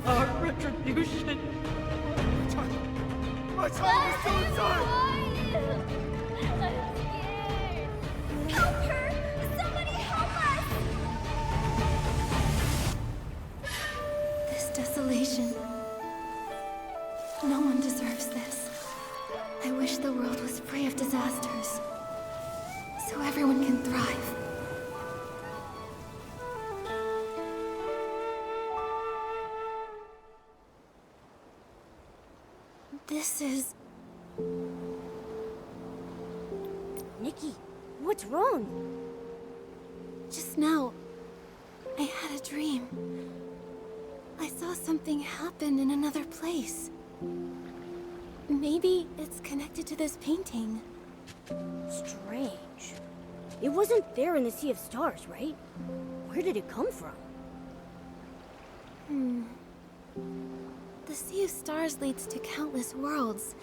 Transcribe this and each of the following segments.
our retribution. My child is still inside! I'm scared. Help her! Somebody help us! This desolation. No one deserves this. I wish the world was free of disasters, so everyone can thrive. This is... Nikki, what's wrong? Just now, I had a dream. I saw something happen in another place. Maybe it's connected to this painting. Strange. It wasn't there in the Sea of Stars, right? Where did it come from? The Sea of Stars leads to countless worlds.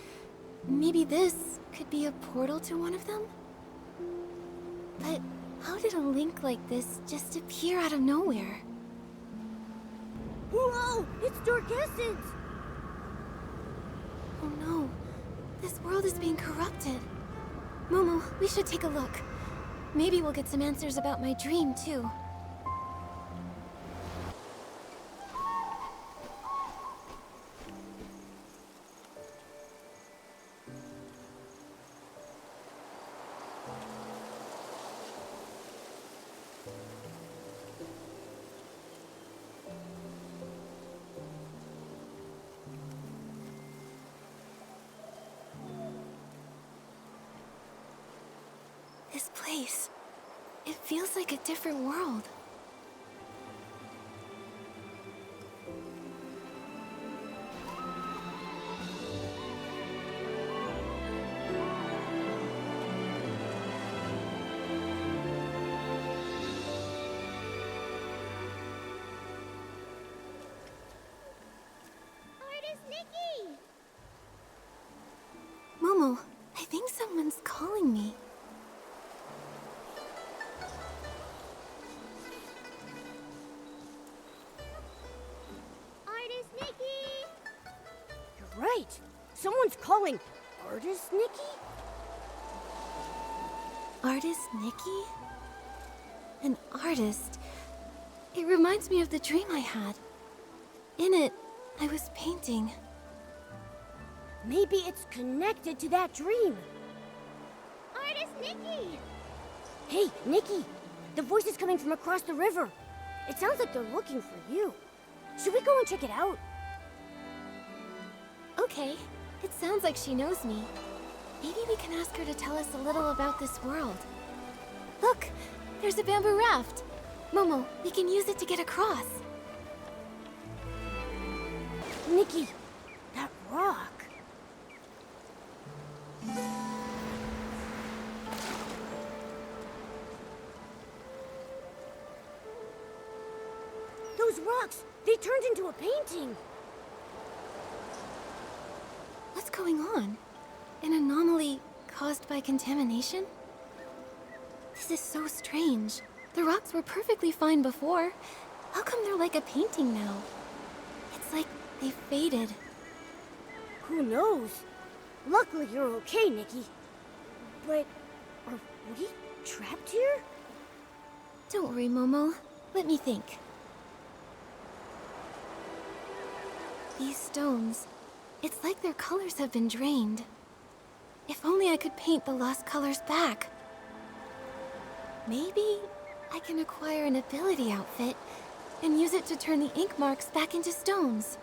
Maybe this could be a portal to one of them? But how did a link like this just appear out of nowhere? Whoa! It's Dark Essence! Oh no, this world is being corrupted. Momo, we should take a look. Maybe we'll get some answers about my dream, too. This place, it feels like a different world. Artist Nikki! Momo, I think someone's calling me. Artist Nikki! You're right. Someone's calling Artist Nikki? Artist Nikki? An artist? It reminds me of the dream I had. In it, I was painting. Maybe it's connected to that dream. Artist Nikki! Hey, Nikki! The voice is coming from across the river. It sounds like they're looking for you. Should we go and check it out? Okay, it sounds like she knows me. Maybe we can ask her to tell us a little about this world. Look, there's a bamboo raft. Momo, we can use it to get across. Nikki, that rock. Those rocks, they turned into a painting. What's going on? An anomaly caused by contamination? This is so strange. The rocks were perfectly fine before. How come they're like a painting now? It's like they faded. Who knows? Luckily you're okay, Nikki. But are we trapped here? Don't worry, Momo. Let me think. These stones, it's like their colors have been drained. If only I could paint the lost colors back. Maybe I can acquire an ability outfit and use it to turn the ink marks back into stones.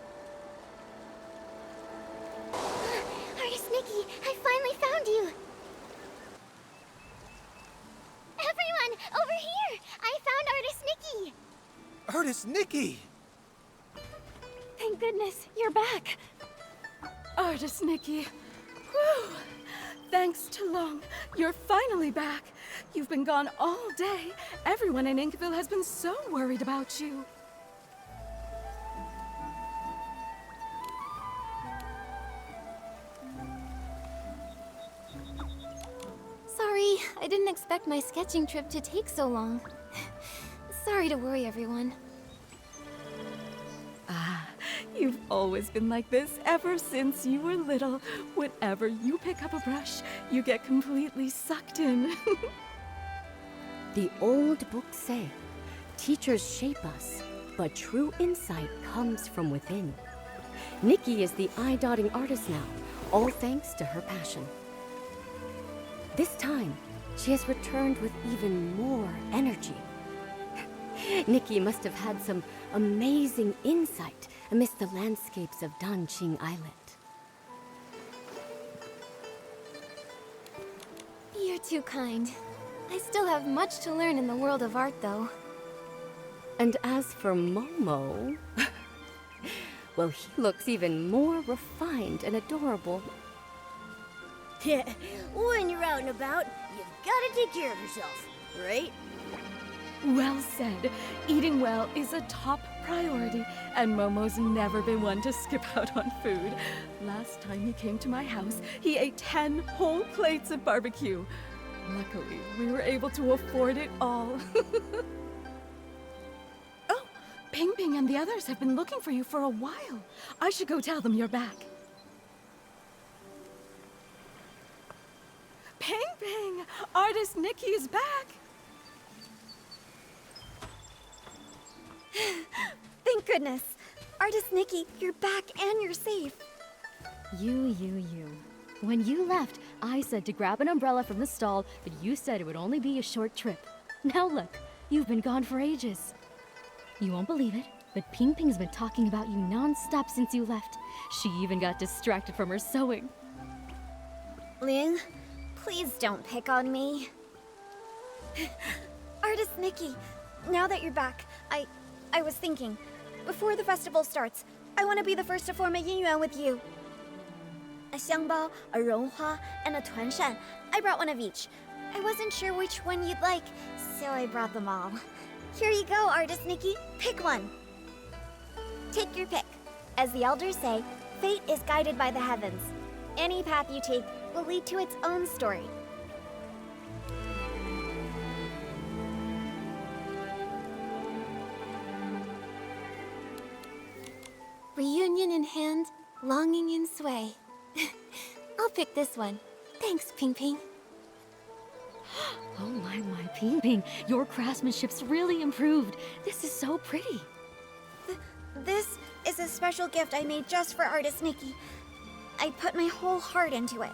Artist Nikki, I finally found you! Everyone, over here! I found Artist Nikki! Artist Nikki! Thank goodness, you're back. Artist Nikki. Whew. Thanks to Langue, you're finally back. You've been gone all day. Everyone in Inkville has been so worried about you. Sorry, I didn't expect my sketching trip to take so long. Sorry to worry everyone. always been like this ever since you were little. Whenever you pick up a brush, you get completely sucked in. The old books say, teachers shape us, but true insight comes from within. Nikki is the eye-dotting artist now, all thanks to her passion. This time, she has returned with even more energy. Nikki must have had some amazing insight amidst the landscapes of Danqing Island. You're too kind. I still have much to learn in the world of art, though. And as for Momo, well, he looks even more refined and adorable. Yeah, when you're out and about, you've gotta take care of yourself, right? Well said. Eating well is a top priority, and Momo's never been one to skip out on food. Last time he came to my house, he ate 10 whole plates of barbecue. Luckily, we were able to afford it all. Oh, Ping Ping and the others have been looking for you for a while. I should go tell them you're back. Ping Ping! Artist Nikki is back! Thank goodness. Artist Nikki, you're back and you're safe. You. When you left, I said to grab an umbrella from the stall, but you said it would only be a short trip. Now look, you've been gone for ages. You won't believe it, but Ping Ping's been talking about you non-stop since you left. She even got distracted from her sewing. Ling, please don't pick on me. Artist Nikki, now that you're back, I was thinking, before the festival starts, I want to be the first to form a yin yuan with you. A xiangbao, a ronghua, and a tuanshan. I brought one of each. I wasn't sure which one you'd like, so I brought them all. Here you go, Artist Nikki. Pick one. Take your pick. As the elders say, fate is guided by the heavens. Any path you take will lead to its own story. Reunion in hand, longing in sway. I'll pick this one. Thanks, Ping Ping. Oh my, Ping Ping, your craftsmanship's really improved. This is so pretty. This is a special gift I made just for Artist Nikki. I put my whole heart into it.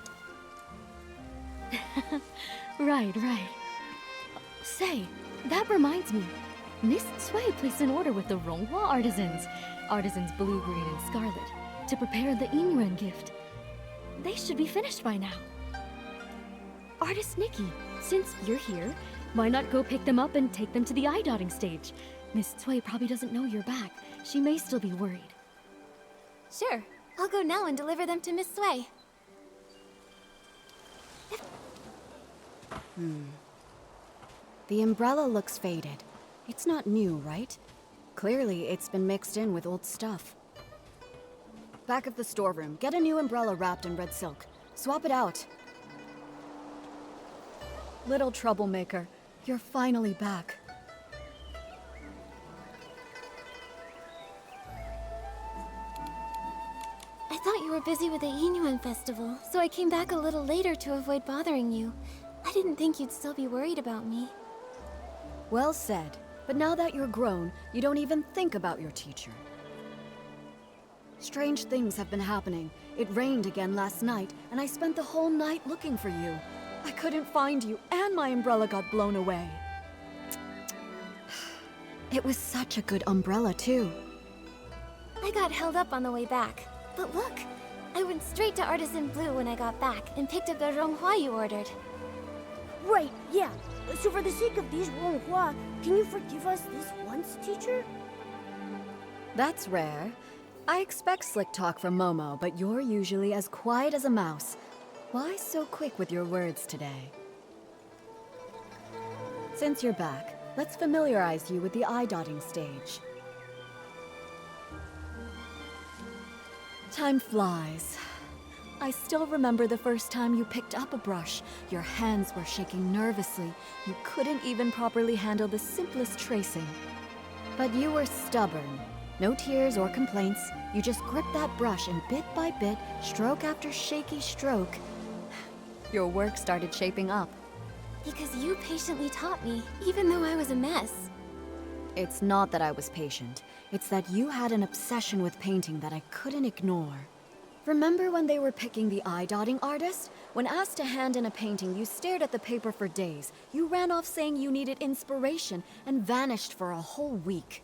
Right. Say, that reminds me. Miss Cui placed an order with the Ronghua artisans blue, green, and scarlet, to prepare the Yinyuan gift. They should be finished by now. Artist Nikki, since you're here, why not go pick them up and take them to the eye-dotting stage? Miss Cui probably doesn't know you're back. She may still be worried. Sure, I'll go now and deliver them to Miss Sui. The umbrella looks faded. It's not new, right? Clearly, it's been mixed in with old stuff. Back of the storeroom, get a new umbrella wrapped in red silk. Swap it out. Little troublemaker, you're finally back. I thought you were busy with the Yinyuan festival, so I came back a little later to avoid bothering you. I didn't think you'd still be worried about me. Well said. But now that you're grown, you don't even think about your teacher. Strange things have been happening. It rained again last night, and I spent the whole night looking for you. I couldn't find you, and my umbrella got blown away. It was such a good umbrella, too. I got held up on the way back. But look, I went straight to Artisan Blue when I got back and picked up the Ronghua you ordered. Right, yeah. So for the sake of these Ronghua, can you forgive us this once, teacher? That's rare. I expect slick talk from Momo, but you're usually as quiet as a mouse. Why so quick with your words today? Since you're back, let's familiarize you with the eye-dotting stage. Time flies. I still remember the first time you picked up a brush. Your hands were shaking nervously. You couldn't even properly handle the simplest tracing. But you were stubborn. No tears or complaints. You just grip that brush and bit by bit, stroke after shaky stroke, your work started shaping up. Because you patiently taught me, even though I was a mess. It's not that I was patient. It's that you had an obsession with painting that I couldn't ignore. Remember when they were picking the eye-dotting artist? When asked to hand in a painting, you stared at the paper for days. You ran off saying you needed inspiration and vanished for a whole week.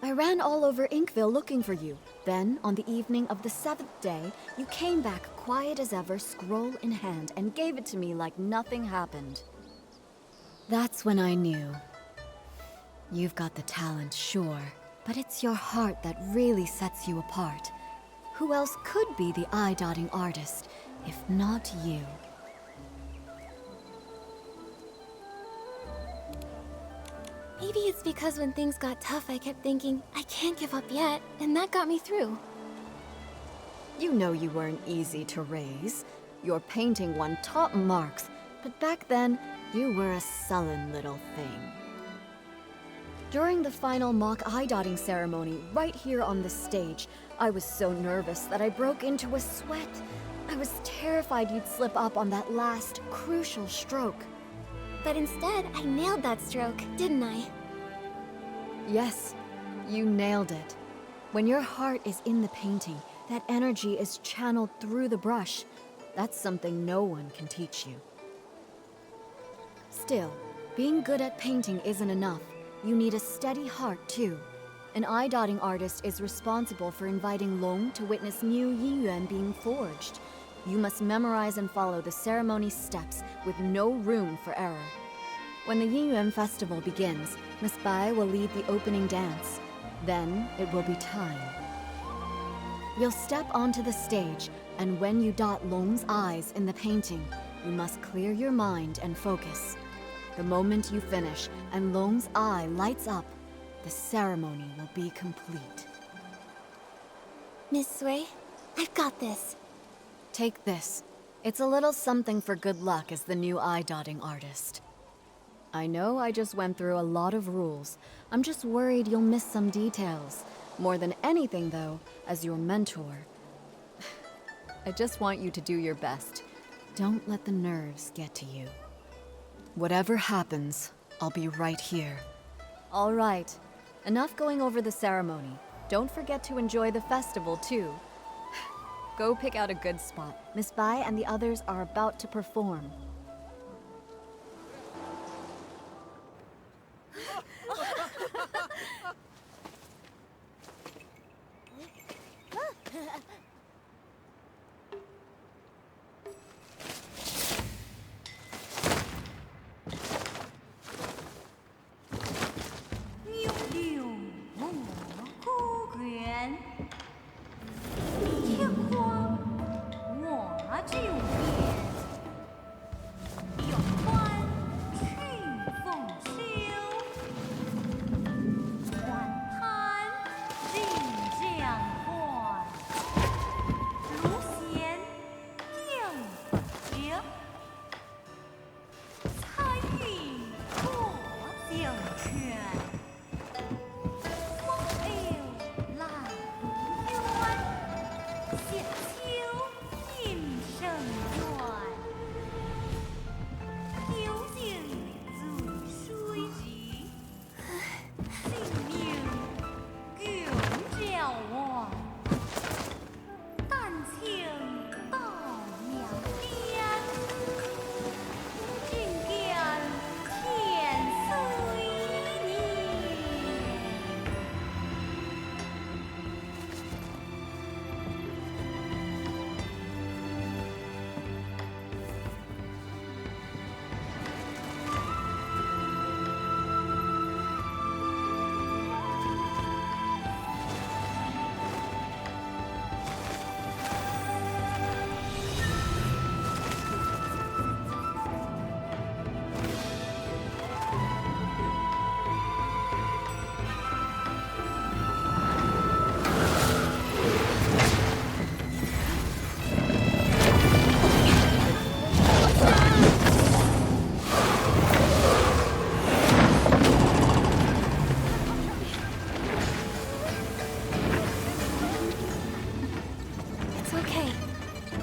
I ran all over Inkville looking for you. Then, on the evening of the 7th day, you came back quiet as ever, scroll in hand, and gave it to me like nothing happened. That's when I knew. You've got the talent, sure, but it's your heart that really sets you apart. Who else could be the eye-dotting artist, if not you? Maybe it's because when things got tough, I kept thinking, I can't give up yet, and that got me through. You know you weren't easy to raise. Your painting won top marks, but back then, you were a sullen little thing. During the final mock eye-dotting ceremony, right here on the stage, I was so nervous that I broke into a sweat. I was terrified you'd slip up on that last, crucial stroke. But instead, I nailed that stroke, didn't I? Yes, you nailed it. When your heart is in the painting, that energy is channeled through the brush. That's something no one can teach you. Still, being good at painting isn't enough. You need a steady heart, too. An eye-dotting artist is responsible for inviting Long to witness new yinyuan being forged. You must memorize and follow the ceremony's steps with no room for error. When the Yinyuan festival begins, Miss Bai will lead the opening dance. Then it will be time. You'll step onto the stage, and when you dot Long's eyes in the painting, you must clear your mind and focus. The moment you finish and Long's eye lights up, the ceremony will be complete. Miss Sui, I've got this. Take this. It's a little something for good luck as the new eye-dotting artist. I know I just went through a lot of rules. I'm just worried you'll miss some details. More than anything, though, as your mentor, I just want you to do your best. Don't let the nerves get to you. Whatever happens, I'll be right here. All right. Enough going over the ceremony. Don't forget to enjoy the festival, too. Go pick out a good spot. Miss Bai and the others are about to perform.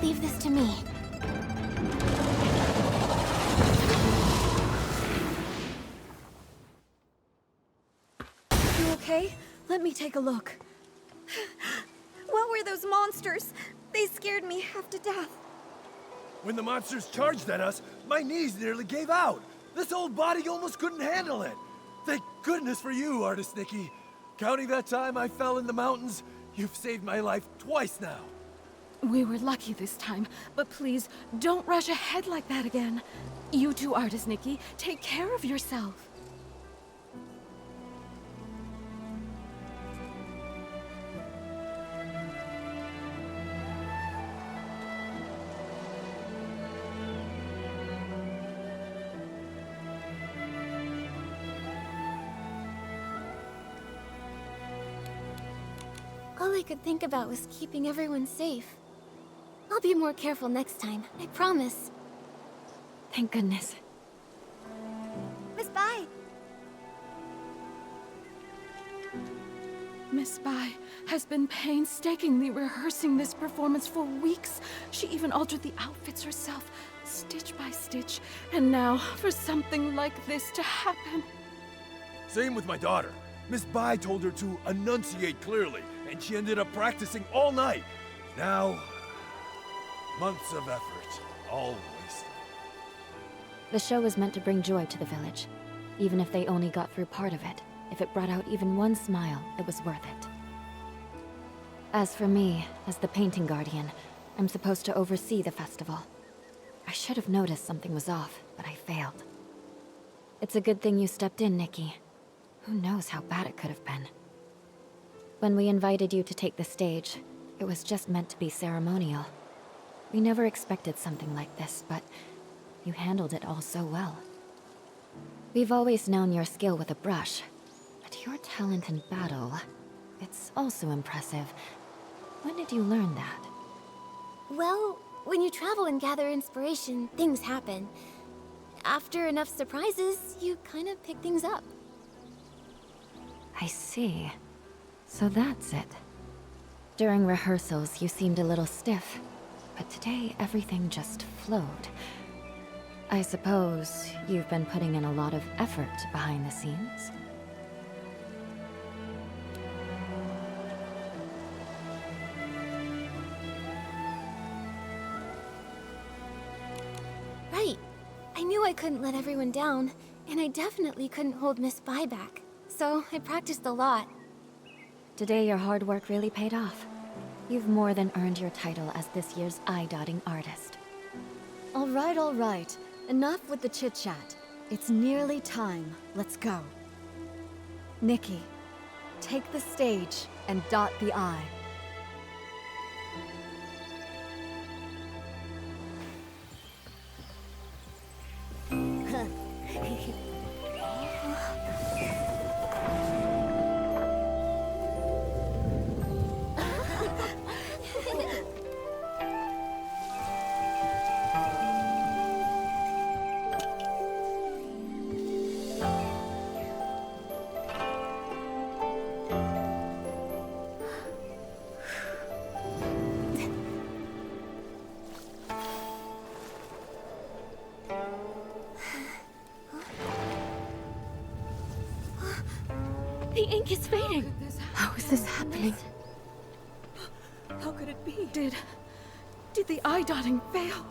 Leave this to me. You okay? Let me take a look. What were those monsters? They scared me half to death. When the monsters charged at us, my knees nearly gave out. This old body almost couldn't handle it. Thank goodness for you, Artist Nikki. Counting that time I fell in the mountains, you've saved my life twice now. We were lucky this time, but please, don't rush ahead like that again. You too, Artist Nikki. Take care of yourself. All I could think about was keeping everyone safe. I'll be more careful next time, I promise. Thank goodness. Miss Bai, Miss Bai has been painstakingly rehearsing this performance for weeks. She even altered the outfits herself, stitch by stitch. And now, for something like this to happen. Same with my daughter. Miss Bai told her to enunciate clearly, and she ended up practicing all night. Now, months of effort, all wasted. The show was meant to bring joy to the village. Even if they only got through part of it, if it brought out even one smile, it was worth it. As for me, as the painting guardian, I'm supposed to oversee the festival. I should have noticed something was off, but I failed. It's a good thing you stepped in, Nikki. Who knows how bad it could have been. When we invited you to take the stage, it was just meant to be ceremonial. We never expected something like this, but you handled it all so well. We've always known your skill with a brush, but your talent in battle, it's also impressive. When did you learn that? Well, when you travel and gather inspiration, things happen. After enough surprises, you kind of pick things up. I see. So that's it. During rehearsals, you seemed a little stiff, but today everything just flowed. I suppose you've been putting in a lot of effort behind the scenes? Right. I knew I couldn't let everyone down, and I definitely couldn't hold Miss Bai back. So I practiced a lot. Today your hard work really paid off. You've more than earned your title as this year's eye-dotting artist. All right. Enough with the chit-chat. It's nearly time. Let's go. Nikki, take the stage and dot the I. The ink is fading. How is this happening? How could it be? Did the eye dotting fail?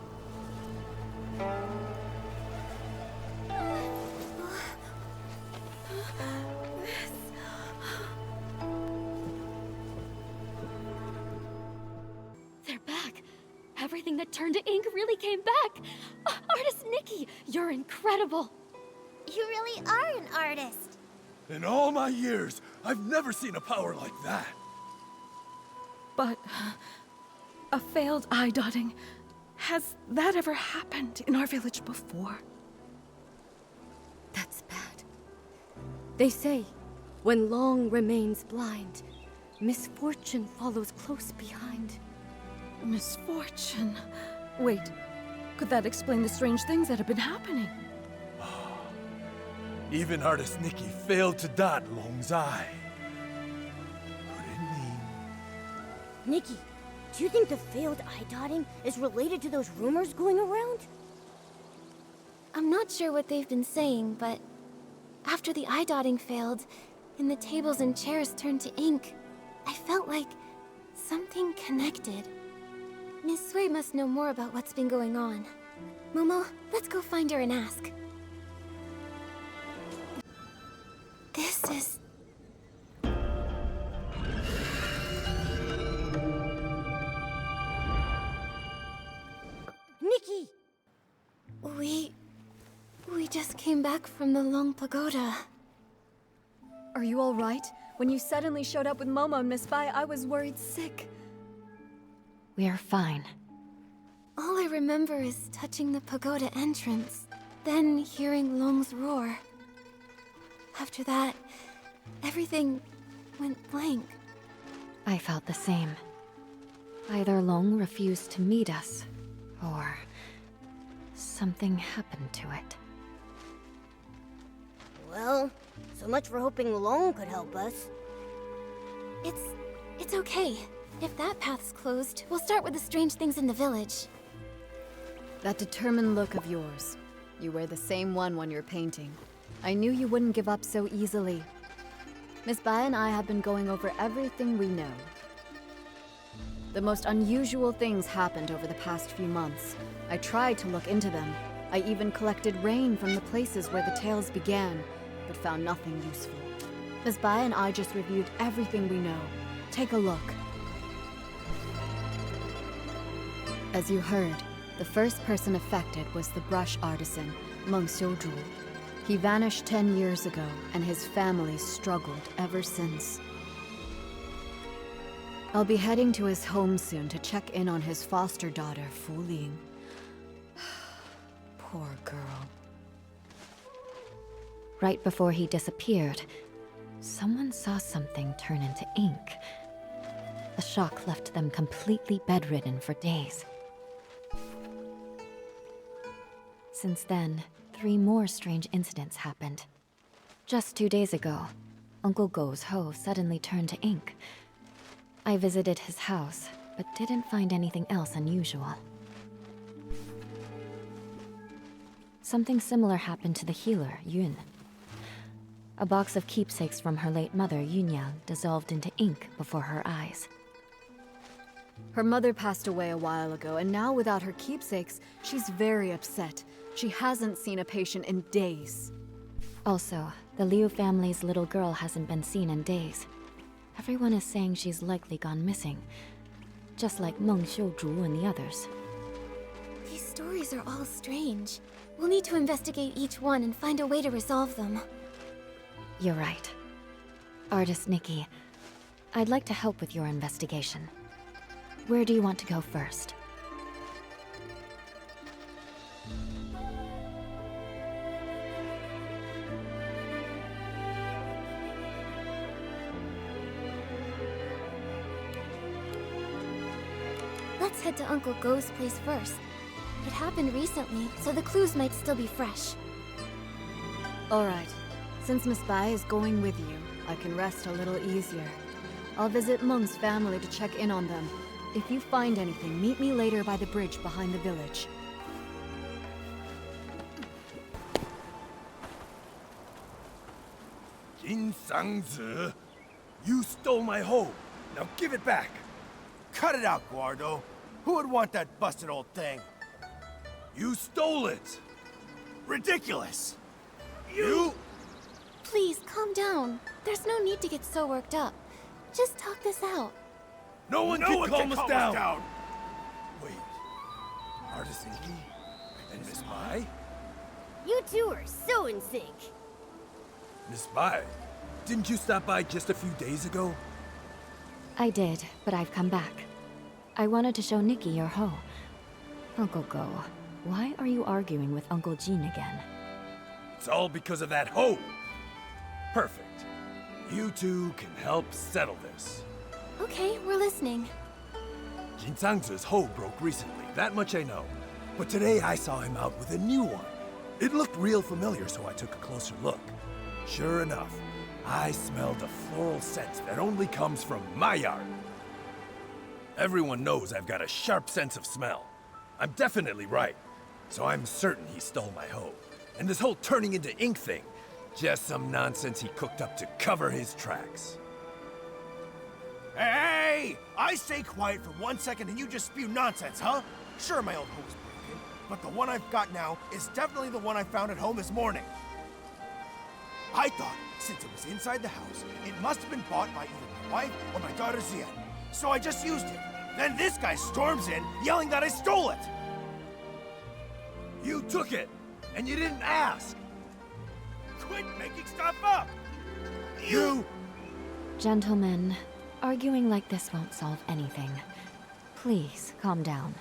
They're back. Everything that turned to ink really came back. Artist Nikki, you're incredible. you really are an artist. In all my years, I've never seen a power like that. But a failed eye dotting. Has that ever happened in our village before? That's bad. They say, when long remains blind, misfortune follows close behind. Misfortune. Wait, could that explain the strange things that have been happening? Even artist Nikki failed to dot Long's eye. Could it mean? Nikki, Do you think the failed eye dotting is related to those rumors going around? I'm not sure what they've been saying, but after the eye dotting failed, and the tables and chairs turned to ink, I felt like something connected. Miss Sui must know more about what's been going on. Momo, let's go find her and ask. This is... Nikki! We just came back from the Long Pagoda. Are you all right? When you suddenly showed up with Momo and Miss Bai, I was worried sick. We are fine. All I remember is touching the pagoda entrance, then hearing Long's roar. After that, everything went blank. I felt the same. Either Long refused to meet us, or something happened to it. Well, so much for hoping Long could help us. It's okay. If that path's closed, we'll start with the strange things in the village. That determined look of yours. You wear the same one when you're painting. I knew you wouldn't give up so easily. Miss Bai and I have been going over everything we know. The most unusual things happened over the past few months. I tried to look into them. I even collected rain from the places where the tales began, but found nothing useful. Miss Bai and I just reviewed everything we know. Take a look. As you heard, the first person affected was the brush artisan, Meng Xiuzhu. He vanished 10 years ago, and his family struggled ever since. I'll be heading to his home soon to check in on his foster daughter, Fu Ling. Poor girl. Right before he disappeared, someone saw something turn into ink. The shock left them completely bedridden for days. Since then, 3 more strange incidents happened. Just 2 days ago, Uncle Go's hoe suddenly turned to ink. I visited his house, but didn't find anything else unusual. Something similar happened to the healer, Yun. A box of keepsakes from her late mother, Yunyang, dissolved into ink before her eyes. Her mother passed away a while ago, and now without her keepsakes, she's very upset. She hasn't seen a patient in days. Also, the Liu family's little girl hasn't been seen in days. Everyone is saying she's likely gone missing, just like Meng Xiuzhu and the others. These stories are all strange. We'll need to investigate each one and find a way to resolve them. You're right. Artist Nikki, I'd like to help with your investigation. Where do you want to go first? Let's head to Uncle Go's place first. It happened recently, so the clues might still be fresh. All right. Since Miss Bai is going with you, I can rest a little easier. I'll visit Meng's family to check in on them. If you find anything, meet me later by the bridge behind the village. Jin Sang-zi, you stole my hoe. Now give it back. Cut it out, Guardo. Who would want that busted old thing? You stole it. Ridiculous! You? Please, calm down. There's no need to get so worked up. Just talk this out. No one can calm us down. Wait. Artist Nikki and Miss Bai? You two are so in sync. Miss Bai, didn't you stop by just a few days ago? I did, but I've come back. I wanted to show Nikki your hoe. Uncle Go, why are you arguing with Uncle Jin again? It's all because of that hoe. Perfect. You two can help settle this. Okay, we're listening. Jin Sang-zi's hoe broke recently, that much I know. But today I saw him out with a new one. It looked real familiar, so I took a closer look. Sure enough, I smelled a floral scent that only comes from my yard. Everyone knows I've got a sharp sense of smell. I'm definitely right. So I'm certain he stole my hoe. And this whole turning into ink thing, just some nonsense he cooked up to cover his tracks. Hey! I stay quiet for 1 second and you just spew nonsense, huh? Sure, my old hoe is broken, but the one I've got now is definitely the one I found at home this morning. I thought, since it was inside the house, it must have been bought by either my wife or my daughter Zian. So I just used it. Then this guy storms in, yelling that I stole it! You took it, and you didn't ask! Quit making stuff up! You... Gentlemen, arguing like this won't solve anything. Please, calm down.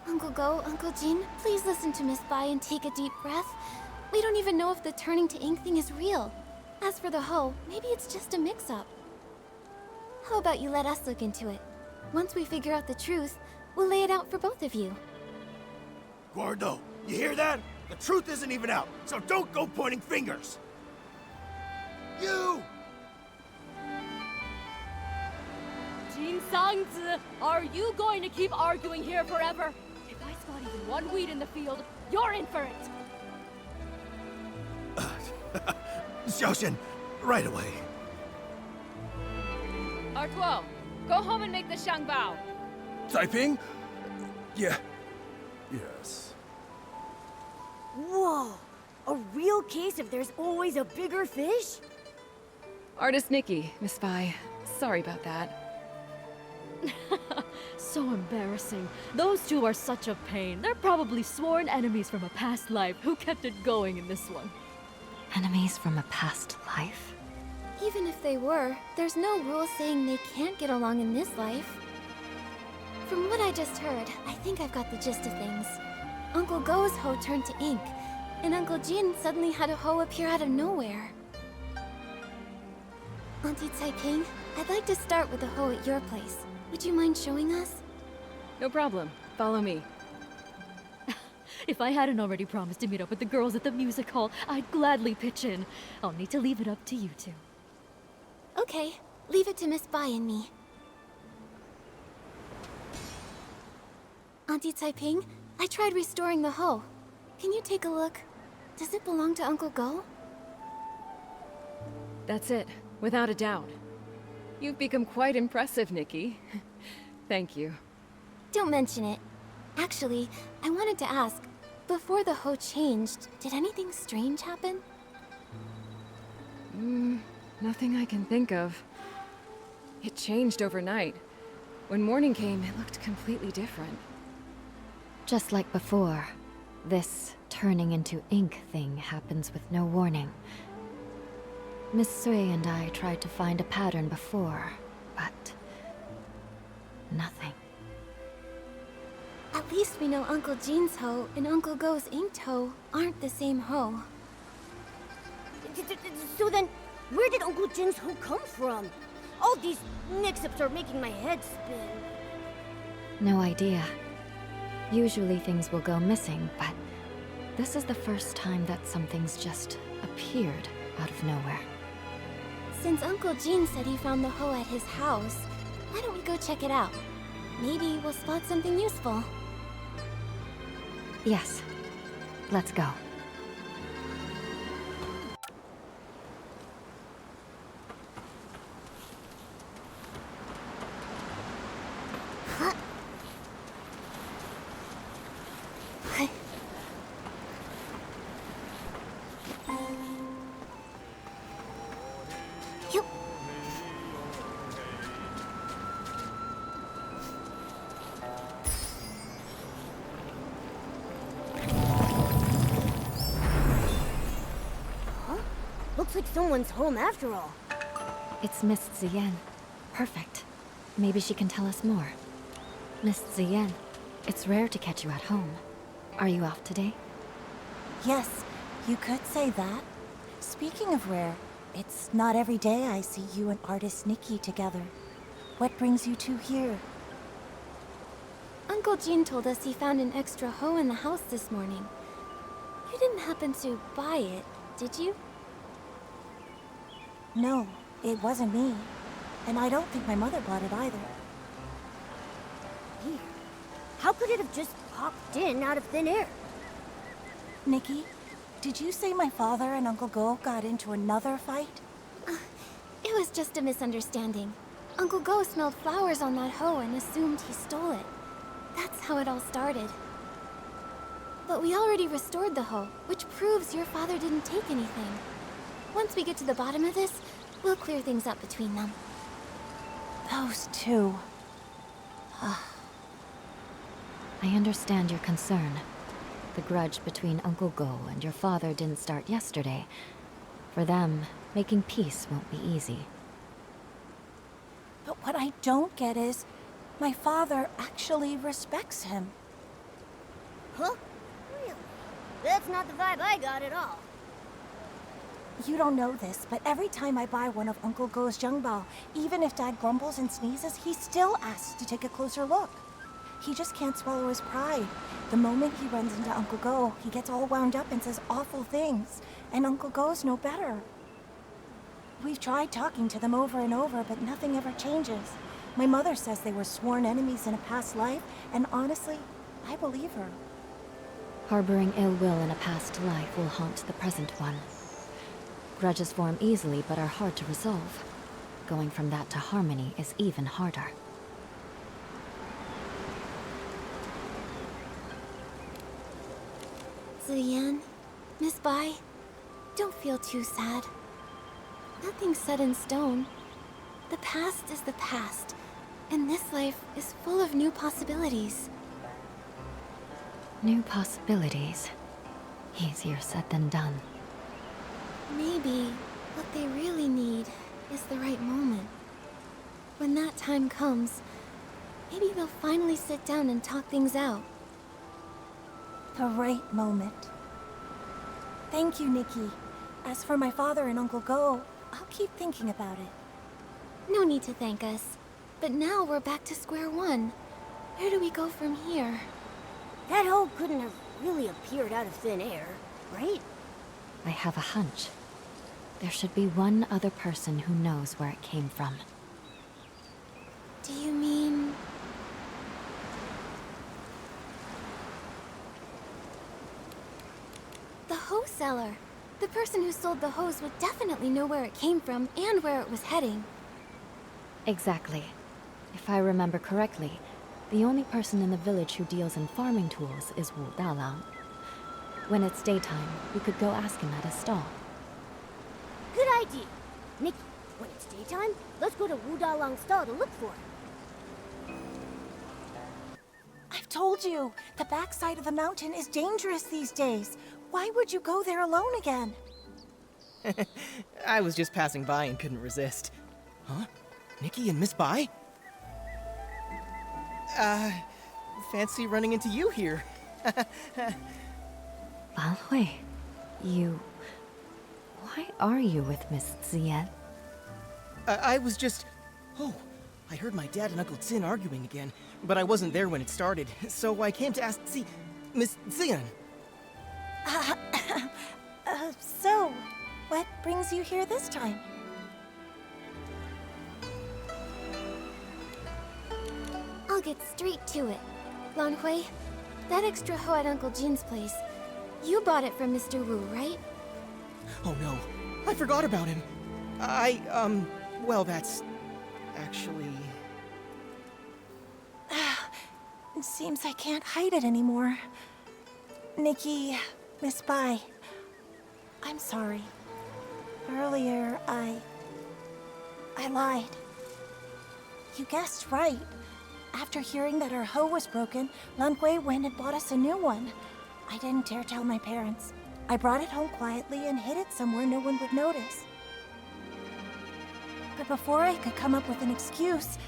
Uncle Go, Uncle Jin, please listen to Miss Bai and take a deep breath. We don't even know if the turning to ink thing is real. As for the hoe, maybe it's just a mix-up. How about you let us look into it? Once we figure out the truth, we'll lay it out for both of you. Gordo, you hear that? The truth isn't even out, so don't go pointing fingers! You! Jin Sangzi, are you going to keep arguing here forever? If I spot even one weed in the field, you're in for it! Xiaoxian, right away. Artuo, go home and make the Shangbao. Taiping? Yeah. Yes. Whoa! A real case of there's always a bigger fish? Artist Nikki, Miss Bai. Sorry about that. So embarrassing. Those two are such a pain. They're probably sworn enemies from a past life who kept it going in this one. Enemies from a past life? Even if they were, there's no rule saying they can't get along in this life. From what I just heard, I think I've got the gist of things. Uncle Go's hoe turned to ink, and Uncle Jin suddenly had a hoe appear out of nowhere. Auntie Taiping, I'd like to start with the hoe at your place. Would you mind showing us? No problem. Follow me. If I hadn't already promised to meet up with the girls at the music hall, I'd gladly pitch in. I'll need to leave it up to you two. Okay, leave it to Miss Bai and me. Auntie Taiping, I tried restoring the hoe. Can you take a look? Does it belong to Uncle Go? That's it, without a doubt. You've become quite impressive, Nikki. Thank you. Don't mention it. Actually, I wanted to ask, before the hoe changed, did anything strange happen? Nothing I can think of. It changed overnight. When morning came, it looked completely different. Just like before, this turning into ink thing happens with no warning. Miss Sui and I tried to find a pattern before, but nothing. At least we know Uncle Jin's hoe and Uncle Go's inked hoe aren't the same hoe. So then, where did Uncle Jin's hoe come from? All these mix-ups are making my head spin. No idea. Usually things will go missing, but this is the first time that something's just appeared out of nowhere. Since Uncle Jin said he found the hoe at his house, why don't we go check it out? Maybe we'll spot something useful. Yes. Let's go. Looks like someone's home after all. It's Miss Ziyan. Perfect. Maybe she can tell us more. Miss Ziyan, It's rare to catch you at home. Are you off today? Yes, you could say that. Speaking of rare, it's not every day I see you and artist Nikki together. What brings you two here? Uncle Jean told us he found an extra hoe in the house this morning. You didn't happen to buy it, did you? No, it wasn't me. And I don't think my mother bought it either. Weird. How could it have just popped in out of thin air? Nikki, did you say my father and Uncle Go got into another fight? It was just a misunderstanding. Uncle Go smelled flowers on that hoe and assumed he stole it. That's how it all started. But we already restored the hoe, which proves your father didn't take anything. Once we get to the bottom of this, we'll clear things up between them. Those two. I understand your concern. The grudge between Uncle Go and your father didn't start yesterday. For them, making peace won't be easy. But what I don't get is, my father actually respects him. Huh? Really? That's not the vibe I got at all. You don't know this, but every time I buy one of Uncle Go's Zhengbao, even if Dad grumbles and sneezes, he still asks to take a closer look. He just can't swallow his pride. The moment he runs into Uncle Go, he gets all wound up and says awful things. And Uncle Go's no better. We've tried talking to them over and over, but nothing ever changes. My mother says they were sworn enemies in a past life, and honestly, I believe her. Harboring ill will in a past life will haunt the present one. Grudges form easily but are hard to resolve. Going from that to harmony is even harder. Ziyan, Miss Bai, don't feel too sad. Nothing's set in stone. The past is the past, and this life is full of new possibilities. New possibilities. Easier said than done. Maybe what they really need is the right moment. When that time comes, maybe they'll finally sit down and talk things out. The right moment. Thank you, Nikki. As for my father and Uncle Go, I'll keep thinking about it. No need to thank us. But now we're back to square one. Where do we go from here? That hole couldn't have really appeared out of thin air, right? I have a hunch. There should be one other person who knows where it came from. Do you mean... the hoe seller? The person who sold the hose would definitely know where it came from and where it was heading. Exactly. If I remember correctly, the only person in the village who deals in farming tools is Wu Dalang. When it's daytime, we could go ask him at his stall. Good idea. Nikki, when it's daytime, let's go to Wu Dalang's stall to look for it. I've told you, the backside of the mountain is dangerous these days. Why would you go there alone again? I was just passing by and couldn't resist. Huh? Nikki and Miss Bai? Fancy running into you here. Balhui, you... Why are you with Miss Ziyan? I was just... Oh, I heard my dad and Uncle Tin arguing again, but I wasn't there when it started, so I came to ask... See, Miss Ziyan. So, what brings you here this time? I'll get straight to it. Lanhui, that extra hoe at Uncle Jin's place, you bought it from Mr. Wu, right? Oh no, I forgot about him. Well, that's... actually... It seems I can't hide it anymore. Nikki, Miss Bai, I'm sorry. Earlier, I lied. You guessed right. After hearing that our hoe was broken, Lanhui went and bought us a new one. I didn't dare tell my parents. I brought it home quietly and hid it somewhere no one would notice. But before I could come up with an excuse,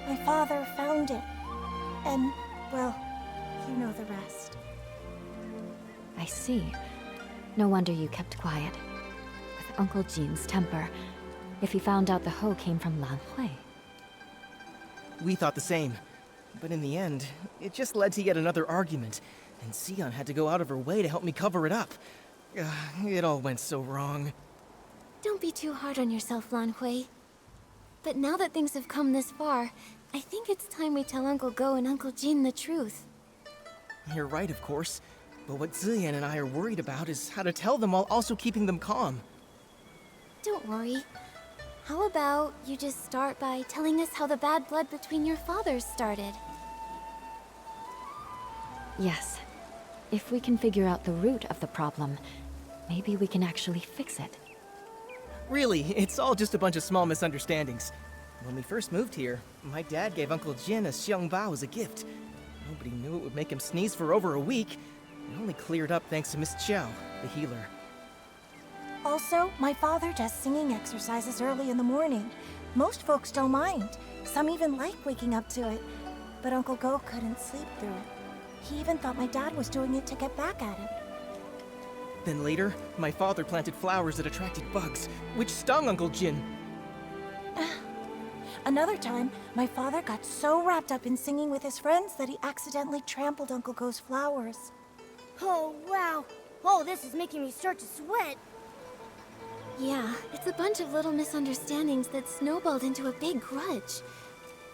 my father found it. And, well, You know the rest. I see. No wonder you kept quiet. With Uncle Jin's temper, if he found out the hoe came from Lanhui. We thought the same. But in the end, it just led to yet another argument, and Sion had to go out of her way to help me cover it up. It all went so wrong. Don't be too hard on yourself, Lanhui. But now that things have come this far, I think it's time we tell Uncle Go and Uncle Jin the truth. You're right, of course. But what Ziyan and I are worried about is how to tell them while also keeping them calm. Don't worry. How about you just start by telling us how the bad blood between your fathers started? Yes. If we can figure out the root of the problem, maybe we can actually fix it. Really, it's all just a bunch of small misunderstandings. When we first moved here, my dad gave Uncle Jin a xiangbao as a gift. Nobody knew it would make him sneeze for over a week. It only cleared up thanks to Miss Chow, the healer. Also, my father does singing exercises early in the morning. Most folks don't mind. Some even like waking up to it. But Uncle Go couldn't sleep through it. He even thought my dad was doing it to get back at him. Then later, my father planted flowers that attracted bugs, which stung Uncle Jin. Another time, my father got so wrapped up in singing with his friends that he accidentally trampled Uncle Go's flowers. Oh, wow. Oh, this is making me start to sweat. Yeah, it's a bunch of little misunderstandings that snowballed into a big grudge.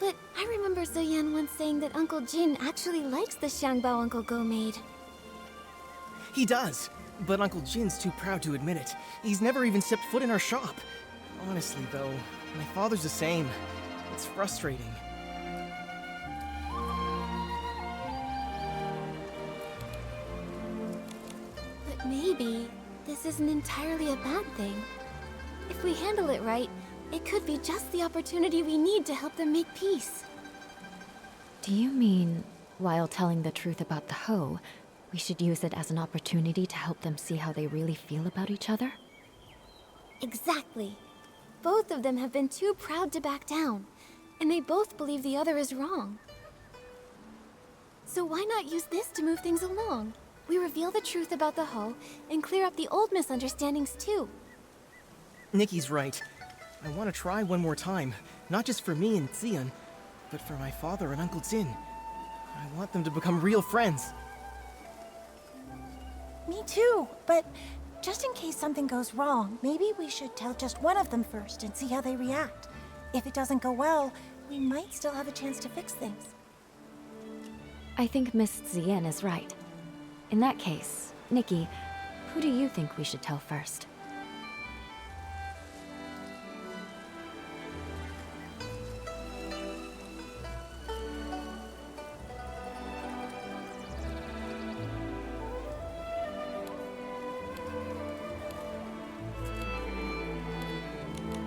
But I remember Zoyan once saying that Uncle Jin actually likes the xiangbao Uncle Go made. He does, but Uncle Jin's too proud to admit it. He's never even stepped foot in our shop. Honestly, though, my father's the same. It's frustrating. But maybe this isn't entirely a bad thing. If we handle it right, it could be just the opportunity we need to help them make peace. Do you mean, while telling the truth about the hoe, we should use it as an opportunity to help them see how they really feel about each other? Exactly. Both of them have been too proud to back down, and they both believe the other is wrong. So why not use this to move things along? We reveal the truth about the hoe and clear up the old misunderstandings too. Nikki's right. I want to try one more time, not just for me and Xian, but for my father and Uncle Jin. I want them to become real friends. Me too, but just in case something goes wrong, maybe we should tell just one of them first and see how they react. If it doesn't go well, we might still have a chance to fix things. I think Miss Zien is right. In that case, Nikki, who do you think we should tell first?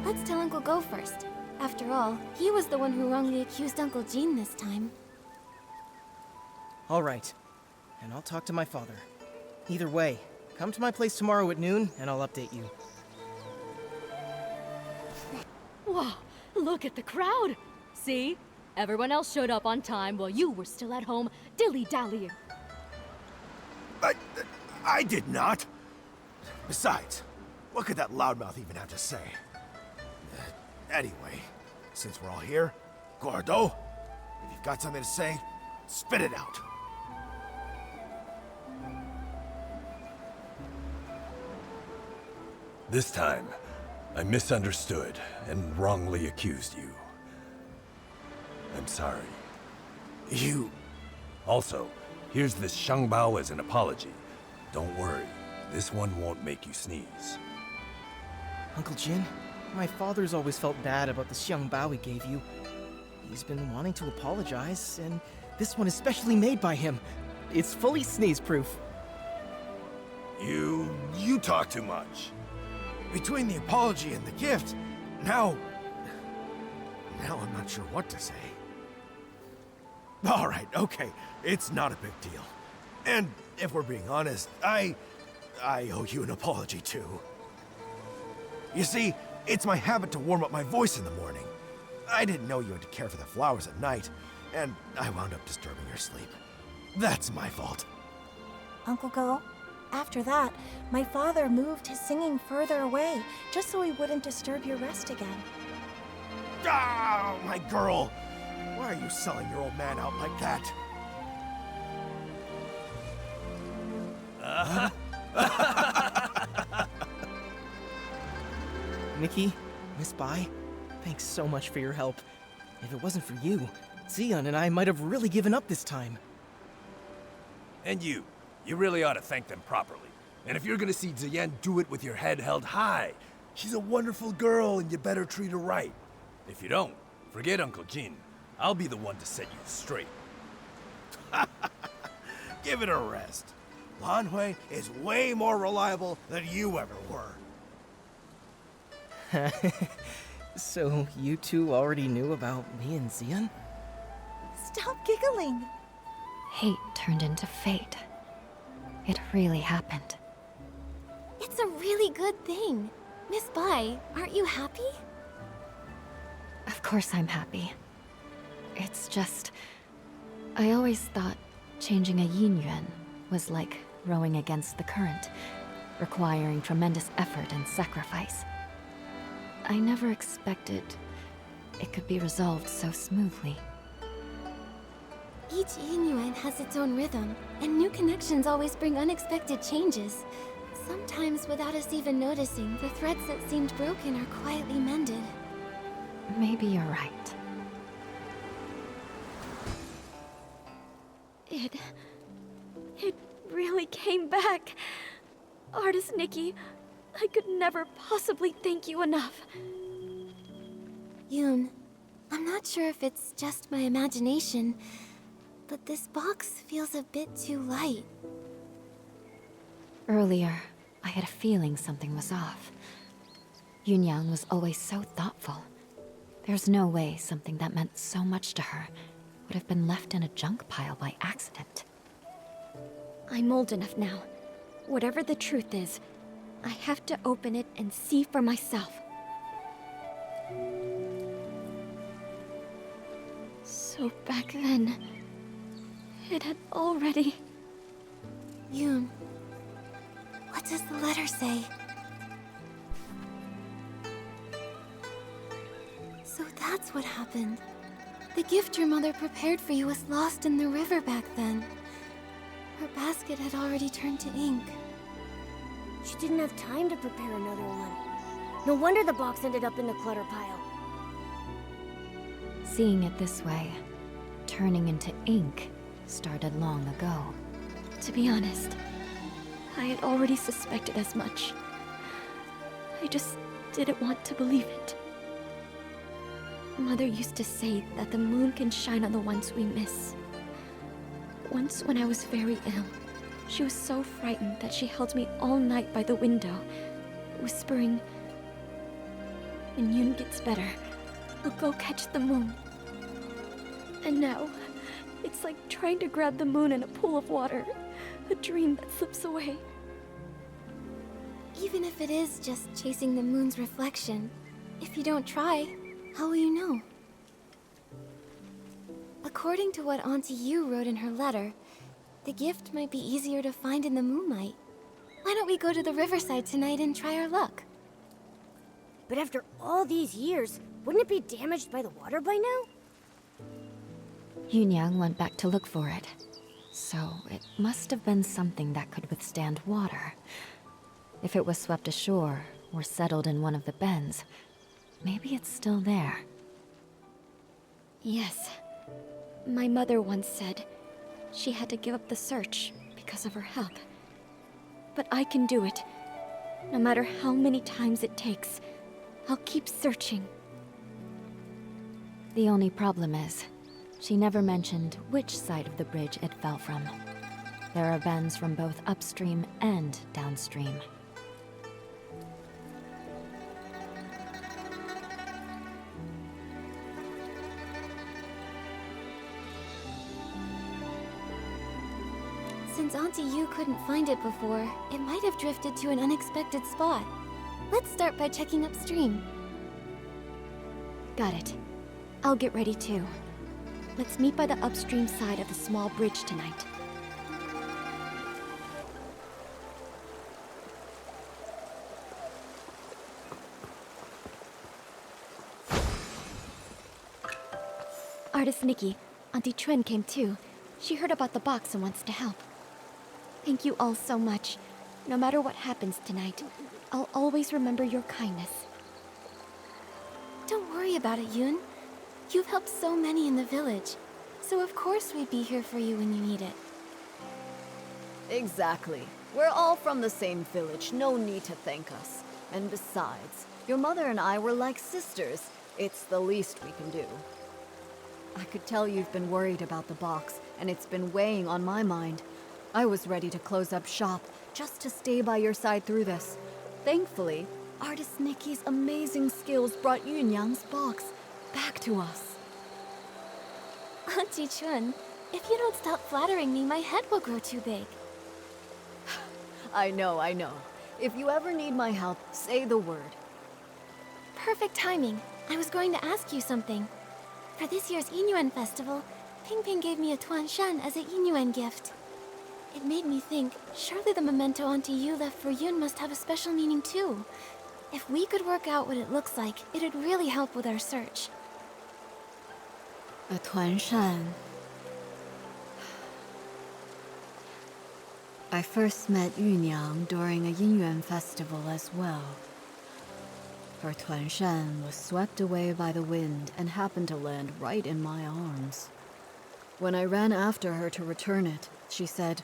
Let's tell Uncle Go first. After all, he was the one who wrongly accused Uncle Jin this time. All right. And I'll talk to my father. Either way, come to my place tomorrow at noon, and I'll update you. Wow, look at the crowd! See? Everyone else showed up on time while you were still at home dilly-dallying. I did not. Besides, what could that loudmouth even have to say? Anyway, since we're all here, Gordo, if you've got something to say, spit it out. This time, I misunderstood and wrongly accused you. I'm sorry. You... Also, here's this Shangbao as an apology. Don't worry, this one won't make you sneeze. Uncle Jin, my father's always felt bad about the xiangbao he gave you. He's been wanting to apologize, and this one is specially made by him. It's fully sneeze-proof. You talk too much. Between the apology and the gift, now I'm not sure what to say. All right, okay, it's not a big deal. And if we're being honest, I owe you an apology too. You see, it's my habit to warm up my voice in the morning. I didn't know you had to care for the flowers at night, and I wound up disturbing your sleep. That's my fault. Uncle Go, after that, my father moved his singing further away, just so he wouldn't disturb your rest again. Ah, my girl! Why are you selling your old man out like that? Nikki, Miss Bai, thanks so much for your help. If it wasn't for you, Xion and I might have really given up this time. And you really ought to thank them properly. And if you're gonna see Ziyen, do it with your head held high. She's a wonderful girl, and you better treat her right. If you don't, forget Uncle Jin. I'll be the one to set you straight. Give it a rest. Lan Hui is way more reliable than you ever were. So you two already knew about me and Xion? Stop giggling. Hate turned into fate. It really happened. It's a really good thing. Miss Bai, aren't you happy? Of course I'm happy. It's just... I always thought changing a yin yuan was like rowing against the current, requiring tremendous effort and sacrifice. I never expected it could be resolved so smoothly. Each yin yuan has its own rhythm, and new connections always bring unexpected changes. Sometimes, without us even noticing, the threads that seemed broken are quietly mended. Maybe you're right. It really came back. Artist Nikki, I could never possibly thank you enough. Yoon, I'm not sure if it's just my imagination, but this box feels a bit too light. Earlier, I had a feeling something was off. Yunyang was always so thoughtful. There's no way something that meant so much to her would have been left in a junk pile by accident. I'm old enough now. Whatever the truth is, I have to open it and see for myself. So back then, it had already... Yoon, what does the letter say? So that's what happened. The gift your mother prepared for you was lost in the river back then. Her basket had already turned to ink. She didn't have time to prepare another one. No wonder the box ended up in the clutter pile. Seeing it this way, turning into ink, started long ago. To be honest, I had already suspected as much. I just didn't want to believe it. Mother used to say that the moon can shine on the ones we miss. Once when I was very ill, she was so frightened that she held me all night by the window, whispering, "When Yoon gets better, we'll go catch the moon." And now, it's like trying to grab the moon in a pool of water, a dream that slips away. Even if it is just chasing the moon's reflection, if you don't try, how will you know? According to what Auntie Yu wrote in her letter, the gift might be easier to find in the moonlight. Why don't we go to the riverside tonight and try our luck? But after all these years, wouldn't it be damaged by the water by now? Yunyang went back to look for it. So it must have been something that could withstand water. If it was swept ashore or settled in one of the bends, maybe it's still there. Yes. My mother once said she had to give up the search because of her health. But I can do it. No matter how many times it takes, I'll keep searching. The only problem is, she never mentioned which side of the bridge it fell from. There are bends from both upstream and downstream. Since Auntie Yu couldn't find it before, it might have drifted to an unexpected spot. Let's start by checking upstream. Got it. I'll get ready too. Let's meet by the upstream side of the small bridge tonight. Artist Nikki. Auntie Chuen came too. She heard about the box and wants to help. Thank you all so much. No matter what happens tonight, I'll always remember your kindness. Don't worry about it, Yoon. You've helped so many in the village, so of course we'd be here for you when you need it. Exactly. We're all from the same village, no need to thank us. And besides, your mother and I were like sisters. It's the least we can do. I could tell you've been worried about the box, and it's been weighing on my mind. I was ready to close up shop, just to stay by your side through this. Thankfully, Artist Nikki's amazing skills brought Yunyang's box back to us. Auntie Chuen, if you don't stop flattering me, my head will grow too big. I know. If you ever need my help, say the word. Perfect timing. I was going to ask you something. For this year's Yinyuan festival, Ping Ping gave me a Tuan Shan as a Yinyuan gift. It made me think, surely the memento Auntie Yu left for Yun must have a special meaning too. If we could work out what it looks like, it'd really help with our search. A Tuan Shan. I first met Yunyang during a Yinyuan festival as well. Her Tuan Shan was swept away by the wind and happened to land right in my arms. When I ran after her to return it, she said,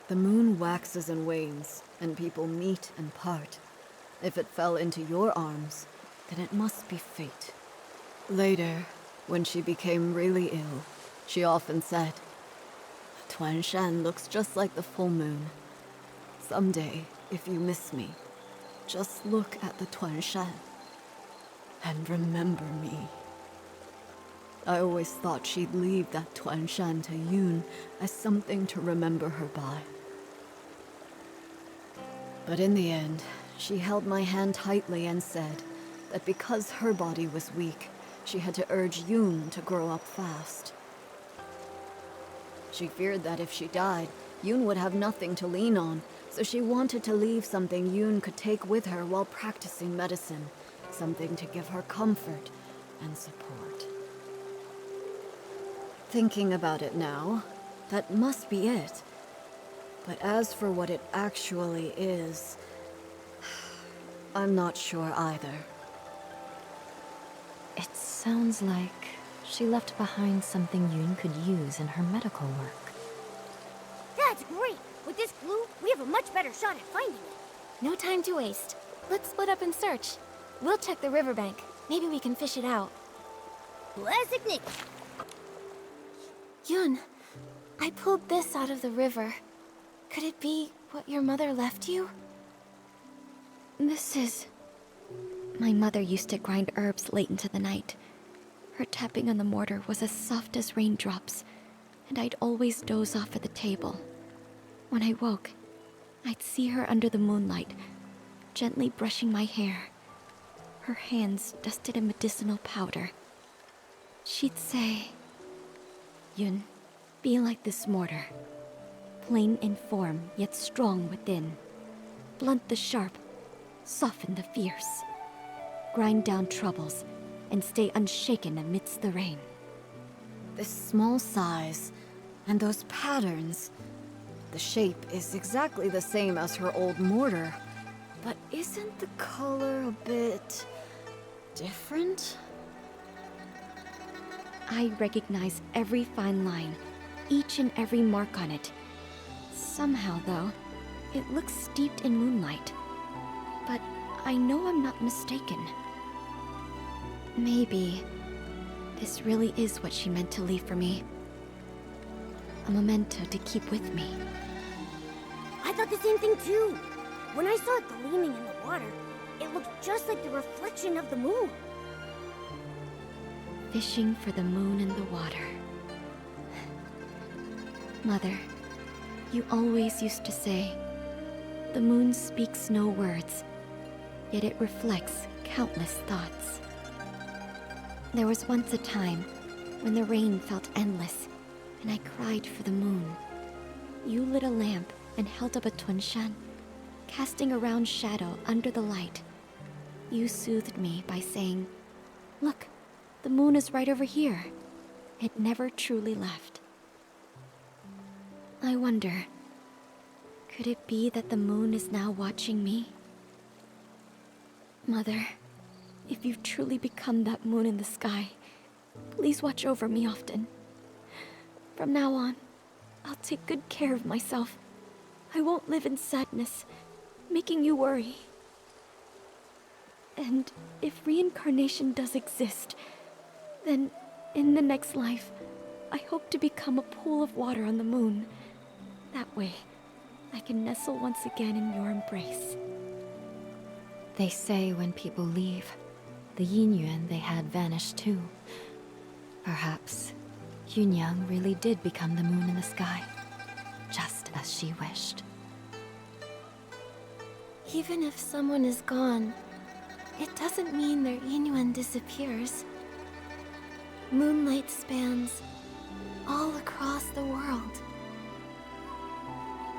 "The moon waxes and wanes, and people meet and part. If it fell into your arms, then it must be fate." Later, when she became really ill, she often said, "Tuan Shan looks just like the full moon. Someday, if you miss me, just look at the Tuan Shan and remember me." I always thought she'd leave that Tuan Shan to Yoon as something to remember her by. But in the end, she held my hand tightly and said that because her body was weak, she had to urge Yoon to grow up fast. She feared that if she died, Yoon would have nothing to lean on, so she wanted to leave something Yoon could take with her while practicing medicine, something to give her comfort and support. Thinking about it now, that must be it. But as for what it actually is, I'm not sure either. It sounds like she left behind something Yoon could use in her medical work. That's great! With this clue, we have a much better shot at finding it. No time to waste. Let's split up and search. We'll check the riverbank. Maybe we can fish it out. Classic Nick! Yun, I pulled this out of the river. Could it be what your mother left you? This is... My mother used to grind herbs late into the night. Her tapping on the mortar was as soft as raindrops, and I'd always doze off at the table. When I woke, I'd see her under the moonlight, gently brushing my hair, her hands dusted in medicinal powder. She'd say, "Yun, be like this mortar, plain in form yet strong within. Blunt the sharp, soften the fierce. Grind down troubles, and stay unshaken amidst the rain." This small size, and those patterns. The shape is exactly the same as her old mortar, but isn't the color a bit different? I recognize every fine line, each and every mark on it. Somehow, though, it looks steeped in moonlight. But I know I'm not mistaken. Maybe this really is what she meant to leave for me. A memento to keep with me. I thought the same thing too. When I saw it gleaming in the water, it looked just like the reflection of the moon. Fishing for the moon in the water. Mother, you always used to say, "The moon speaks no words, yet it reflects countless thoughts." There was once a time when the rain felt endless, and I cried for the moon. You lit a lamp and held up a tunshan, casting a round shadow under the light. You soothed me by saying, "Look, the moon is right over here." It never truly left. I wonder, could it be that the moon is now watching me? Mother, if you've truly become that moon in the sky, please watch over me often. From now on, I'll take good care of myself. I won't live in sadness, making you worry. And if reincarnation does exist, then in the next life, I hope to become a pool of water on the moon. That way, I can nestle once again in your embrace. They say when people leave, the yin-yuan they had vanished too. Perhaps Yunyang really did become the moon in the sky, just as she wished. Even if someone is gone, it doesn't mean their yin-yuan disappears. Moonlight spans all across the world.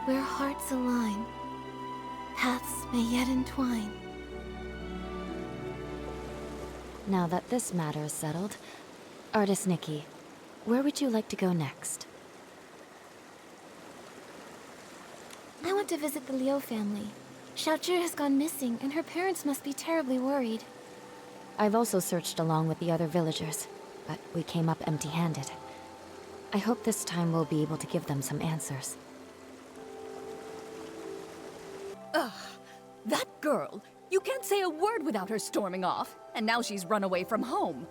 Where hearts align, paths may yet entwine. Now that this matter is settled, Artist Nikki, where would you like to go next? I want to visit the Liu family. Xiaozhi has gone missing, and her parents must be terribly worried. I've also searched along with the other villagers, but we came up empty-handed. I hope this time we'll be able to give them some answers. Ugh, that girl! You can't say a word without her storming off, and now she's run away from home.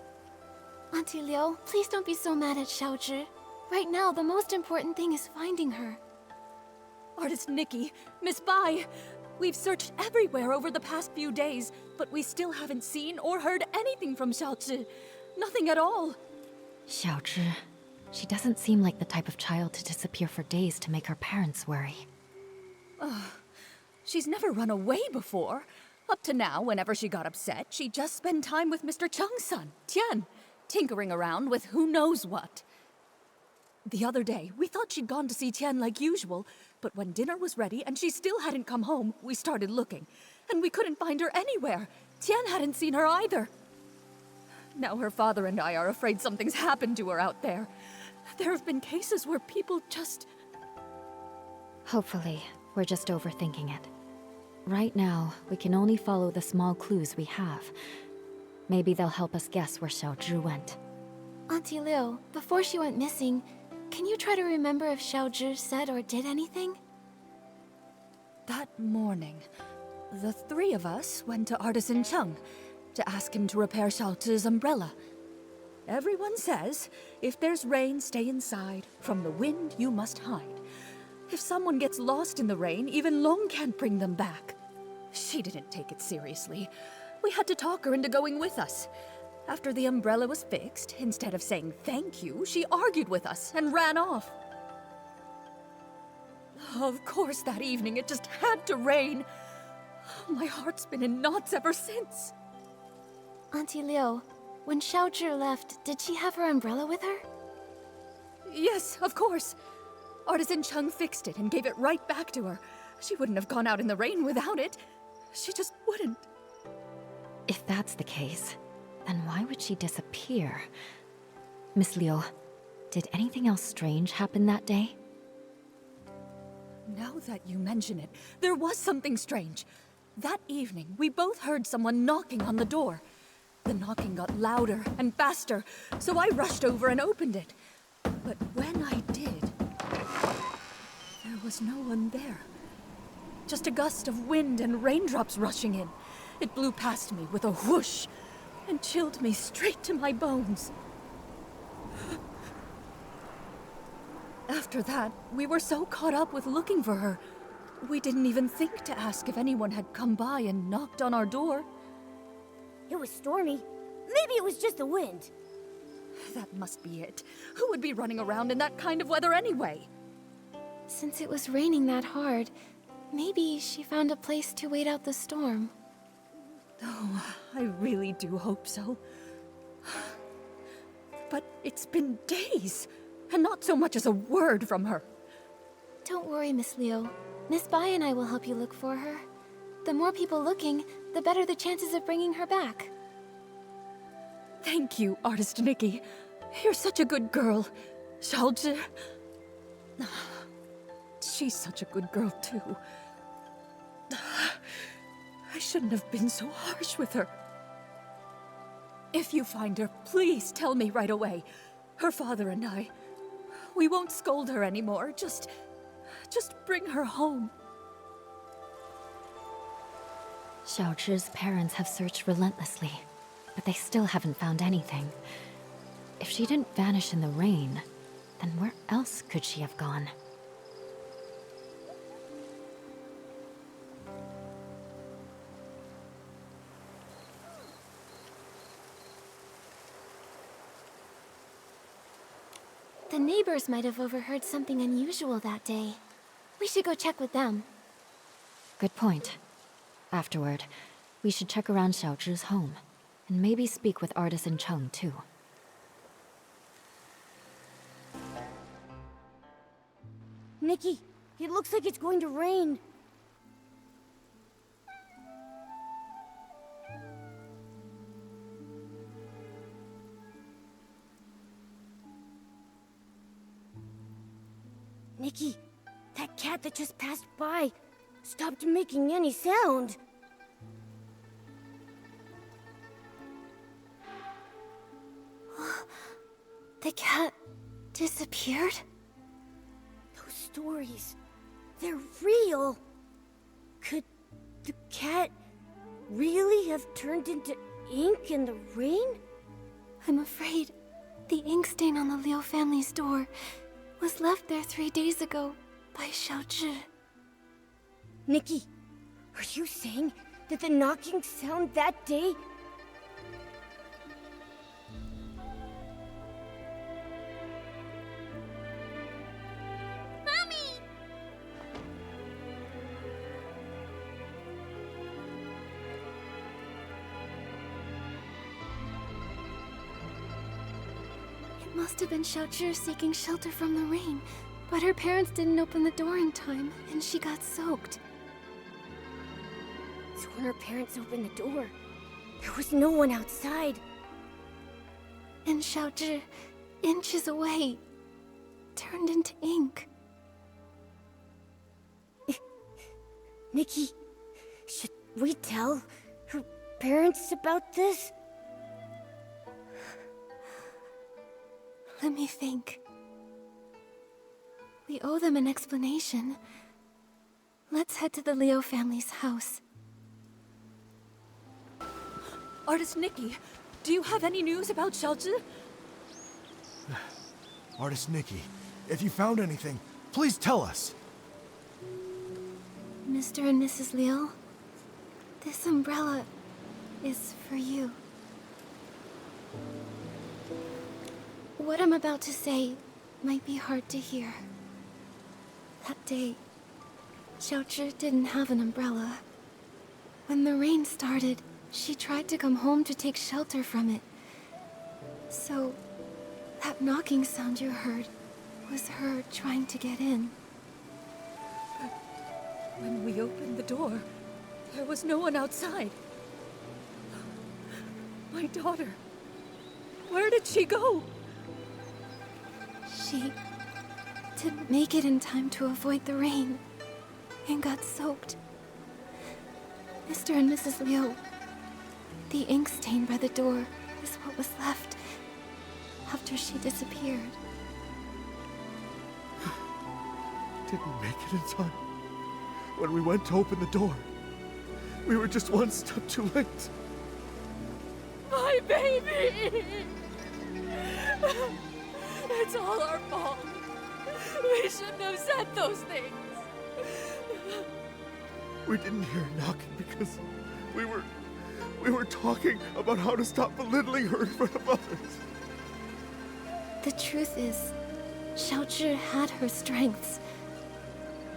Auntie Liu, please don't be so mad at Xiaozhi. Right now, the most important thing is finding her. Artist Nikki, Miss Bai, we've searched everywhere over the past few days, but we still haven't seen or heard anything from Xiaozhi. Nothing at all. Xiaozhi. She doesn't seem like the type of child to disappear for days to make her parents worry. She's never run away before. Up to now, whenever she got upset, she'd just spend time with Mr. Cheng's son, Tian, tinkering around with who knows what. The other day, we thought she'd gone to see Tian like usual, but when dinner was ready and she still hadn't come home, we started looking, and we couldn't find her anywhere. Tian hadn't seen her either. Now her father and I are afraid something's happened to her out there. There have been cases where people just... Hopefully, we're just overthinking it. Right now, we can only follow the small clues we have. Maybe they'll help us guess where Xiaozhi went. Auntie Liu, before she went missing, can you try to remember if Xiaozhi said or did anything? That morning, the three of us went to Artisan Cheng to ask him to repair Xiaozhi's umbrella. Everyone says, if there's rain, stay inside. From the wind, you must hide. If someone gets lost in the rain, even Long can't bring them back. She didn't take it seriously. We had to talk her into going with us. After the umbrella was fixed, instead of saying thank you, she argued with us and ran off. Of course, that evening it just had to rain. My heart's been in knots ever since. Auntie Liu, when Xiaozhi left, did she have her umbrella with her? Yes, of course. Artisan Cheng fixed it and gave it right back to her. She wouldn't have gone out in the rain without it. She just wouldn't. If that's the case, then why would she disappear? Miss Liu, did anything else strange happen that day? Now that you mention it, there was something strange. That evening, we both heard someone knocking on the door. The knocking got louder and faster, so I rushed over and opened it. But when I did, there was no one there. Just a gust of wind and raindrops rushing in. It blew past me with a whoosh and chilled me straight to my bones. After that, we were so caught up with looking for her, we didn't even think to ask if anyone had come by and knocked on our door. It was stormy. Maybe it was just the wind. That must be it. Who would be running around in that kind of weather anyway? Since it was raining that hard, maybe she found a place to wait out the storm. Oh, I really do hope so. But it's been days, and not so much as a word from her. Don't worry, Miss Liu. Miss Bai and I will help you look for her. The more people looking, the better the chances of bringing her back. Thank you, Artist Nikki. You're such a good girl, Xiaozhi. She's such a good girl, too. I shouldn't have been so harsh with her. If you find her, please tell me right away. Her father and I, we won't scold her anymore. Just bring her home. Xiaozhi's parents have searched relentlessly, but they still haven't found anything. If she didn't vanish in the rain, then where else could she have gone? The neighbors might have overheard something unusual that day. We should go check with them. Good point. Afterward, we should check around Xiaozhi's home, and maybe speak with Artisan Cheng too. Nikki, it looks like it's going to rain. Nikki, that cat that just passed by stopped making any sound. The cat disappeared? Those stories, they're real. Could the cat really have turned into ink in the rain? I'm afraid the ink stain on the Liu family's door was left there 3 days ago by Xiaozhi. Nikki, are you saying that the knocking sound that day... It must have been Xiaozhi seeking shelter from the rain, but her parents didn't open the door in time, and she got soaked. So when her parents opened the door, there was no one outside. And Xiaozhi, inches away, turned into ink. Nikki, should we tell her parents about this? Let me think. We owe them an explanation. Let's head to the Liu family's house. Artist Nikki, do you have any news about Xiaozhi? Artist Nikki, if you found anything, please tell us. Mr. and Mrs. Liu, this umbrella is for you. What I'm about to say might be hard to hear. That day, Xiaozhi didn't have an umbrella. When the rain started, she tried to come home to take shelter from it. So, that knocking sound you heard was her trying to get in. But when we opened the door, there was no one outside. My daughter, where did she go? She didn't make it in time to avoid the rain and got soaked. Mr. and Mrs. Liu, the ink stain by the door is what was left after she disappeared. Didn't make it in time. When we went to open the door, we were just one step too late. My baby! It's all our fault. We shouldn't have said those things. We didn't hear a knocking because we were talking about how to stop belittling her in front of others. The truth is, Xiaozhi had her strengths.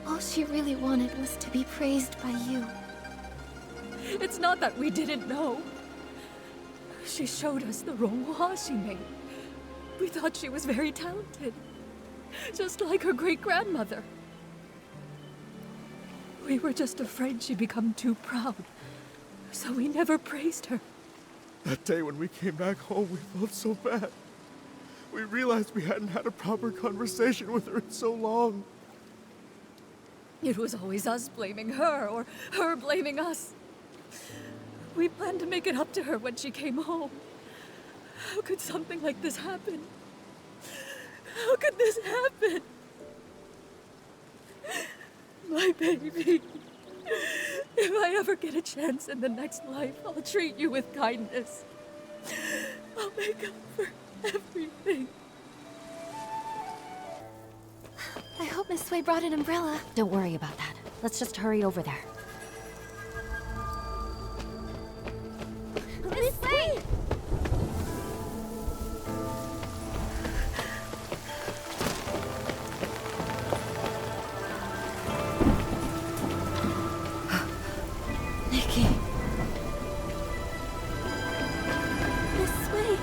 All she really wanted was to be praised by you. It's not that we didn't know. She showed us the ronghua she made. We thought she was very talented, just like her great-grandmother. We were just afraid she'd become too proud, so we never praised her. That day when we came back home, we felt so bad. We realized we hadn't had a proper conversation with her in so long. It was always us blaming her, or her blaming us. We planned to make it up to her when she came home. How could something like this happen? How could this happen? My baby. If I ever get a chance in the next life, I'll treat you with kindness. I'll make up for everything. I hope Miss Sui brought an umbrella. Don't worry about that. Let's just hurry over there. Miss Sui! Nikki. Miss Sui.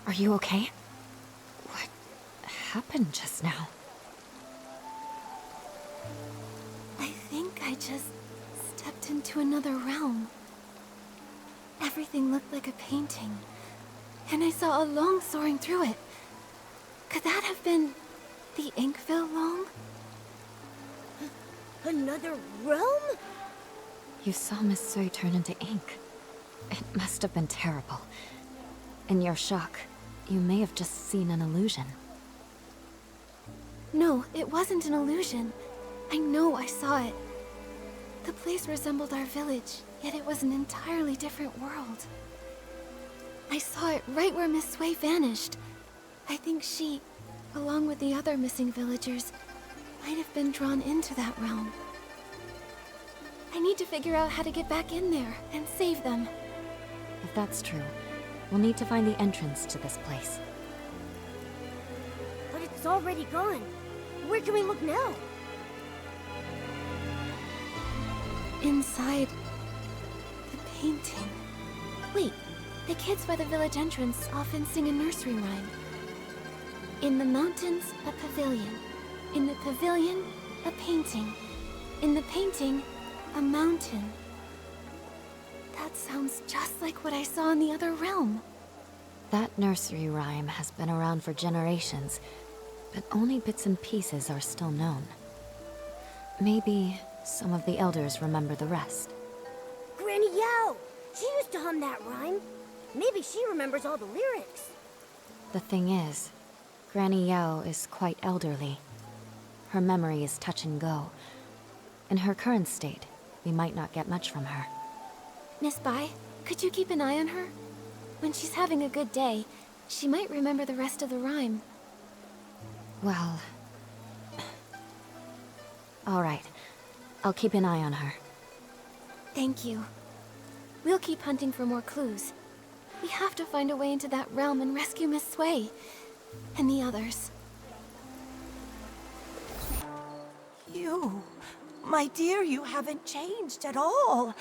Are you okay? What happened just now? I think I just stepped into another realm. Everything looked like a painting, and I saw a long soaring through it. Could that have been the Inkville Long? Another realm? You saw Miss Sui turn into ink. It must have been terrible. In your shock, you may have just seen an illusion. No, it wasn't an illusion. I know I saw it. The place resembled our village, yet it was an entirely different world. I saw it right where Miss Sui vanished. I think she, along with the other missing villagers, might have been drawn into that realm. I need to figure out how to get back in there and save them. If that's true, we'll need to find the entrance to this place. But it's already gone. Where can we look now? Inside the painting. Wait, the kids by the village entrance often sing a nursery rhyme. In the mountains, a pavilion. In the pavilion, a painting. In the painting, a mountain. That sounds just like what I saw in the other realm. That nursery rhyme has been around for generations, but only bits and pieces are still known. Maybe some of the elders remember the rest. Granny Yao! She used to hum that rhyme. Maybe she remembers all the lyrics. The thing is, Granny Yao is quite elderly. Her memory is touch and go. In her current state, we might not get much from her. Miss Bai, could you keep an eye on her? When she's having a good day, she might remember the rest of the rhyme. Well... all right. I'll keep an eye on her. Thank you. We'll keep hunting for more clues. We have to find a way into that realm and rescue Miss Sui. And the others. You... my dear, you haven't changed at all.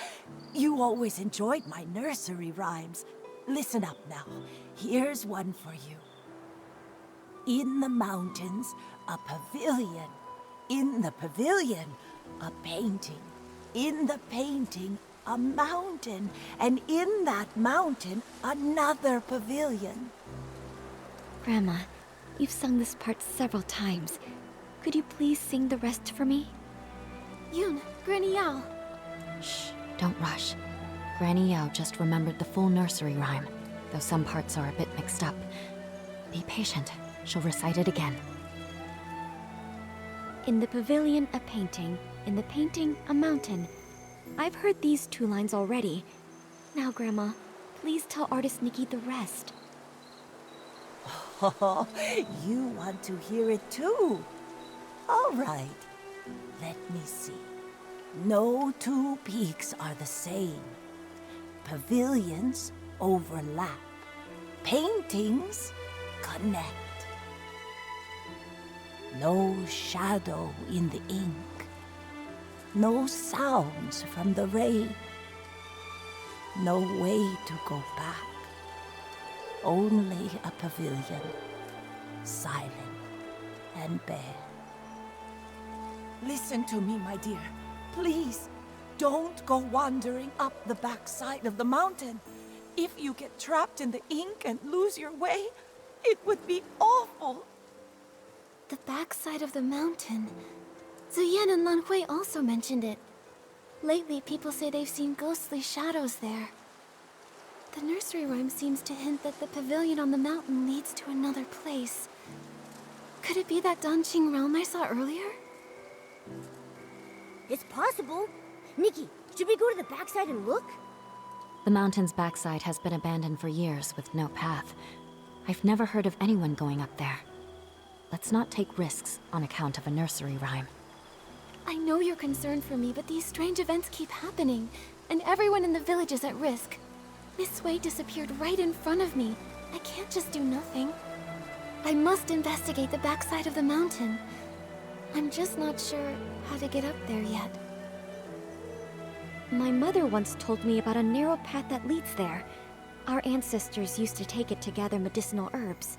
You always enjoyed my nursery rhymes. Listen up now. Here's one for you. In the mountains, a pavilion. In the pavilion, a painting. In the painting, a mountain. And in that mountain, another pavilion. Grandma, you've sung this part several times. Could you please sing the rest for me? Yun, Granny Yao. Shh, don't rush. Granny Yao just remembered the full nursery rhyme, though some parts are a bit mixed up. Be patient. She'll recite it again. In the pavilion, a painting. In the painting, a mountain. I've heard these 2 lines already. Now, Grandma, please tell artist Nikki the rest. Oh, you want to hear it too? All right, let me see. No 2 peaks are the same. Pavilions overlap. Paintings connect. No shadow in the ink. No sounds from the rain. No way to go back. Only a pavilion, silent and bare. Listen to me, my dear. Please, don't go wandering up the backside of the mountain. If you get trapped in the ink and lose your way, it would be awful. The backside of the mountain. Zuyan and Lan Hui also mentioned it. Lately, people say they've seen ghostly shadows there. The nursery rhyme seems to hint that the pavilion on the mountain leads to another place. Could it be that Danqing realm I saw earlier? It's possible. Nikki, should we go to the backside and look? The mountain's backside has been abandoned for years with no path. I've never heard of anyone going up there. Let's not take risks on account of a nursery rhyme. I know you're concerned for me, but these strange events keep happening, and everyone in the village is at risk. Miss Wei disappeared right in front of me. I can't just do nothing. I must investigate the backside of the mountain. I'm just not sure how to get up there yet. My mother once told me about a narrow path that leads there. Our ancestors used to take it to gather medicinal herbs.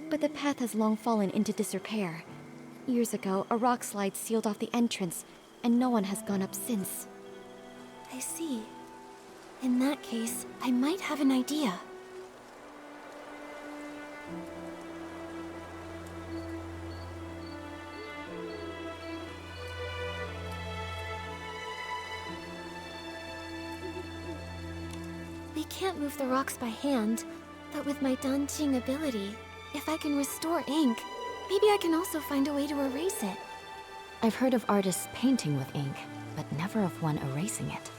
But the path has long fallen into disrepair. Years ago, a rock slide sealed off the entrance, and no one has gone up since. I see. In that case, I might have an idea. We can't move the rocks by hand, but with my Danqing ability, if I can restore ink, maybe I can also find a way to erase it. I've heard of artists painting with ink, but never of one erasing it.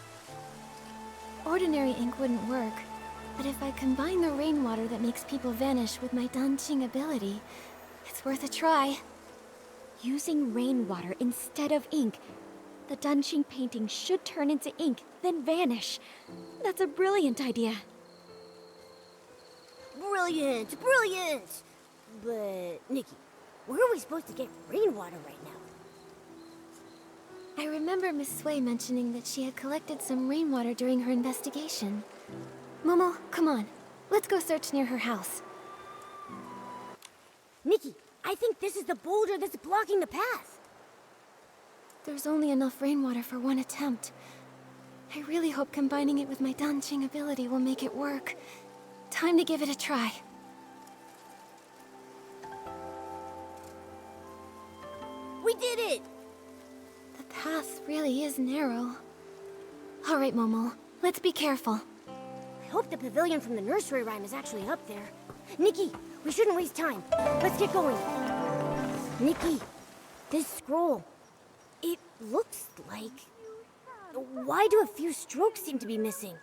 Ordinary ink wouldn't work, but if I combine the rainwater that makes people vanish with my Danqing ability, it's worth a try. Using rainwater instead of ink, the Danqing painting should turn into ink, then vanish. That's a brilliant idea. Brilliant, brilliant! But, Nikki, where are we supposed to get rainwater right now? I remember Miss Sui mentioning that she had collected some rainwater during her investigation. Momo, come on. Let's go search near her house. Nikki, I think this is the boulder that's blocking the path. There's only enough rainwater for one attempt. I really hope combining it with my Danqing ability will make it work. Time to give it a try. We did it! The path really is narrow. All right, Momo. Let's be careful. I hope the pavilion from the nursery rhyme is actually up there. Nikki, we shouldn't waste time. Let's get going. Nikki, this scroll, it looks like... Why do a few strokes seem to be missing?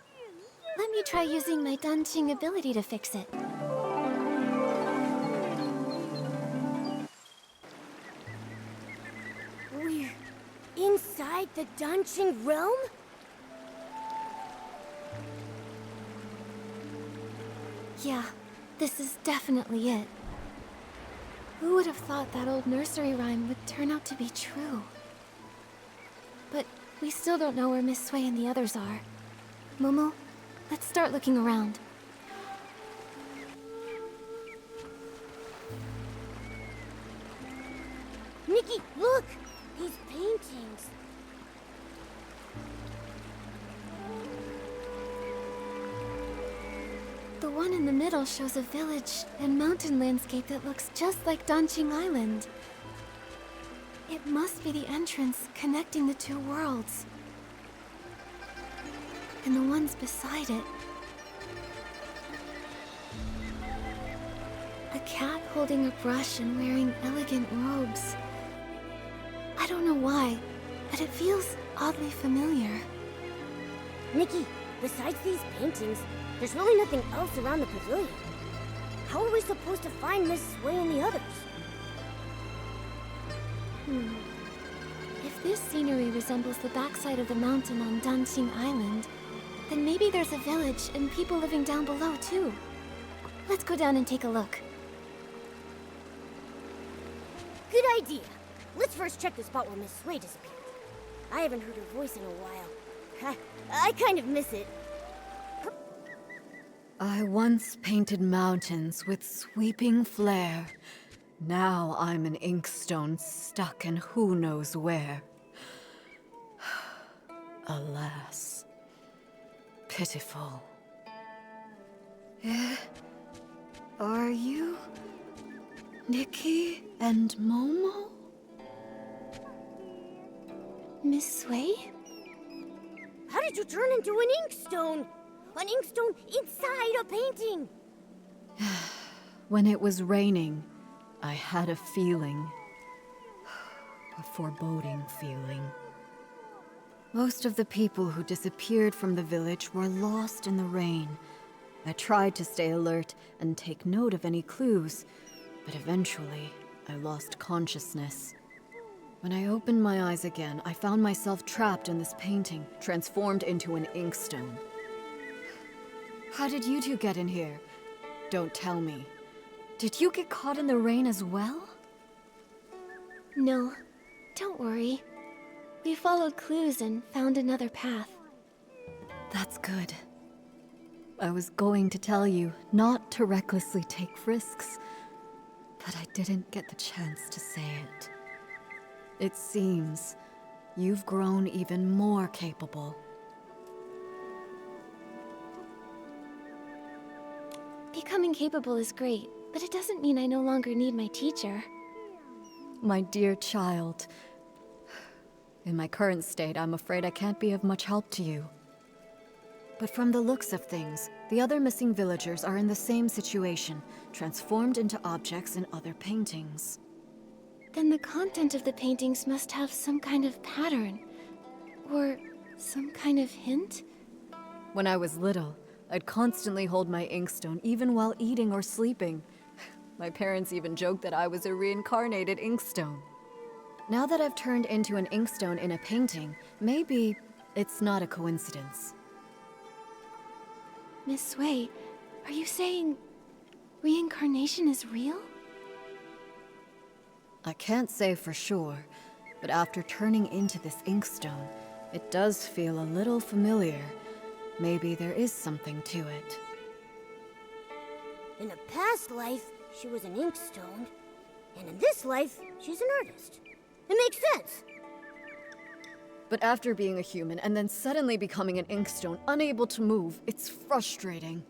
Let me try using my Danqing ability to fix it. We're inside the Danqing realm? Yeah, this is definitely it. Who would have thought that old nursery rhyme would turn out to be true? But we still don't know where Miss Sui and the others are. Momo, let's start looking around. Nikki, look! These paintings. The one in the middle shows a village and mountain landscape that looks just like Danqing Island. It must be the entrance connecting the two worlds. And the ones beside it. A cat holding a brush and wearing elegant robes. I don't know why, but it feels oddly familiar. Nikki, besides these paintings, there's really nothing else around the pavilion. How are we supposed to find Miss Sway and the others? If this scenery resembles the backside of the mountain on Dancing Island, then maybe there's a village and people living down below too. Let's go down and take a look. Good idea. Let's first check the spot where Miss Sway disappeared. I haven't heard her voice in a while. I kind of miss it. I once painted mountains with sweeping flair. Now I'm an inkstone stuck in who knows where. Alas. Pitiful. Are you Nikki and Momo? Miss Sway? How did you turn into an inkstone? An inkstone inside a painting? When it was raining, I had a feeling. A foreboding feeling. Most of the people who disappeared from the village were lost in the rain. I tried to stay alert and take note of any clues, but eventually I lost consciousness. When I opened my eyes again, I found myself trapped in this painting, transformed into an inkstone. How did you two get in here? Don't tell me. Did you get caught in the rain as well? No, don't worry. We followed clues and found another path. That's good. I was going to tell you not to recklessly take risks, but I didn't get the chance to say it. It seems you've grown even more capable. Becoming capable is great, but it doesn't mean I no longer need my teacher. My dear child, in my current state, I'm afraid I can't be of much help to you. But from the looks of things, the other missing villagers are in the same situation, transformed into objects in other paintings. Then the content of the paintings must have some kind of pattern, or some kind of hint? When I was little, I'd constantly hold my inkstone even while eating or sleeping. My parents even joked that I was a reincarnated inkstone. Now that I've turned into an inkstone in a painting, maybe it's not a coincidence. Miss Sway, are you saying reincarnation is real? I can't say for sure, but after turning into this inkstone, it does feel a little familiar. Maybe there is something to it. In a past life, she was an inkstone, and in this life, she's an artist. It makes sense. But after being a human and then suddenly becoming an inkstone, unable to move, it's frustrating.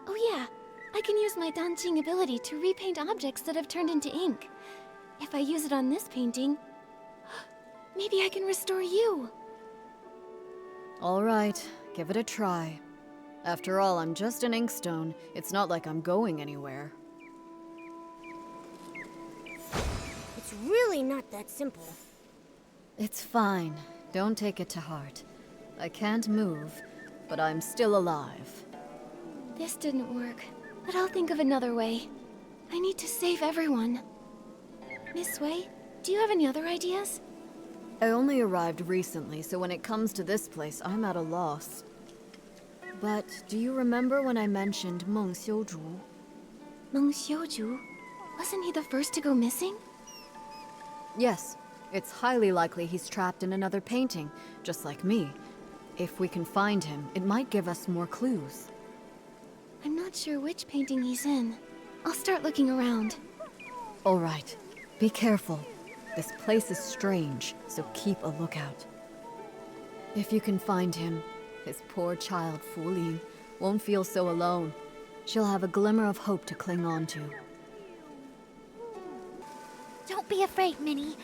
Oh yeah, I can use my dancing ability to repaint objects that have turned into ink. If I use it on this painting, maybe I can restore you. All right, give it a try. After all, I'm just an inkstone. It's not like I'm going anywhere. It's really not that simple. It's fine. Don't take it to heart. I can't move, but I'm still alive. This didn't work, but I'll think of another way. I need to save everyone. Miss Sway, do you have any other ideas? I only arrived recently, so when it comes to this place, I'm at a loss. But do you remember when I mentioned Meng Xiuzhu? Meng Xiuzhu? Wasn't he the first to go missing? Yes. It's highly likely he's trapped in another painting, just like me. If we can find him, it might give us more clues. I'm not sure which painting he's in. I'll start looking around. All right. Be careful. This place is strange, so keep a lookout. If you can find him, his poor child, Fu won't feel so alone. She'll have a glimmer of hope to cling on to. Don't be afraid, Minnie.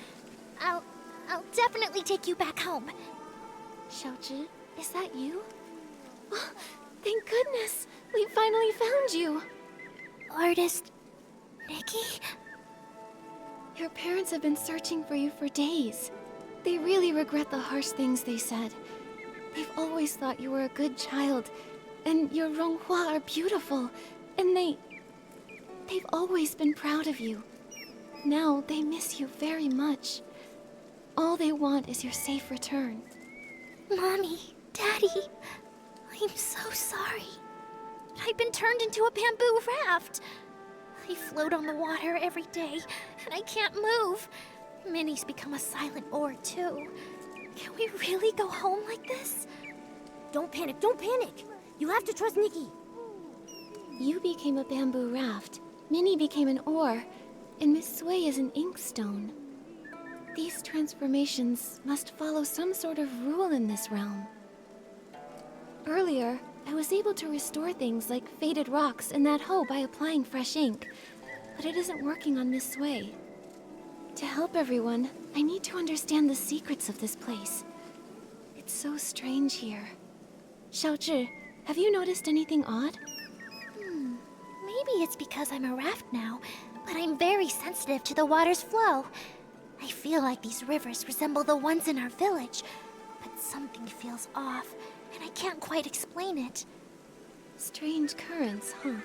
I'll definitely take you back home. Xiaozhi, is that you? Oh, thank goodness! We finally found you! Artist Nikki? Your parents have been searching for you for days. They really regret the harsh things they said. They've always thought you were a good child, and your Ronghua are beautiful, and they've always been proud of you. Now they miss you very much. All they want is your safe return. Mommy, Daddy, I'm so sorry. I've been turned into a bamboo raft. I float on the water every day, and I can't move. Minnie's become a silent oar, too. Can we really go home like this? Don't panic, don't panic. You have to trust Nikki. You became a bamboo raft, Minnie became an oar, and Miss Sui is an inkstone. These transformations must follow some sort of rule in this realm. Earlier, I was able to restore things like faded rocks and that hoe by applying fresh ink, but it isn't working on Miss Sui. To help everyone, I need to understand the secrets of this place. It's so strange here. Xiaozhi, have you noticed anything odd? Maybe it's because I'm a raft now, but I'm very sensitive to the water's flow. I feel like these rivers resemble the ones in our village, but something feels off, and I can't quite explain it. Strange currents, huh?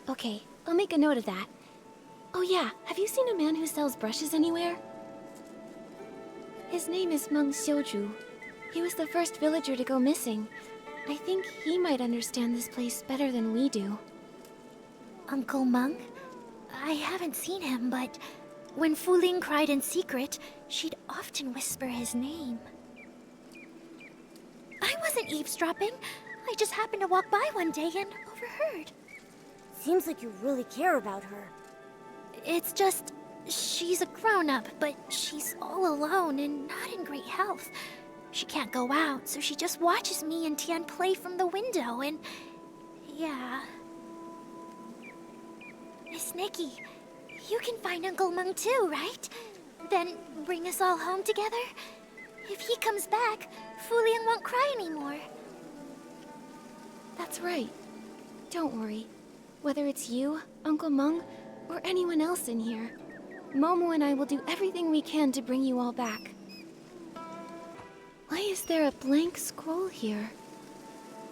Okay, I'll make a note of that. Oh yeah, have you seen a man who sells brushes anywhere? His name is Meng Xiuzhu. He was the first villager to go missing. I think he might understand this place better than we do. Uncle Meng? I haven't seen him, but when Fu Ling cried in secret, she'd often whisper his name. I wasn't eavesdropping. I just happened to walk by one day and overheard. Seems like you really care about her. It's just, she's a grown-up, but she's all alone and not in great health. She can't go out, so she just watches me and Tian play from the window, and yeah. Miss Nikki, you can find Uncle Meng too, right? Then bring us all home together? If he comes back, Fu Ling won't cry anymore. That's right. Don't worry. Whether it's you, Uncle Meng, or anyone else in here, Momo and I will do everything we can to bring you all back. Why is there a blank scroll here?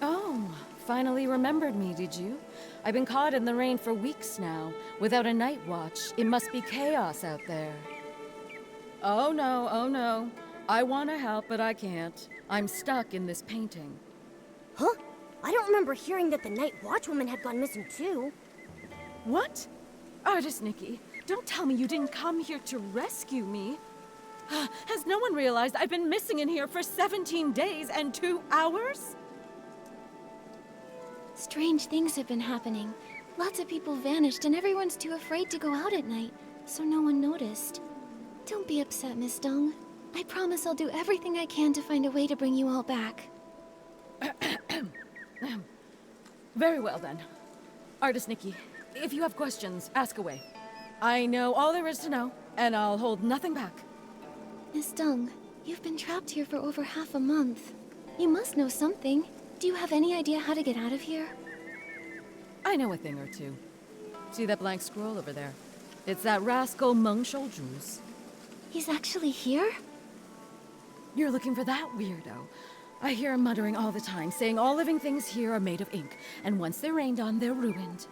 Oh, finally remembered me, did you? I've been caught in the rain for weeks now, without a night watch. It must be chaos out there. Oh no. I want to help, but I can't. I'm stuck in this painting. Huh? I don't remember hearing that the night watchwoman had gone missing too. What? Artist Nikki, don't tell me you didn't come here to rescue me. Has no one realized I've been missing in here for 17 days and 2 hours? Strange things have been happening. Lots of people vanished and everyone's too afraid to go out at night, so no one noticed. Don't be upset, Miss Dong. I promise I'll do everything I can to find a way to bring you all back. Very well then. Artist Nikki, if you have questions, ask away. I know all there is to know, and I'll hold nothing back. Miss Dong, you've been trapped here for over half a month. You must know something. Do you have any idea how to get out of here? I know a thing or two. See that blank scroll over there? It's that rascal Meng Xiuzhu's. He's actually here? You're looking for that weirdo. I hear him muttering all the time, saying all living things here are made of ink, and once they're rained on, they're ruined.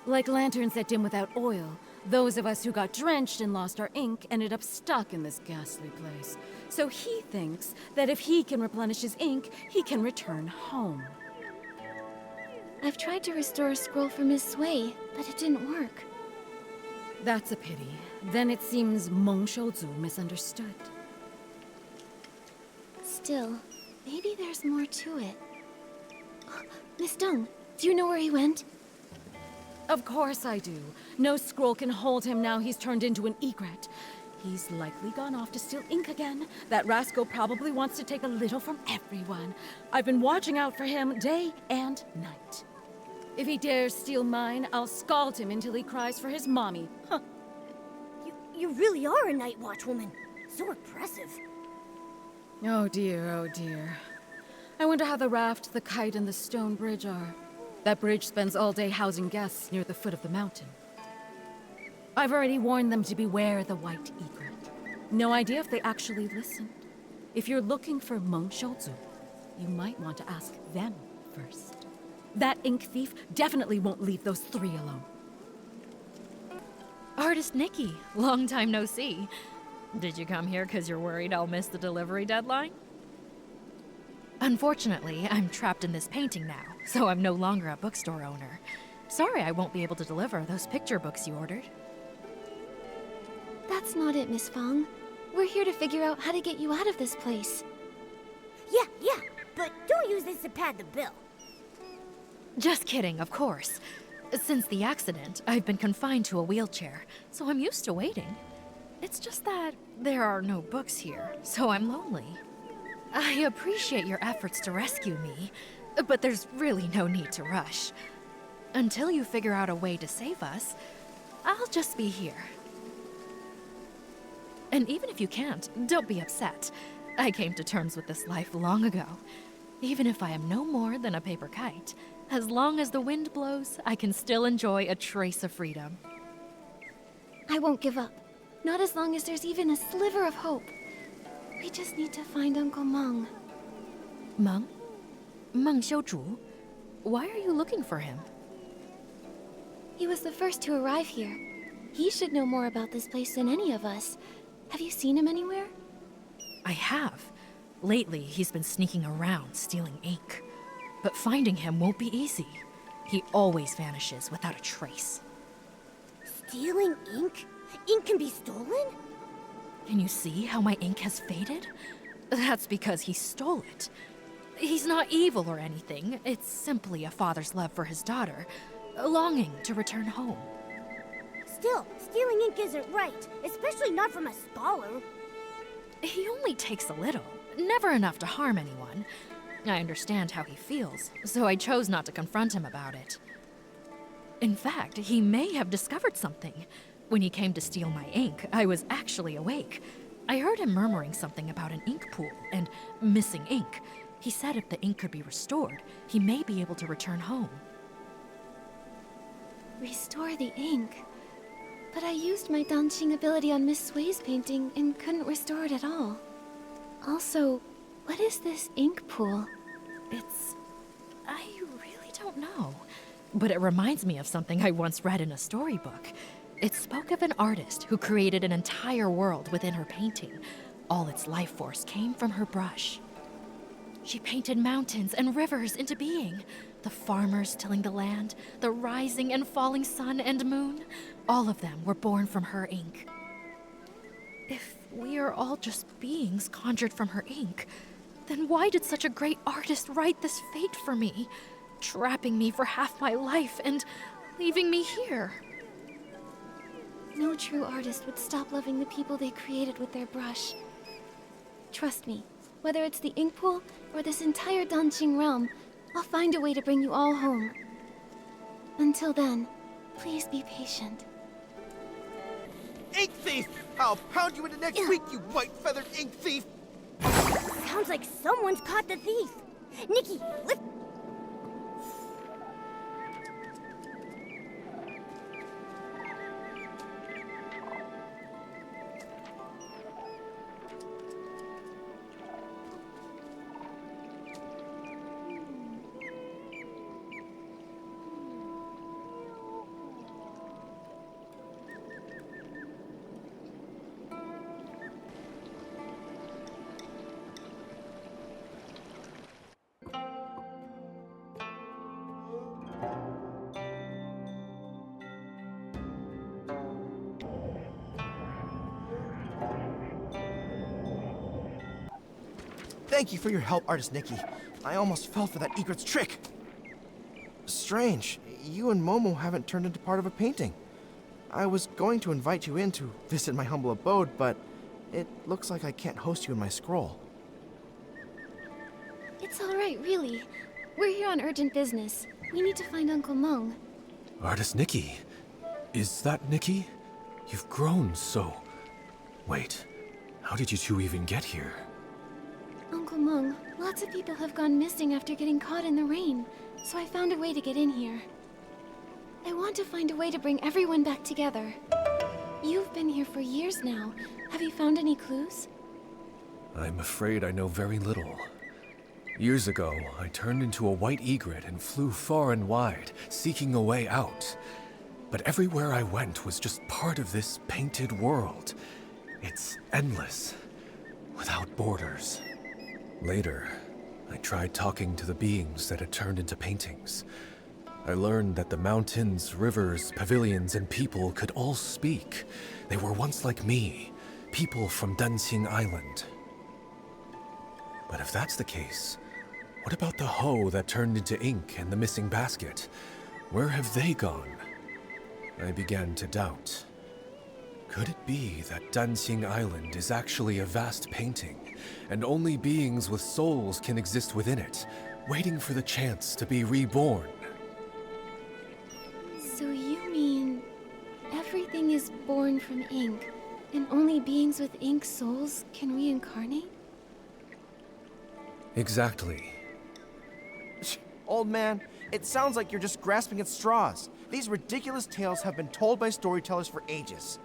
Like lanterns that dim without oil, those of us who got drenched and lost our ink ended up stuck in this ghastly place. So he thinks that if he can replenish his ink, he can return home. I've tried to restore a scroll for Miss Sui, but it didn't work. That's a pity. Then it seems Meng Xiuzhu misunderstood. Still, maybe there's more to it. Miss Dong, do you know where he went? Of course I do. No scroll can hold him now he's turned into an egret. He's likely gone off to steal ink again. That rascal probably wants to take a little from everyone. I've been watching out for him day and night. If he dares steal mine, I'll scald him until he cries for his mommy. Huh. You really are a night watchwoman. So impressive. Oh dear. I wonder how the raft, the kite, and the stone bridge are. That bridge spends all day housing guests near the foot of the mountain. I've already warned them to beware the white egret. No idea if they actually listened. If you're looking for Meng Shouzu, you might want to ask them first. That ink thief definitely won't leave those three alone. Artist Nikki, long time no see. Did you come here because you're worried I'll miss the delivery deadline? Unfortunately, I'm trapped in this painting now, so I'm no longer a bookstore owner. Sorry I won't be able to deliver those picture books you ordered. That's not it, Miss Fong. We're here to figure out how to get you out of this place. Yeah, but don't use this to pad the bill. Just kidding, of course. Since the accident, I've been confined to a wheelchair, so I'm used to waiting. It's just that there are no books here, so I'm lonely. I appreciate your efforts to rescue me, but there's really no need to rush. Until you figure out a way to save us, I'll just be here. And even if you can't, don't be upset. I came to terms with this life long ago. Even if I am no more than a paper kite, as long as the wind blows, I can still enjoy a trace of freedom. I won't give up. Not as long as there's even a sliver of hope. We just need to find Uncle Meng. Meng? Meng Xiuzhu? Why are you looking for him? He was the first to arrive here. He should know more about this place than any of us. Have you seen him anywhere? I have. Lately, he's been sneaking around, stealing ink. But finding him won't be easy. He always vanishes without a trace. Stealing ink? Ink can be stolen? Can you see how my ink has faded? That's because he stole it. He's not evil or anything. It's simply a father's love for his daughter, a longing to return home. Still, stealing ink isn't right, especially not from a scholar. He only takes a little, never enough to harm anyone. I understand how he feels, so I chose not to confront him about it. In fact, he may have discovered something. When he came to steal my ink, I was actually awake. I heard him murmuring something about an ink pool and missing ink. He said if the ink could be restored, he may be able to return home. Restore the ink? But I used my Danqing ability on Miss Sui's painting and couldn't restore it at all. Also, what is this ink pool? I really don't know. But it reminds me of something I once read in a storybook. It spoke of an artist who created an entire world within her painting. All its life force came from her brush. She painted mountains and rivers into being. The farmers tilling the land, the rising and falling sun and moon, all of them were born from her ink. If we are all just beings conjured from her ink, then why did such a great artist write this fate for me, trapping me for half my life and leaving me here? No true artist would stop loving the people they created with their brush. Trust me, whether it's the ink pool or this entire Danqing realm, I'll find a way to bring you all home. Until then, please be patient. Ink thief! I'll pound you into next week, you white-feathered ink thief! Sounds like someone's caught the thief. Nikki, lift... Thank you for your help, Artist Nikki. I almost fell for that egret's trick. Strange. You and Momo haven't turned into part of a painting. I was going to invite you in to visit my humble abode, but it looks like I can't host you in my scroll. It's all right, really. We're here on urgent business. We need to find Uncle Meng. Artist Nikki. Is that Nikki? You've grown so... Wait, how did you two even get here? Uncle Meng, lots of people have gone missing after getting caught in the rain, so I found a way to get in here. I want to find a way to bring everyone back together. You've been here for years now. Have you found any clues? I'm afraid I know very little. Years ago, I turned into a white egret and flew far and wide, seeking a way out. But everywhere I went was just part of this painted world. It's endless, without borders. Later, I tried talking to the beings that had turned into paintings. I learned that the mountains, rivers, pavilions, and people could all speak. They were once like me, people from Dancing Island. But if that's the case, what about the hoe that turned into ink and the missing basket? Where have they gone? I began to doubt. Could it be that Dancing Island is actually a vast painting, and only beings with souls can exist within it, waiting for the chance to be reborn? So you mean everything is born from ink, and only beings with ink souls can reincarnate? Exactly. Old man, it sounds like you're just grasping at straws. These ridiculous tales have been told by storytellers for ages.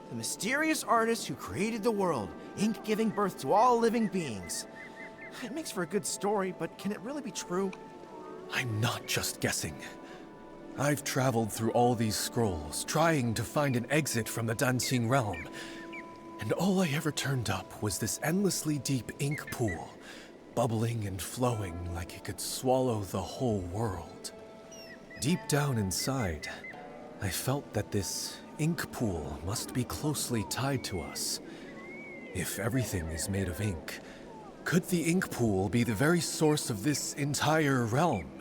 The mysterious artist who created the world, ink giving birth to all living beings. It makes for a good story, but can it really be true? I'm not just guessing. I've traveled through all these scrolls, trying to find an exit from the Dancing realm. And all I ever turned up was this endlessly deep ink pool, bubbling and flowing like it could swallow the whole world. Deep down inside, I felt that this ink pool must be closely tied to us. If everything is made of ink, could the ink pool be the very source of this entire realm?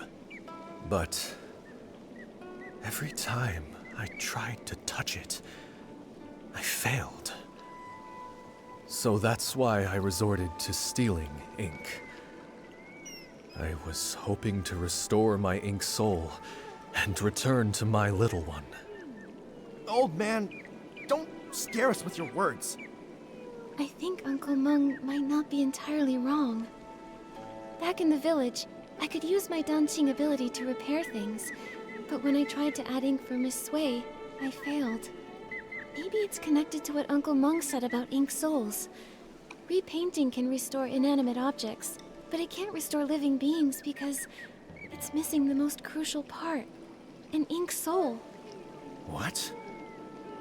But every time I tried to touch it, I failed. So that's why I resorted to stealing ink. I was hoping to restore my ink soul and return to my little one. Old man, don't scare us with your words. I think Uncle Meng might not be entirely wrong. Back in the village, I could use my dancing ability to repair things, but when I tried to add ink for Miss Sui, I failed. Maybe it's connected to what Uncle Meng said about ink souls. Repainting can restore inanimate objects, but it can't restore living beings because it's missing the most crucial part, an ink soul. What?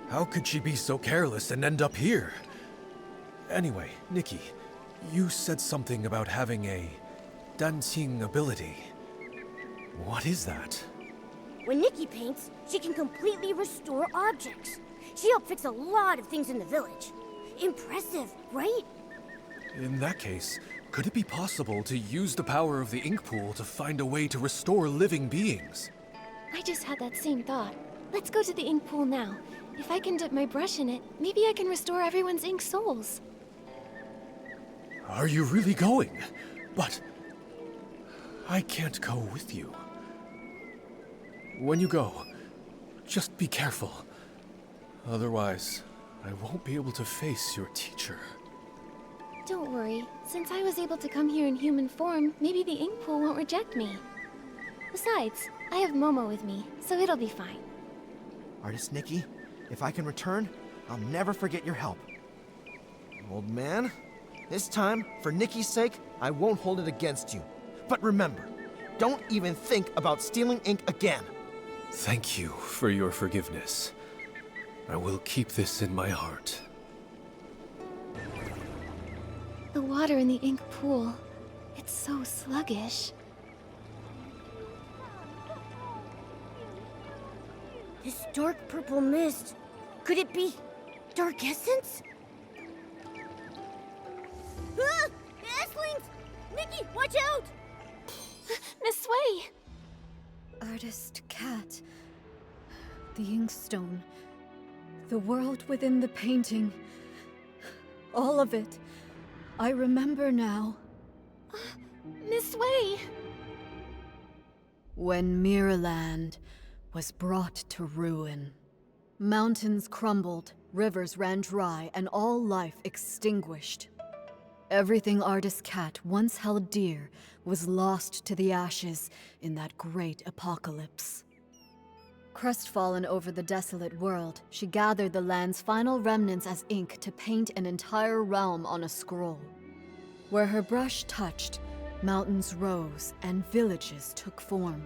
How could she be so careless and end up here? Anyway, Nikki, you said something about having a dancing ability. What is that? When Nikki paints, she can completely restore objects. She helped fix a lot of things in the village. Impressive, right? In that case, could it be possible to use the power of the ink pool to find a way to restore living beings? I just had that same thought. Let's go to the ink pool now. If I can dip my brush in it, maybe I can restore everyone's ink souls. Are you really going? But I can't go with you. When you go, just be careful. Otherwise, I won't be able to face your teacher. Don't worry. Since I was able to come here in human form, maybe the ink pool won't reject me. Besides, I have Momo with me, so it'll be fine. Artist Nikki, if I can return, I'll never forget your help. Old man, this time, for Nikki's sake, I won't hold it against you. But remember, don't even think about stealing ink again. Thank you for your forgiveness. I will keep this in my heart. The water in the ink pool, it's so sluggish. This dark purple mist. Could it be dark essence? Ah! Esslings! Nikki, watch out! Miss Sui! Artist Cat. The inkstone. The world within the painting. All of it. I remember now. Miss Sui! When Mirrorland was brought to ruin. Mountains crumbled, rivers ran dry, and all life extinguished. Everything Artist Cat once held dear was lost to the ashes in that great apocalypse. Crestfallen over the desolate world, she gathered the land's final remnants as ink to paint an entire realm on a scroll. Where her brush touched, mountains rose and villages took form.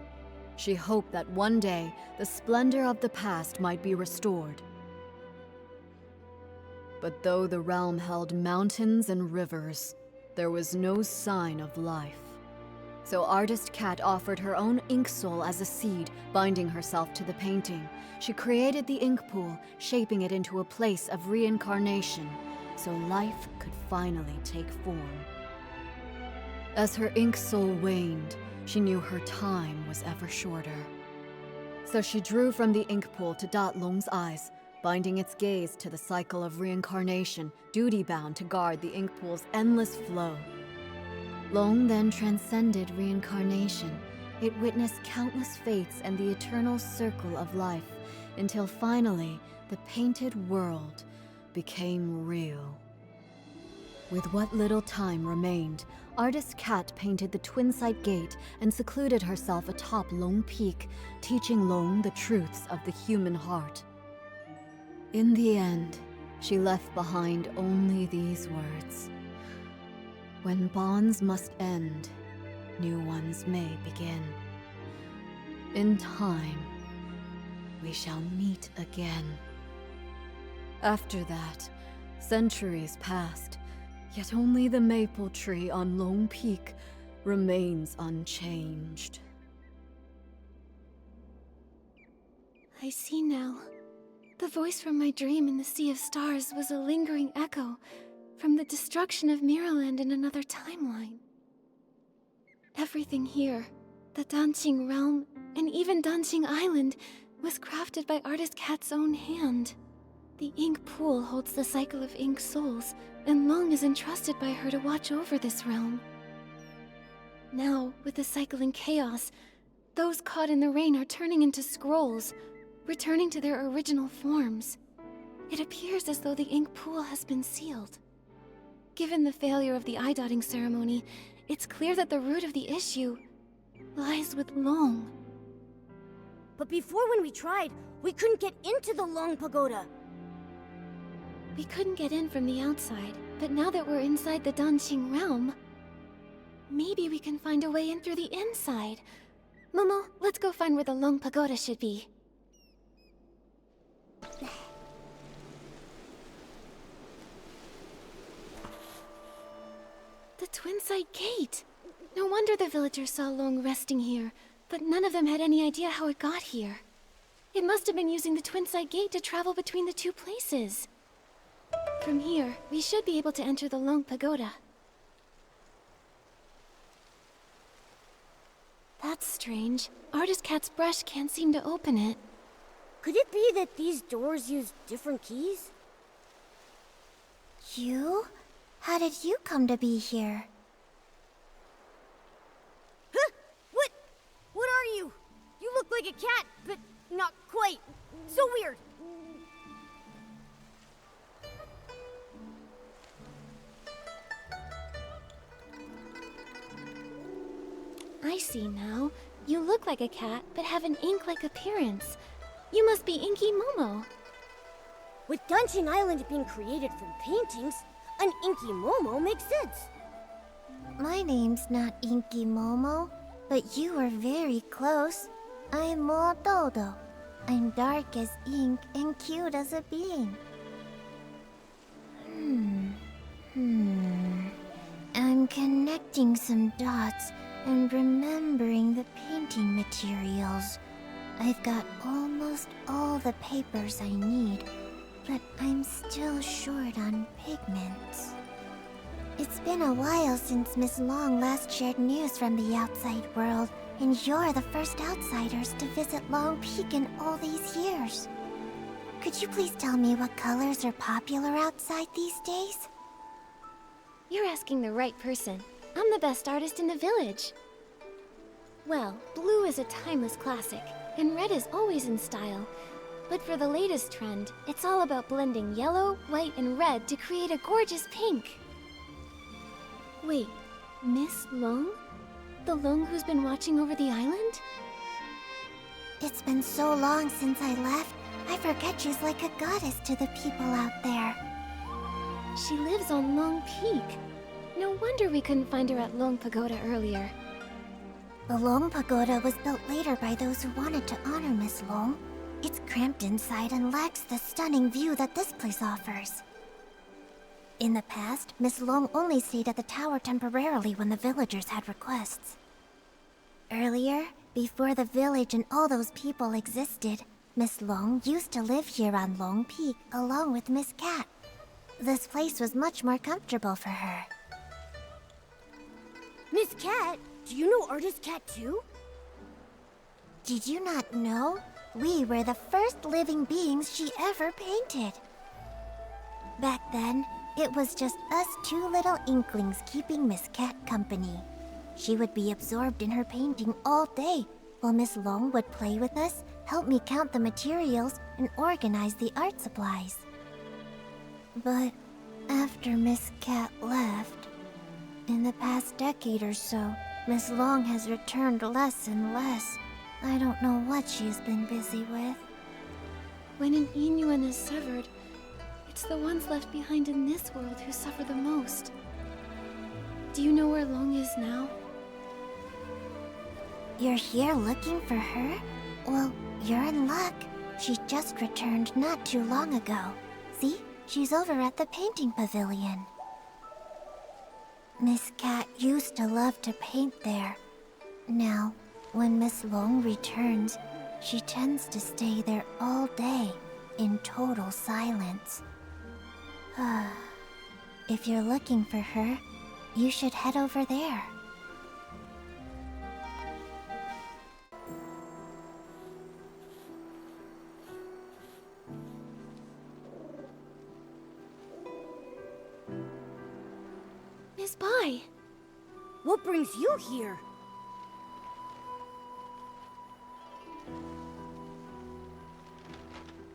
She hoped that one day, the splendor of the past might be restored. But though the realm held mountains and rivers, there was no sign of life. So artist Cat offered her own ink soul as a seed, binding herself to the painting. She created the ink pool, shaping it into a place of reincarnation, so life could finally take form. As her ink soul waned, she knew her time was ever shorter. So she drew from the ink pool to dot Long's eyes, binding its gaze to the cycle of reincarnation, duty-bound to guard the ink pool's endless flow. Long then transcended reincarnation. It witnessed countless fates and the eternal circle of life, until finally, the painted world became real. With what little time remained, artist Cat painted the Twinside Gate and secluded herself atop Long Peak, teaching Long the truths of the human heart. In the end, she left behind only these words. When bonds must end, new ones may begin. In time, we shall meet again. After that, centuries passed, yet only the maple tree on Long Peak remains unchanged. I see now. The voice from my dream in the sea of stars was a lingering echo from the destruction of Miraland in another timeline. Everything here, the Danqing realm, and even Danqing Island, was crafted by artist Cat's own hand. The ink pool holds the cycle of ink souls, and Long is entrusted by her to watch over this realm. Now, with the cycle in chaos, those caught in the rain are turning into scrolls, returning to their original forms. It appears as though the ink pool has been sealed. Given the failure of the eye-dotting ceremony, it's clear that the root of the issue lies with Long. But before, when we tried, we couldn't get into the Long Pagoda. We couldn't get in from the outside, but now that we're inside the Danqing realm, maybe we can find a way in through the inside. Momo, let's go find where the Long Pagoda should be. The Twinside Gate! No wonder the villagers saw Long resting here, but none of them had any idea how it got here. It must have been using the Twinside Gate to travel between the two places. From here, we should be able to enter the Long Pagoda. That's strange. Artist Cat's brush can't seem to open it. Could it be that these doors use different keys? You? How did you come to be here? Huh? What are you? You look like a cat, but not quite. So weird. I see now. You look like a cat, but have an ink-like appearance. You must be Inky Momo. With Danqing Island being created from paintings, an Inky Momo makes sense. My name's not Inky Momo, but you were very close. I'm Mo Dodo. I'm dark as ink and cute as a bean. I'm connecting some dots and remembering the painting materials. I've got almost all the papers I need, but I'm still short on pigments. It's been a while since Miss Long last shared news from the outside world, and you're the first outsiders to visit Long Peak in all these years. Could you please tell me what colors are popular outside these days? You're asking the right person. I'm the best artist in the village. Well, blue is a timeless classic, and red is always in style. But for the latest trend, it's all about blending yellow, white, and red to create a gorgeous pink. Wait, Miss Long? The Long who's been watching over the island? It's been so long since I left, I forget she's like a goddess to the people out there. She lives on Long Peak. No wonder we couldn't find her at Long Pagoda earlier. The Long Pagoda was built later by those who wanted to honor Miss Long. It's cramped inside and lacks the stunning view that this place offers. In the past, Miss Long only stayed at the tower temporarily when the villagers had requests. Earlier, before the village and all those people existed, Miss Long used to live here on Long Peak along with Miss Cat. This place was much more comfortable for her. Miss Cat? Do you know Artist Cat too? Did you not know? We were the first living beings she ever painted. Back then, it was just us two little inklings keeping Miss Cat company. She would be absorbed in her painting all day, while Miss Long would play with us, help me count the materials, and organize the art supplies. But after Miss Cat left, in the past decade or so, Miss Long has returned less and less. I don't know what she's been busy with. When an Inuan is severed, it's the ones left behind in this world who suffer the most. Do you know where Long is now? You're here looking for her? Well, you're in luck. She just returned not too long ago. See? She's over at the painting pavilion. Miss Cat used to love to paint there. Now, when Miss Long returns, she tends to stay there all day, in total silence. If you're looking for her, you should head over there. Miss Bai! What brings you here?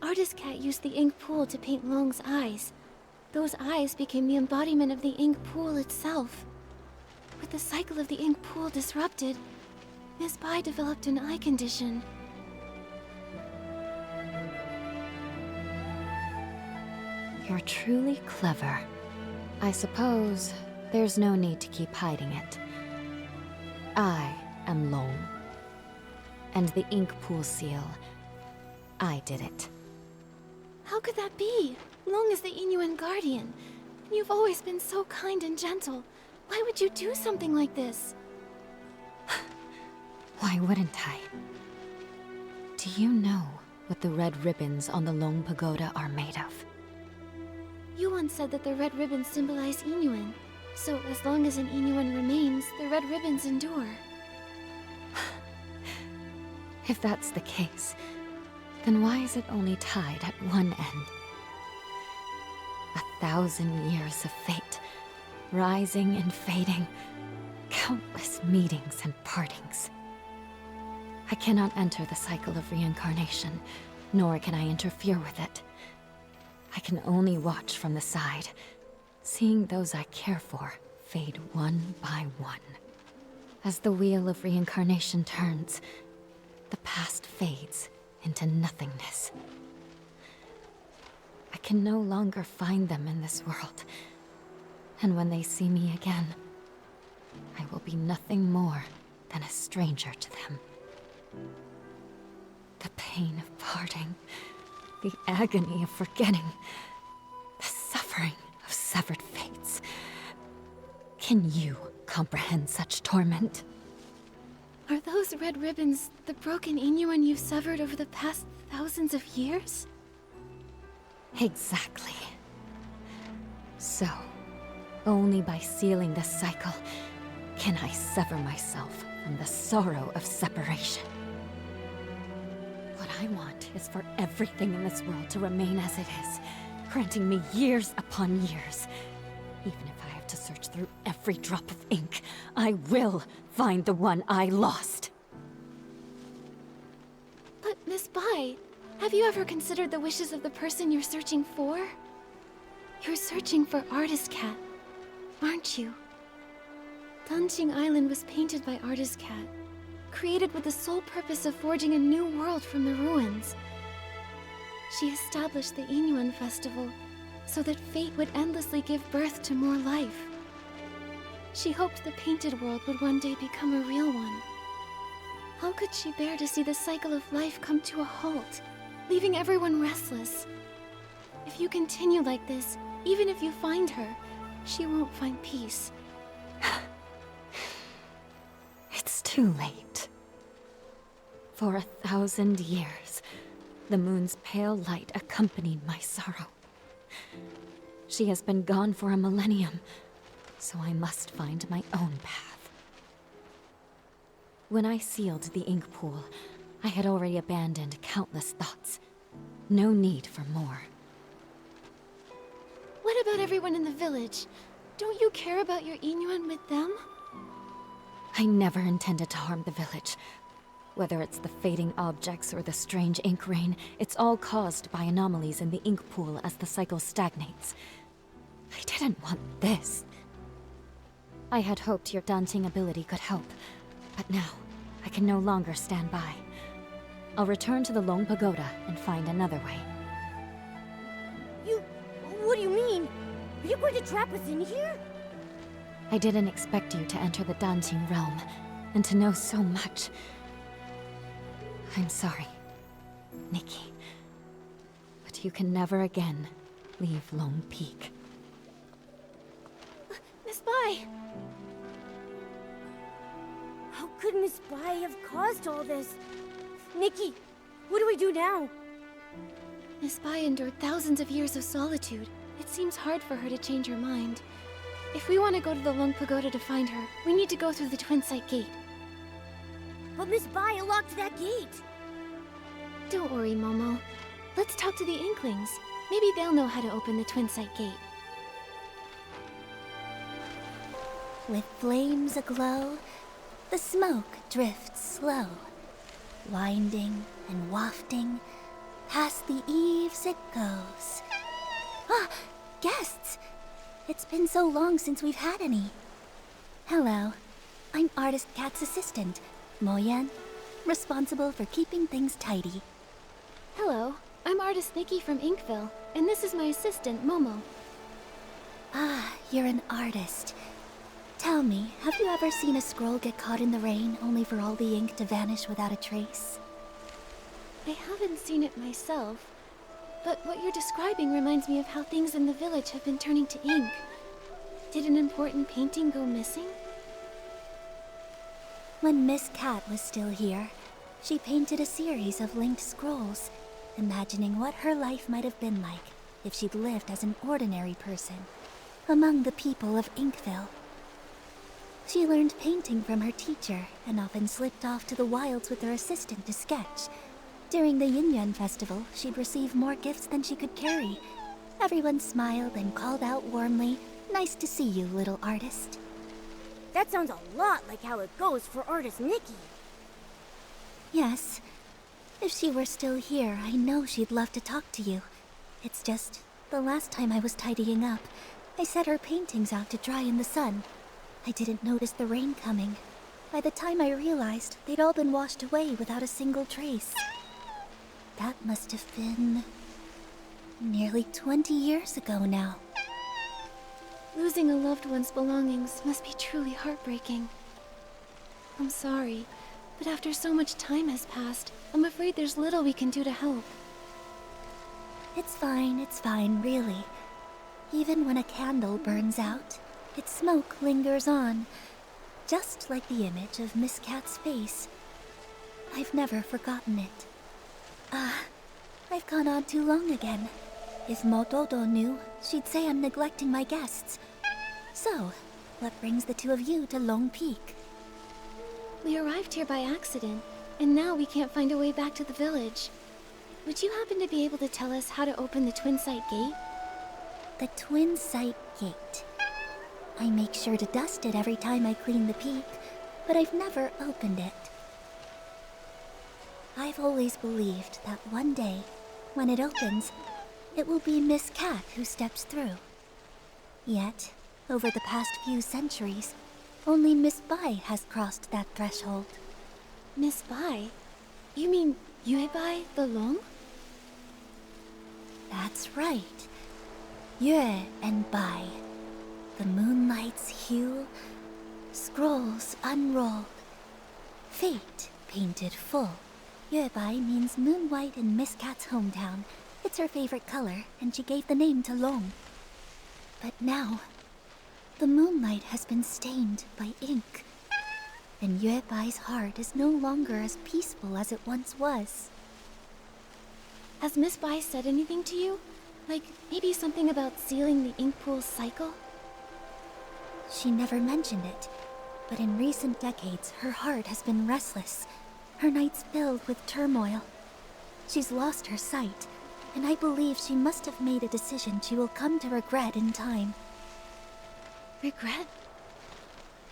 Artist Cat used the ink pool to paint Long's eyes. Those eyes became the embodiment of the ink pool itself. With the cycle of the ink pool disrupted, Miss Bai developed an eye condition. You're truly clever. I suppose there's no need to keep hiding it. I am Long. And the ink pool seal, I did it. How could that be? Long is the Inuan guardian. You've always been so kind and gentle. Why would you do something like this? Why wouldn't I? Do you know what the red ribbons on the Long Pagoda are made of? You once said that the red ribbons symbolize Inuan. So as long as an Inuan remains, the red ribbons endure. If that's the case, then why is it only tied at one end? 1,000 years of fate, rising and fading, countless meetings and partings. I cannot enter the cycle of reincarnation, nor can I interfere with it. I can only watch from the side, seeing those I care for fade one by one. As the wheel of reincarnation turns, the past fades into nothingness. I can no longer find them in this world, and when they see me again, I will be nothing more than a stranger to them. The pain of parting, the agony of forgetting, the suffering of severed fates. Can you comprehend such torment? Are those red ribbons the broken Inuan you've severed over the past thousands of years? Exactly. So, only by sealing the cycle can I sever myself from the sorrow of separation. What I want is for everything in this world to remain as it is, granting me years upon years. Even if I have to search through every drop of ink, I will find the one I lost. But Miss Bai, have you ever considered the wishes of the person you're searching for? You're searching for Artist Cat, aren't you? Danjing Island was painted by Artist Cat. created with the sole purpose of forging a new world from the ruins. She established the Inyuan festival so that fate would endlessly give birth to more life. She hoped the painted world would one day become a real one. How could she bear to see the cycle of life come to a halt, leaving everyone restless? If you continue like this, even if you find her, she won't find peace. It's too late. For 1,000 years, the moon's pale light accompanied my sorrow. She has been gone for a millennium, so I must find my own path. When I sealed the ink pool, I had already abandoned countless thoughts. No need for more. What about everyone in the village? Don't you care about your Inyuan with them? I never intended to harm the village. Whether it's the fading objects or the strange ink rain, it's all caused by anomalies in the ink pool as the cycle stagnates. I didn't want this. I had hoped your dancing ability could help, but now I can no longer stand by. I'll return to the Long Pagoda and find another way. What do you mean? Are you going to trap us in here? I didn't expect you to enter the dancing realm, and to know so much. I'm sorry, Nikki. But you can never again leave Lone Peak. Miss Bai! How could Miss Bai have caused all this? Nikki, what do we do now? Miss Bai endured thousands of years of solitude. It seems hard for her to change her mind. If we want to go to the Long Pagoda to find her, we need to go through the Twin Sight Gate. But Miss Bai unlocked that gate! Don't worry, Momo. Let's talk to the Inklings. Maybe they'll know how to open the Twin Sight Gate. With flames aglow, the smoke drifts slow, winding and wafting, past the eaves it goes. Ah, guests! It's been so long since we've had any. Hello, I'm Artist Cat's assistant, Moyen, responsible for keeping things tidy. Hello, I'm Artist Nikki from Inkville, and this is my assistant, Momo. Ah, you're an artist. Tell me, have you ever seen a scroll get caught in the rain only for all the ink to vanish without a trace? I haven't seen it myself, but what you're describing reminds me of how things in the village have been turning to ink. Did an important painting go missing? When Miss Cat was still here, she painted a series of linked scrolls, imagining what her life might have been like if she'd lived as an ordinary person among the people of Inkville. She learned painting from her teacher and often slipped off to the wilds with her assistant to sketch. During the Yin Festival, she'd receive more gifts than she could carry. Everyone smiled and called out warmly, "Nice to see you, little artist." That sounds a lot like how it goes for Artist Nikki. Yes. If she were still here, I know she'd love to talk to you. It's just, the last time I was tidying up, I set her paintings out to dry in the sun. I didn't notice the rain coming. By the time I realized, they'd all been washed away without a single trace. That must have been nearly 20 years ago now. Losing a loved one's belongings must be truly heartbreaking. I'm sorry, but after so much time has passed, I'm afraid there's little we can do to help. It's fine, really. Even when a candle burns out, its smoke lingers on, just like the image of Miss Cat's face. I've never forgotten it. I've gone on too long again. If Motodo knew, she'd say I'm neglecting my guests. So, what brings the two of you to Lone Peak? We arrived here by accident, and now we can't find a way back to the village. Would you happen to be able to tell us how to open the Twin Sight Gate? The Twin Sight Gate. I make sure to dust it every time I clean the peak, but I've never opened it. I've always believed that one day, when it opens, it will be Miss Cat who steps through. Yet, over the past few centuries, only Miss Bai has crossed that threshold. Miss Bai? You mean Yue Bai the Long? That's right. Yue and Bai. The moonlight's hue, scrolls unrolled. Fate painted full. Yue Bai means moon white in Miss Cat's hometown. It's her favorite color, and she gave the name to Long. But now, the moonlight has been stained by ink. And Yue Bai's heart is no longer as peaceful as it once was. Has Miss Bai said anything to you? Like, maybe something about sealing the ink pool's cycle? She never mentioned it, but in recent decades, her heart has been restless. Her nights filled with turmoil. She's lost her sight, and I believe she must have made a decision she will come to regret in time. Regret?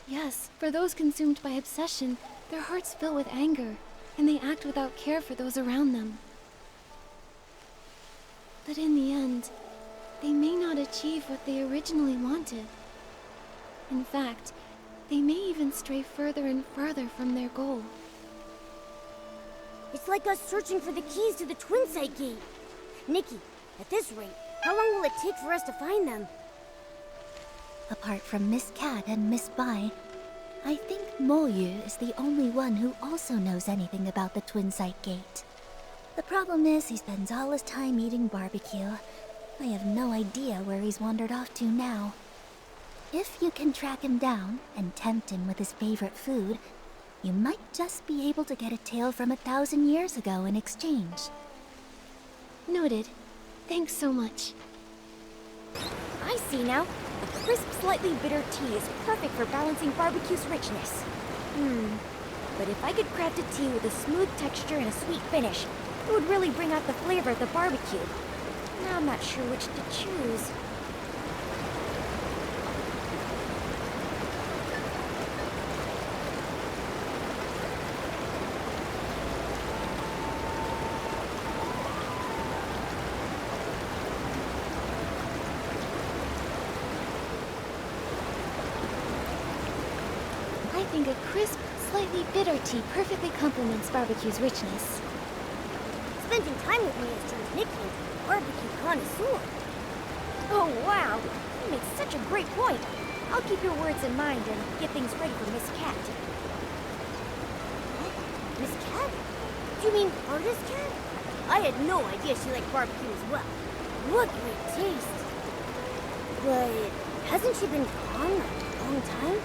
Yes, for those consumed by obsession, their hearts fill with anger, and they act without care for those around them. But in the end, they may not achieve what they originally wanted. In fact, they may even stray further and further from their goal. It's like us searching for the keys to the Twin Site Gate. Nikki, at this rate, how long will it take for us to find them? Apart from Miss Cat and Miss Bai, I think Mo Yu is the only one who also knows anything about the Twin Site Gate. The problem is he spends all his time eating barbecue. I have no idea where he's wandered off to now. If you can track him down and tempt him with his favorite food, you might just be able to get a tale from 1,000 years ago in exchange. Noted. Thanks so much. I see now. The crisp, slightly bitter tea is perfect for balancing barbecue's richness. But if I could craft a tea with a smooth texture and a sweet finish, it would really bring out the flavor of the barbecue. Now I'm not sure which to choose. I think a crisp, slightly bitter tea perfectly complements barbecue's richness. Spending time with me has turned Nikki into a barbecue connoisseur. Oh, wow. You make such a great point. I'll keep your words in mind and get things ready for Miss Cat. Miss Cat? Do you mean Artist Cat? I had no idea she liked barbecue as well. What great taste. But hasn't she been gone a long time?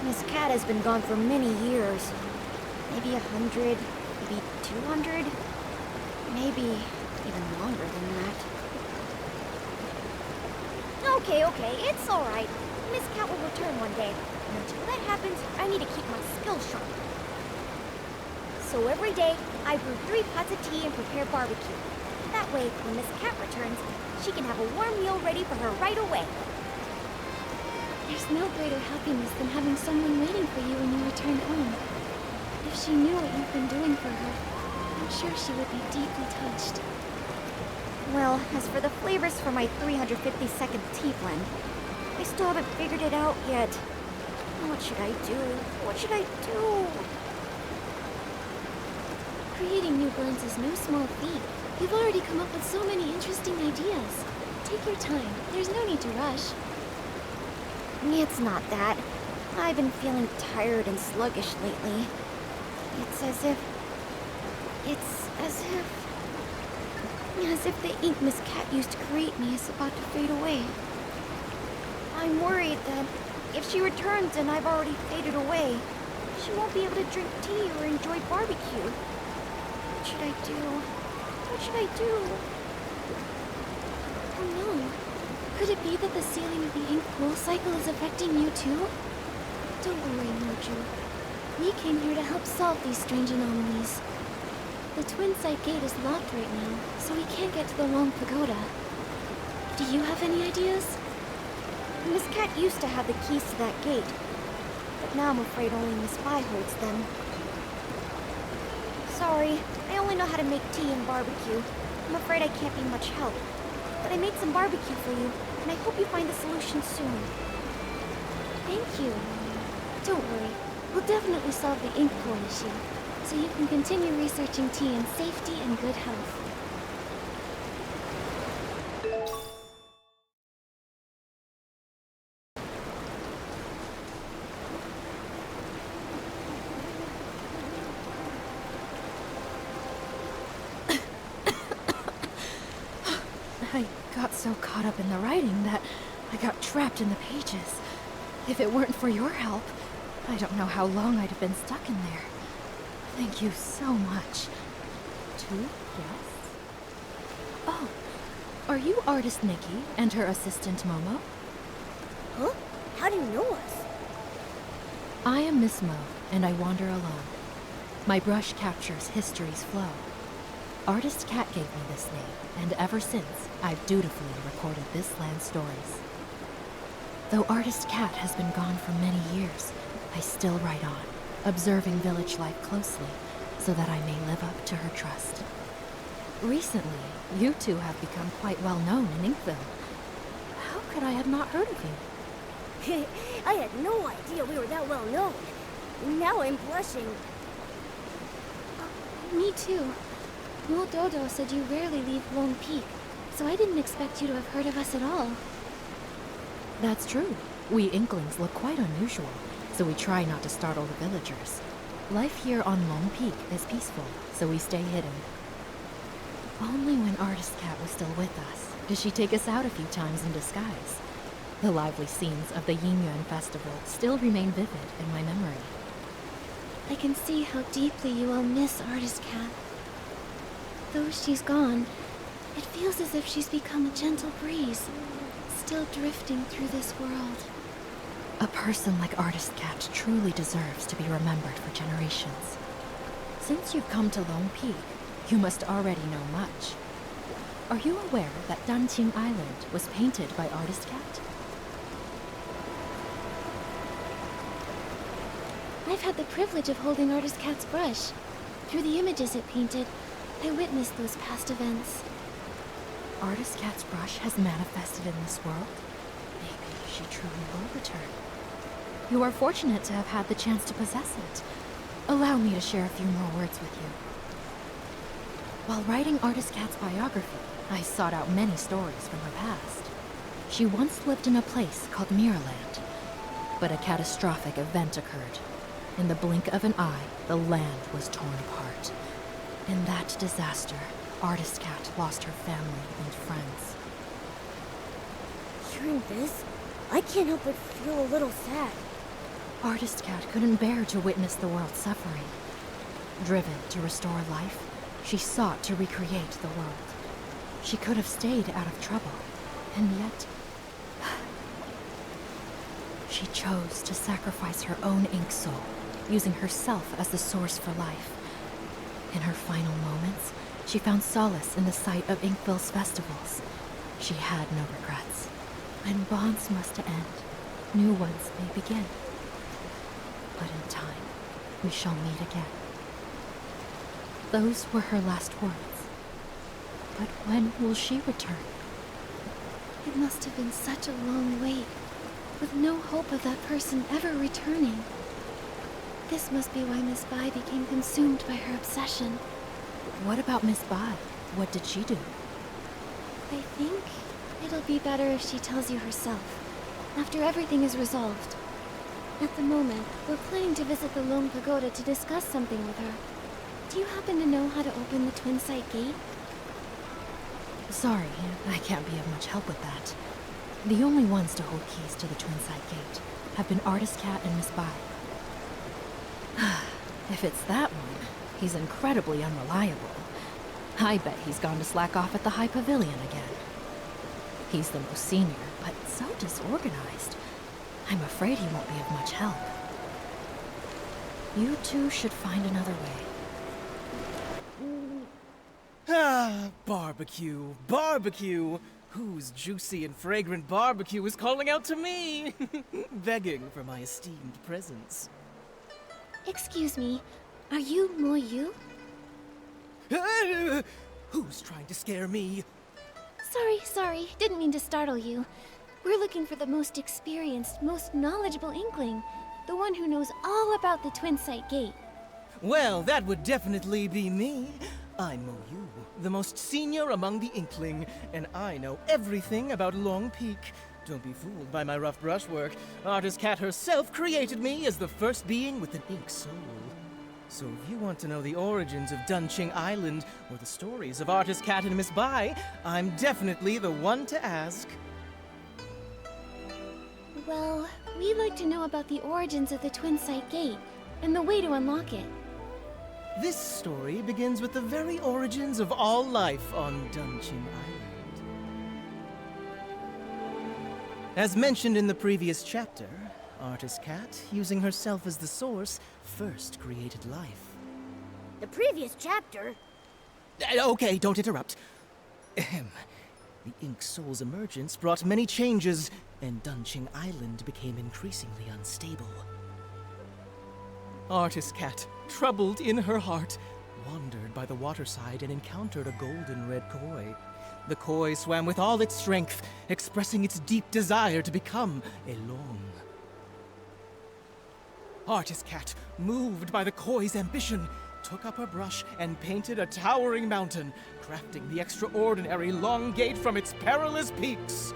Miss Cat has been gone for many years. Maybe 100, maybe 200, maybe even longer than that. Okay, it's all right. Miss Cat will return one day. And until that happens, I need to keep my skills sharp. So every day, I brew 3 pots of tea and prepare barbecue. That way, when Miss Cat returns, she can have a warm meal ready for her right away. There's no greater happiness than having someone waiting for you when you return home. If she knew what you've been doing for her, I'm sure she would be deeply touched. Well, as for the flavors for my 352nd tea blend, I still haven't figured it out yet. What should I do? What should I do? Creating new blends is no small feat. You've already come up with so many interesting ideas. Take your time. There's no need to rush. It's not that. I've been feeling tired and sluggish lately. It's as if the ink Miss Cat used to create me is about to fade away. I'm worried that if she returns and I've already faded away, she won't be able to drink tea or enjoy barbecue. What should I do? What should I do? Oh no. Could it be that the sealing of the ink pool cycle is affecting you too? Don't worry, Moju. We came here to help solve these strange anomalies. The Twin Site Gate is locked right now, so we can't get to the Long Pagoda. Do you have any ideas? Miss Cat used to have the keys to that gate, but now I'm afraid only Miss Bai holds them. Sorry, I only know how to make tea and barbecue. I'm afraid I can't be much help. But I made some barbecue for you, and I hope you find the solution soon. Thank you. Don't worry. We'll definitely solve the ink pool issue, so you can continue researching tea in safety and good health. I got so caught up in the writing that I got trapped in the pages. If it weren't for your help, I don't know how long I'd have been stuck in there. Thank you so much. 2 guests? Oh, are you artist Nikki and her assistant Momo? Huh? How do you know us? I am Miss Mo, and I wander alone. My brush captures history's flow. Artist Cat gave me this name, and ever since, I've dutifully recorded this land's stories. Though Artist Cat has been gone for many years, I still write on, observing village life closely, so that I may live up to her trust. Recently, you two have become quite well known in Inkville. How could I have not heard of you? I had no idea we were that well known. Now I'm blushing. Me too. Mo Dodo said you rarely leave Lone Peak, so I didn't expect you to have heard of us at all. That's true. We Inklings look quite unusual, so we try not to startle the villagers. Life here on Lone Peak is peaceful, so we stay hidden. Only when Artist Cat was still with us did she take us out a few times in disguise. The lively scenes of the Yinyuan festival still remain vivid in my memory. I can see how deeply you all miss Artist Cat. Though she's gone, it feels as if she's become a gentle breeze, still drifting through this world. A person like Artist Cat truly deserves to be remembered for generations. Since you've come to Lone Peak, you must already know much. Are you aware that Danqing Island was painted by Artist Cat? I've had the privilege of holding Artist Cat's brush. Through the images it painted, I witnessed those past events. Artist Cat's brush has manifested in this world. Maybe she truly will return. You are fortunate to have had the chance to possess it. Allow me to share a few more words with you. While writing Artist Cat's biography, I sought out many stories from her past. She once lived in a place called Mirrorland, but a catastrophic event occurred. In the blink of an eye, the land was torn apart. In that disaster, Artist Cat lost her family and friends. Hearing this, I can't help but feel a little sad. Artist Cat couldn't bear to witness the world suffering. Driven to restore life, she sought to recreate the world. She could have stayed out of trouble, and yet she chose to sacrifice her own ink soul, using herself as the source for life. In her final moments, she found solace in the sight of Inkville's festivals. She had no regrets. When bonds must end, new ones may begin. But in time, we shall meet again. Those were her last words. But when will she return? It must have been such a long wait, with no hope of that person ever returning. This must be why Miss Bai became consumed by her obsession. What about Miss Bai? What did she do? I think it'll be better if she tells you herself, after everything is resolved. At the moment, we're planning to visit the Lone Pagoda to discuss something with her. Do you happen to know how to open the Twin Sight Gate? Sorry, I can't be of much help with that. The only ones to hold keys to the Twin Sight Gate have been Artist Cat and Miss Bai. If it's that one, he's incredibly unreliable. I bet he's gone to slack off at the High Pavilion again. He's the most senior, but so disorganized. I'm afraid he won't be of much help. You two should find another way. Ah, barbecue, barbecue! Whose juicy and fragrant barbecue is calling out to me? Begging for my esteemed presence. Excuse me, are you Mo Yu? Who's trying to scare me? Sorry, didn't mean to startle you. We're looking for the most experienced, most knowledgeable Inkling. The one who knows all about the Twin Sight Gate. Well, that would definitely be me. I'm Yu, the most senior among the Inkling, and I know everything about Long Peak. Don't be fooled by my rough brushwork. Artist Cat herself created me as the first being with an ink soul. So if you want to know the origins of Dunqing Island, or the stories of Artist Cat and Miss Bai, I'm definitely the one to ask. Well, we'd like to know about the origins of the Twin Sight Gate, and the way to unlock it. This story begins with the very origins of all life on Dunqing Island. As mentioned in the previous chapter, Artist Cat, using herself as the source, first created life. The previous chapter? Okay, don't interrupt. Ahem. The Ink Soul's emergence brought many changes, and Dunqing Island became increasingly unstable. Artist Cat, troubled in her heart, wandered by the waterside and encountered a golden red koi. The koi swam with all its strength, expressing its deep desire to become a long. Artist Cat, moved by the koi's ambition, took up her brush and painted a towering mountain, crafting the extraordinary Long Gate from its perilous peaks.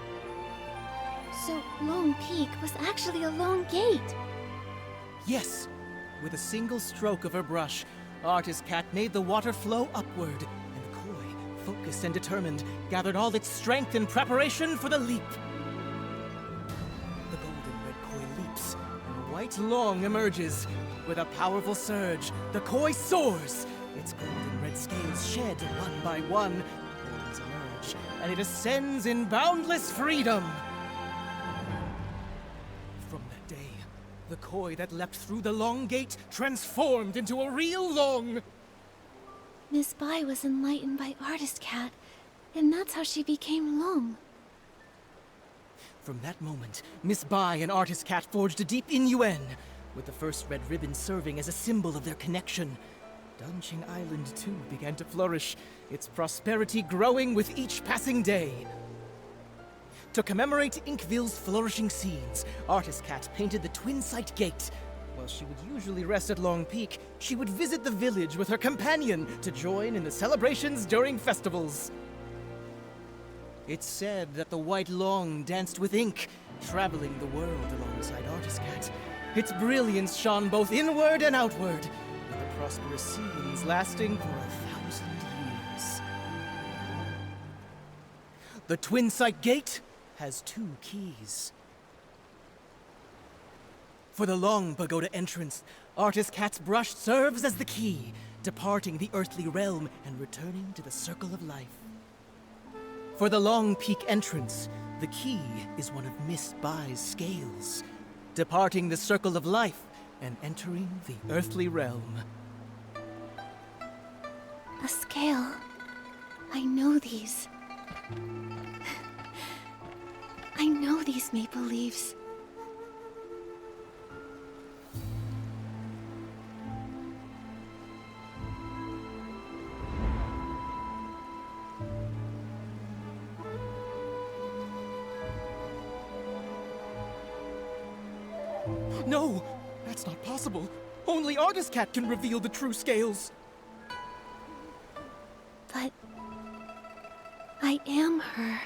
So, Long Peak was actually a long gate. Yes. With a single stroke of her brush, Artist Cat made the water flow upward, and the koi, focused and determined, gathered all its strength in preparation for the leap. The golden red koi leaps, and a white long emerges. With a powerful surge, the koi soars. Its golden red scales shed one by one. Horns emerge, and it ascends in boundless freedom. From that day, the koi that leapt through the Long Gate transformed into a real long. Miss Bai was enlightened by Artist Cat, and that's how she became Long. From that moment, Miss Bai and Artist Cat forged a deep innuendo, with the first red ribbon serving as a symbol of their connection. Dunqing Island, too, began to flourish, its prosperity growing with each passing day. To commemorate Inkville's flourishing scenes, Artist Cat painted the Twin Sight Gate. While she would usually rest at Long Peak, she would visit the village with her companion to join in the celebrations during festivals. It's said that the White Long danced with ink, traveling the world alongside Artist Cat. Its brilliance shone both inward and outward, with the prosperous scenes lasting for 1,000 years. The Twin Sight Gate has 2 keys. For the Long Pagoda entrance, Artist Cat's brush serves as the key, departing the earthly realm and returning to the circle of life. For the Long Peak entrance, the key is one of Miss Bai's scales, departing the circle of life and entering the earthly realm. A scale. I know these. I know these maple leaves. No! That's not possible! Only Artist Cat can reveal the true scales! But I am her.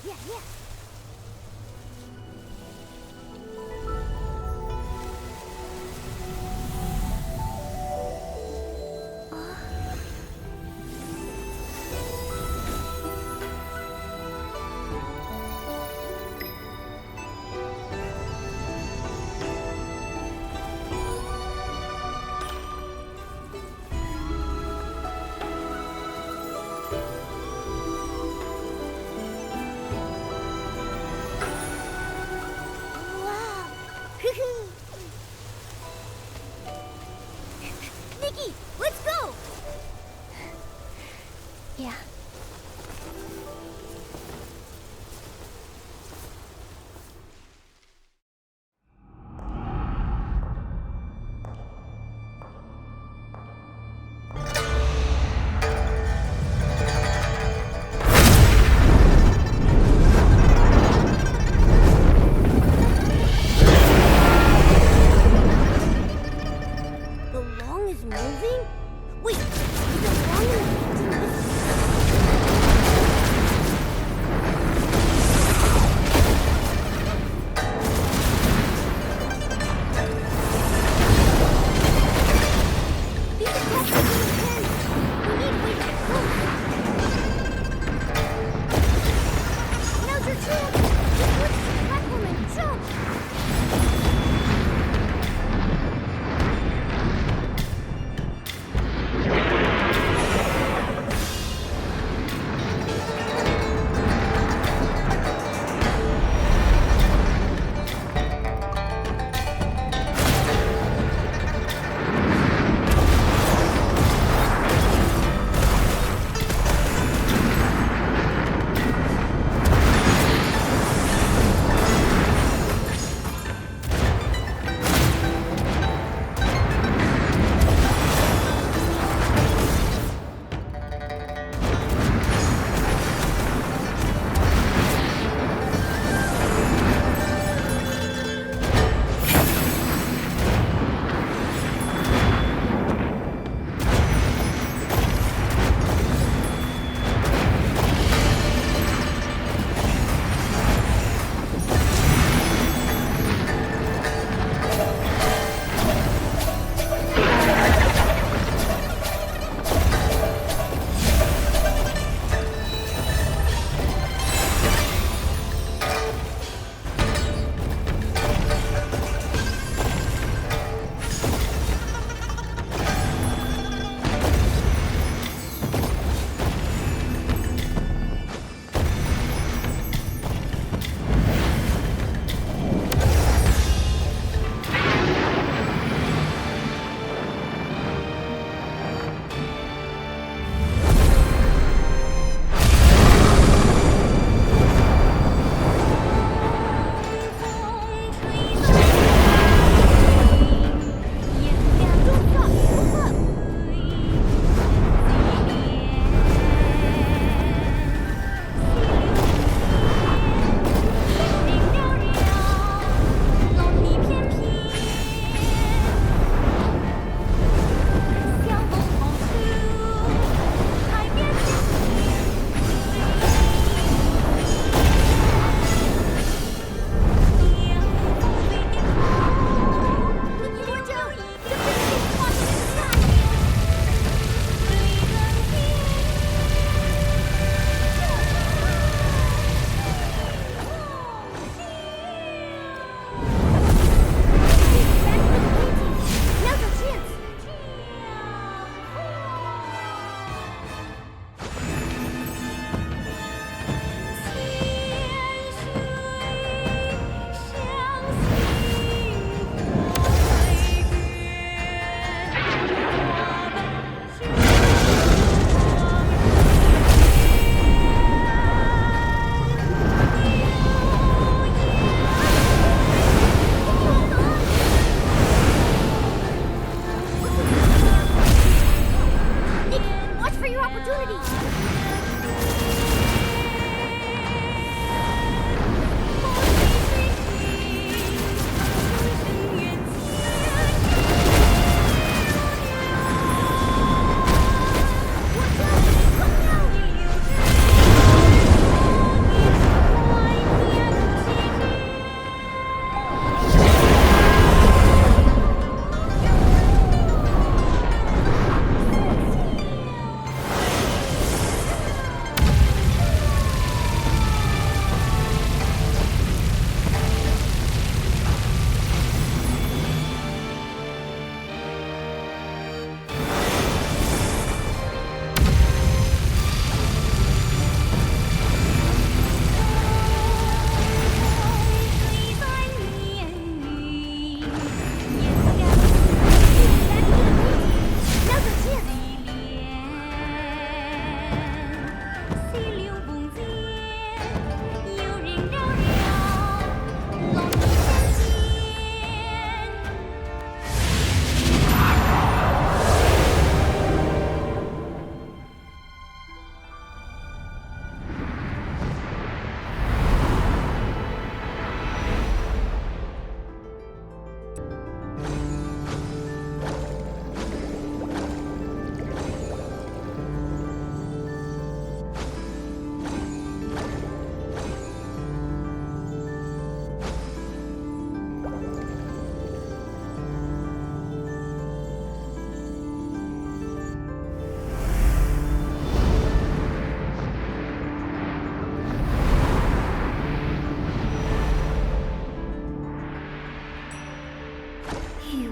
Yeah.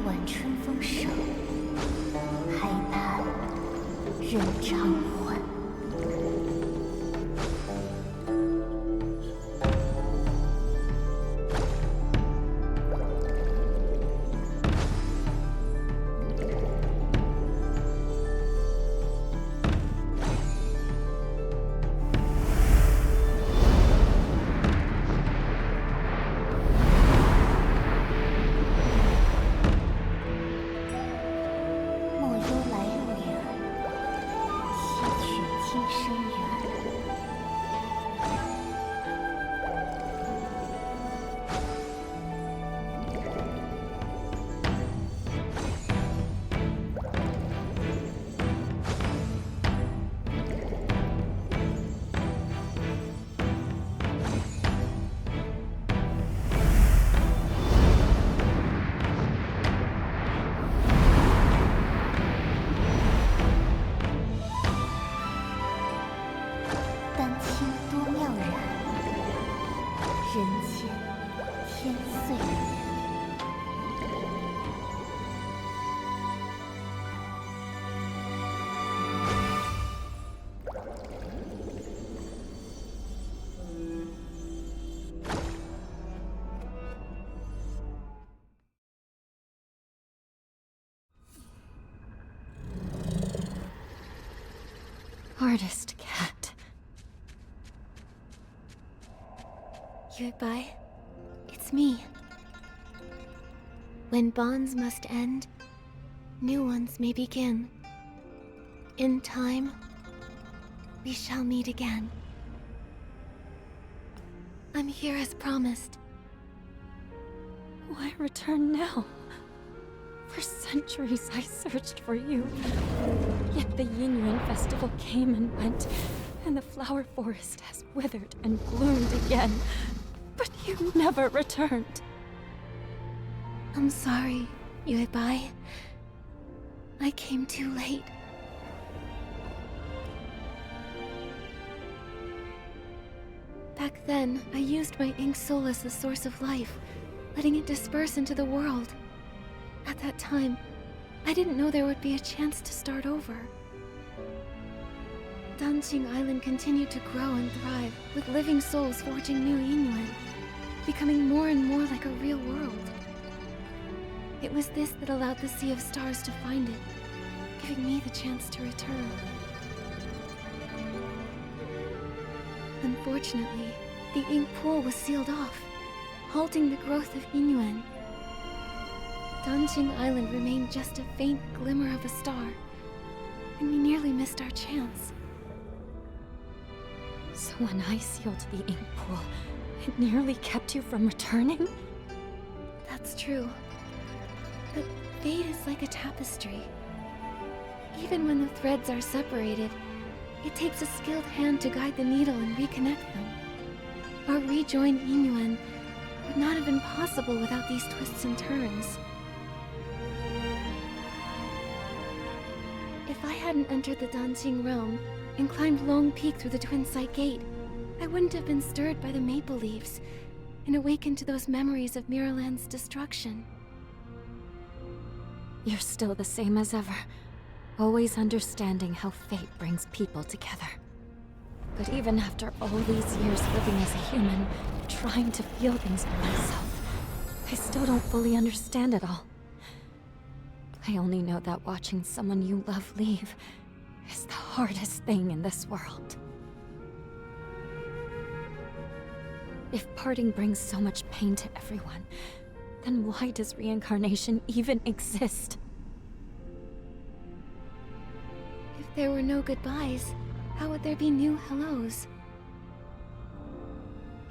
晚春风瘦，海畔任长缓。人间天岁月。Artist cat. Goodbye. It's me. When bonds must end, new ones may begin. In time, we shall meet again. I'm here as promised. Why return now? For centuries I searched for you. Yet the Yinyuan festival came and went, and the flower forest has withered and bloomed again. But you never returned. I'm sorry, Yuebai. I came too late. Back then, I used my ink soul as the source of life, letting it disperse into the world. At that time, I didn't know there would be a chance to start over. Danqing Island continued to grow and thrive, with living souls forging new Yinyuan, becoming more and more like a real world. It was this that allowed the Sea of Stars to find it, giving me the chance to return. Unfortunately, the ink pool was sealed off, halting the growth of Yinyuan. Danqing Island remained just a faint glimmer of a star, and we nearly missed our chance. So when I sealed the ink pool, it nearly kept you from returning? That's true. But fate is like a tapestry. Even when the threads are separated, it takes a skilled hand to guide the needle and reconnect them. Our rejoined Yinyuan would not have been possible without these twists and turns. If I hadn't entered the Danqing realm and climbed Long Peak through the Twin Sight Gate, I wouldn't have been stirred by the maple leaves and awakened to those memories of Miraland's destruction. You're still the same as ever, always understanding how fate brings people together. But even after all these years living as a human, trying to feel things for myself, I still don't fully understand it all. I only know that watching someone you love leave is the hardest thing in this world. If parting brings so much pain to everyone, then why does reincarnation even exist? If there were no goodbyes, how would there be new hellos?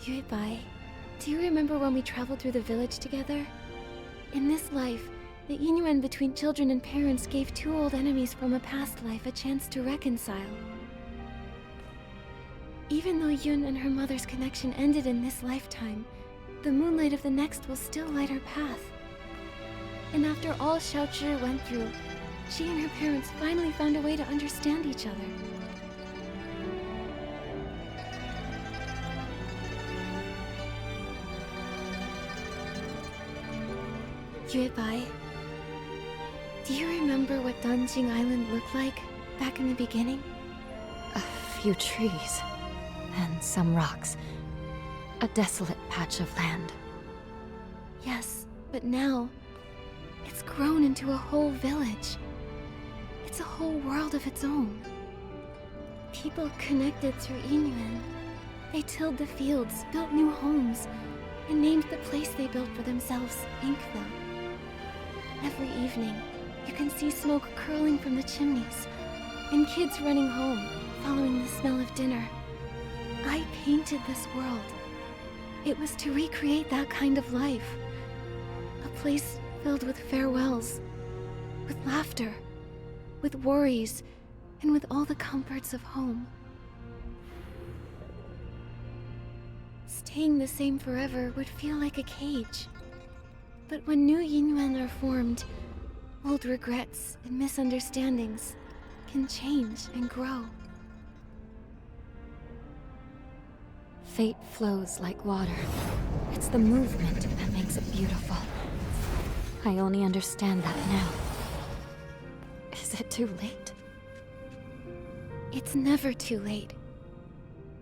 Yuebai, do you remember when we traveled through the village together? In this life, the Yinyuan between children and parents gave two old enemies from a past life a chance to reconcile. Even though Yun and her mother's connection ended in this lifetime, the moonlight of the next will still light her path. And after all Xiaozhi went through, she and her parents finally found a way to understand each other. Yuebai, Do you remember what Danjing Island looked like back in the beginning? A few trees and some rocks. A desolate patch of land. Yes, but now it's grown into a whole village. It's a whole world of its own. People connected through Inyuan. They tilled the fields, built new homes, and named the place they built for themselves Inkville. Every evening, you can see smoke curling from the chimneys, and kids running home, following the smell of dinner. I painted this world. It was to recreate that kind of life. A place filled with farewells, with laughter, with worries, and with all the comforts of home. Staying the same forever would feel like a cage. But when new Yinyuan are formed, old regrets and misunderstandings can change and grow. Fate flows like water. It's the movement that makes it beautiful. I only understand that now. Is it too late? It's never too late.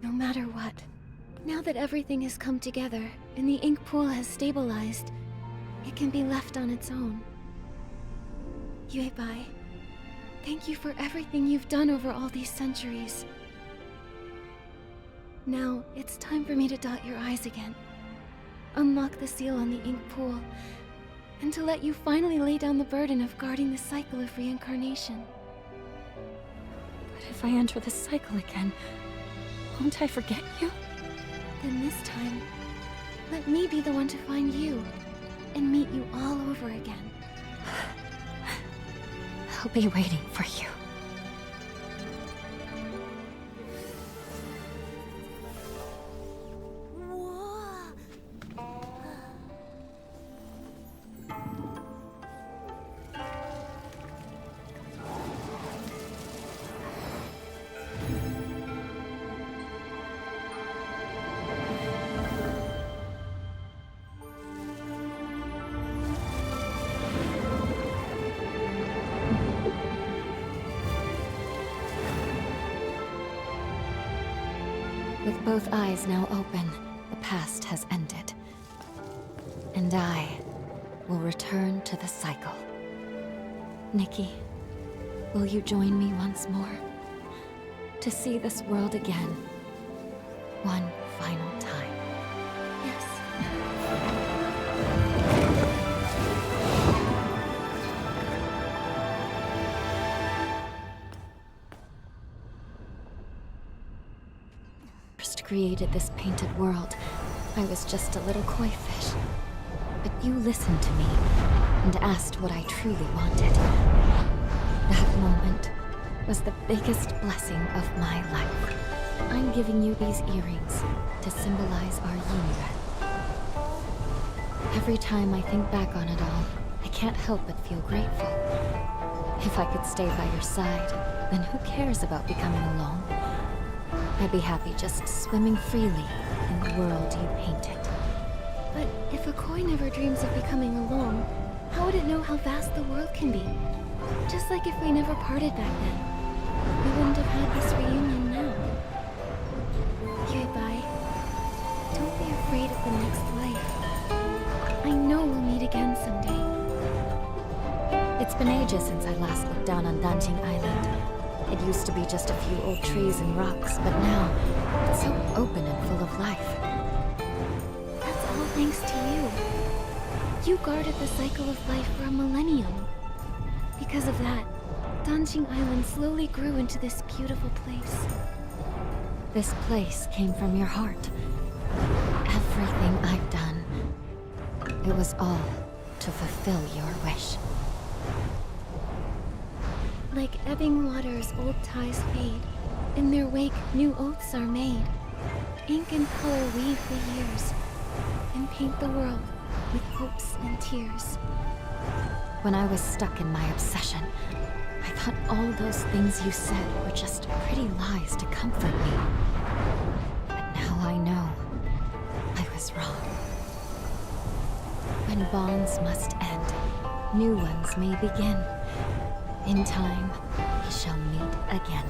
No matter what. Now that everything has come together and the ink pool has stabilized, it can be left on its own. Yuebai, thank you for everything you've done over all these centuries. Now, it's time for me to dot your I's again. Unlock the seal on the ink pool, and to let you finally lay down the burden of guarding the cycle of reincarnation. But if I enter the cycle again, won't I forget you? Then this time, let me be the one to find you, and meet you all over again. I'll be waiting for you. With both eyes now open, the past has ended. And I will return to the cycle. Nikki, will you join me once more? To see this world again, one final time. Yes. Created this painted world, I was just a little koi fish. But you listened to me and asked what I truly wanted. That moment was the biggest blessing of my life. I'm giving you these earrings to symbolize our union. Every time I think back on it all, I can't help but feel grateful. If I could stay by your side, then who cares about becoming alone? I'd be happy just swimming freely in the world you painted. But if a koi never dreams of becoming alone, how would it know how vast the world can be? Just like if we never parted back then, we wouldn't have had this reunion now. Yuebai, don't be afraid of the next life. I know we'll meet again someday. It's been ages since I last looked down on Danjing Island. It used to be just a few old trees and rocks, but now it's so open and full of life. That's all thanks to you. You guarded the cycle of life for a millennium. Because of that, Danjing Island slowly grew into this beautiful place. This place came from your heart. Everything I've done, it was all to fulfill your wish. Like ebbing waters, old ties fade. In their wake, new oaths are made. Ink and color weave the years, and paint the world with hopes and tears. When I was stuck in my obsession, I thought all those things you said were just pretty lies to comfort me. But now I know I was wrong. When bonds must end, new ones may begin. In time, we shall meet again.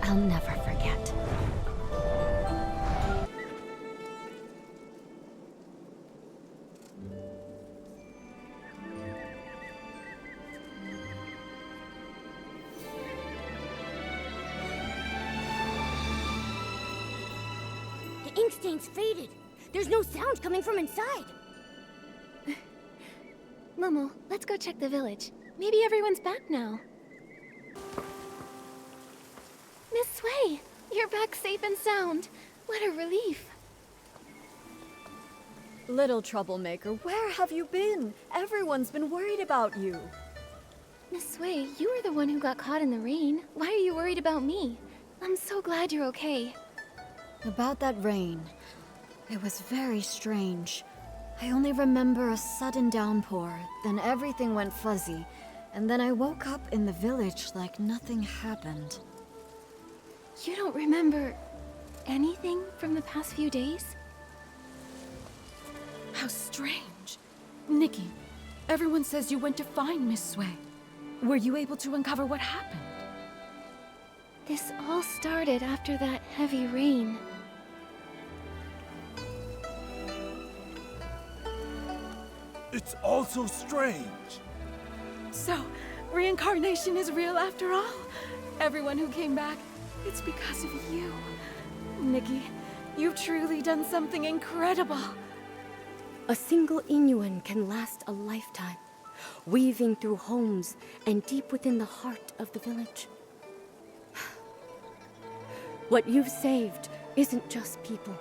I'll never forget. The ink stain's faded. There's no sound coming from inside. Momo, let's go check the village. Maybe everyone's back now. Miss Sway, you're back safe and sound. What a relief. Little troublemaker, where have you been? Everyone's been worried about you. Miss Sway, you were the one who got caught in the rain. Why are you worried about me? I'm so glad you're okay. About that rain, it was very strange. I only remember a sudden downpour, then everything went fuzzy, and then I woke up in the village like nothing happened. You don't remember anything from the past few days? How strange. Nikki, everyone says you went to find Miss Sway. Were you able to uncover what happened? This all started after that heavy rain. It's all so strange. So, reincarnation is real after all? Everyone who came back, it's because of you. Nikki, you've truly done something incredible. A single Inuan can last a lifetime, weaving through homes and deep within the heart of the village. What you've saved isn't just people.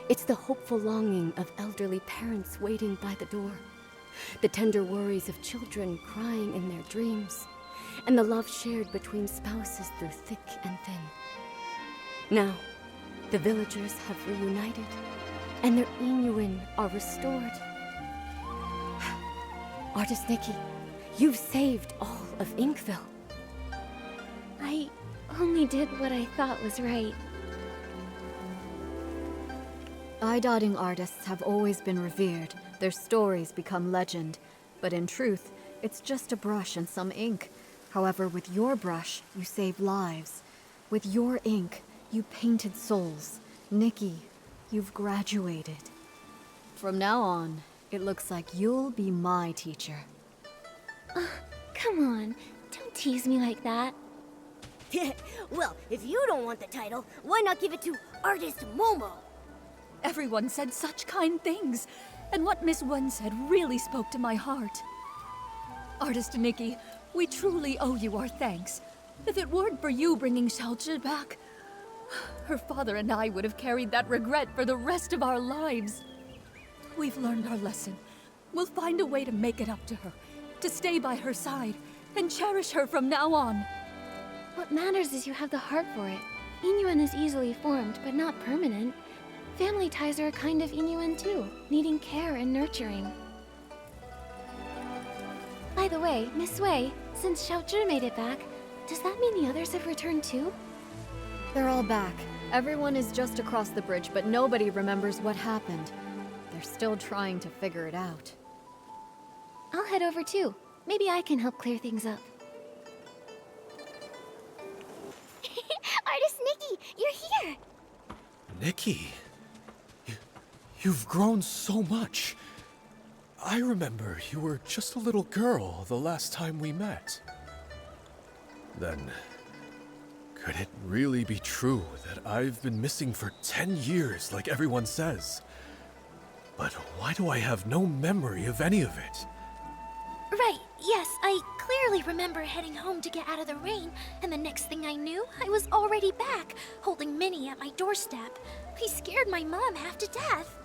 It's the hopeful longing of elderly parents waiting by the door, the tender worries of children crying in their dreams, and the love shared between spouses through thick and thin. Now, the villagers have reunited, and their Inuan are restored. Artist Nikki, you've saved all of Inkville. I only did what I thought was right. Eye-dotting artists have always been revered. Their stories become legend. But in truth, it's just a brush and some ink. However, with your brush, you save lives. With your ink, you painted souls. Nikki, you've graduated. From now on, it looks like you'll be my teacher. Come on, don't tease me like that. Well, if you don't want the title, why not give it to Artist Momo? Everyone said such kind things, and what Miss Wen said really spoke to my heart. Artist Nikki, we truly owe you our thanks. If it weren't for you bringing Xiaozhi back, her father and I would have carried that regret for the rest of our lives. We've learned our lesson. We'll find a way to make it up to her, to stay by her side, and cherish her from now on. What matters is you have the heart for it. Inuan is easily formed, but not permanent. Family ties are a kind of Inuan too, needing care and nurturing. By the way, Miss Wei, since Xiaozhi made it back, does that mean the others have returned too? They're all back. Everyone is just across the bridge, but nobody remembers what happened. They're still trying to figure it out. I'll head over too. Maybe I can help clear things up. Artist Nikki, you're here! Nikki, you've grown so much. I remember you were just a little girl the last time we met. Then, could it really be true that I've been missing for 10 years like everyone says? But why do I have no memory of any of it? Right, yes, I clearly remember heading home to get out of the rain, and the next thing I knew, I was already back, holding Minnie at my doorstep. I scared my mom half to death.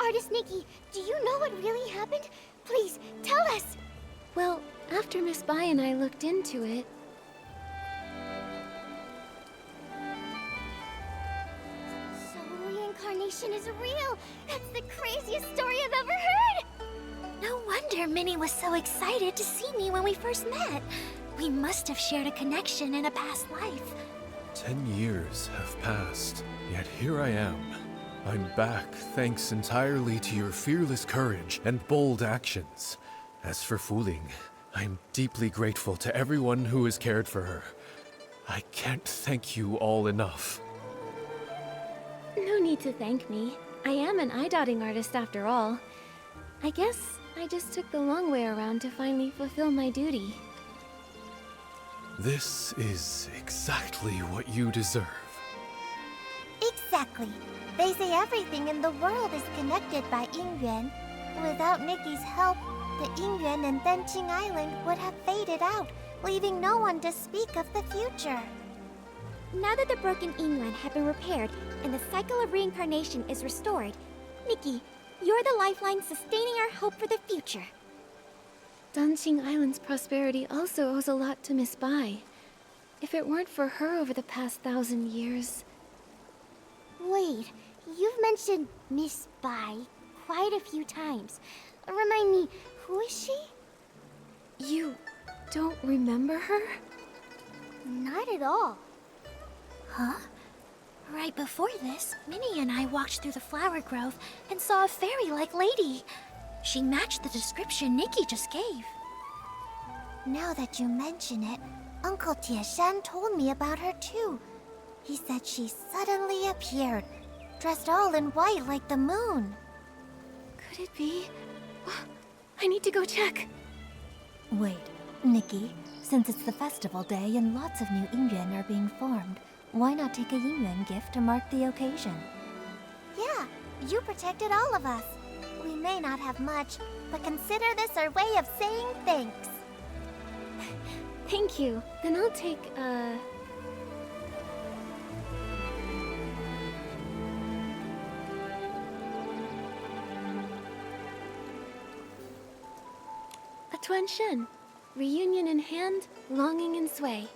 Artist Nikki, do you know what really happened? Please, tell us! Well, after Miss Bai and I looked into it... So reincarnation is real! That's the craziest story I've ever heard! No wonder Minnie was so excited to see me when we first met. We must have shared a connection in a past life. 10 years have passed, yet here I am, I'm back thanks entirely to your fearless courage and bold actions. As for Fuling, I'm deeply grateful to everyone who has cared for her. I can't thank you all enough. No need to thank me. I am an eye-dotting artist after all. I guess I just took the long way around to finally fulfill my duty. This is exactly what you deserve. Exactly. They say everything in the world is connected by Yingyuan. Without Nikki's help, the Yingyuan and Denqing Island would have faded out, leaving no one to speak of the future. Now that the broken Yingyuan have been repaired and the cycle of reincarnation is restored, Nikki, you're the lifeline sustaining our hope for the future. Denqing Island's prosperity also owes a lot to Miss Bai. If it weren't for her over the past 1,000 years... Wait, you've mentioned Miss Bai quite a few times. Remind me, who is she? You don't remember her? Not at all. Huh? Right before this, Minnie and I walked through the flower grove and saw a fairy-like lady. She matched the description Nikki just gave. Now that you mention it, Uncle Tieshan told me about her too. He said she suddenly appeared, dressed all in white like the moon. Could it be? I need to go check. Wait, Nikki, since it's the festival day and lots of new Yingyuan are being formed, why not take a Yingyuan gift to mark the occasion? Yeah, you protected all of us. We may not have much, but consider this our way of saying thanks. Thank you. Then I'll take, a Tuan Shen. Reunion in hand, longing in sway.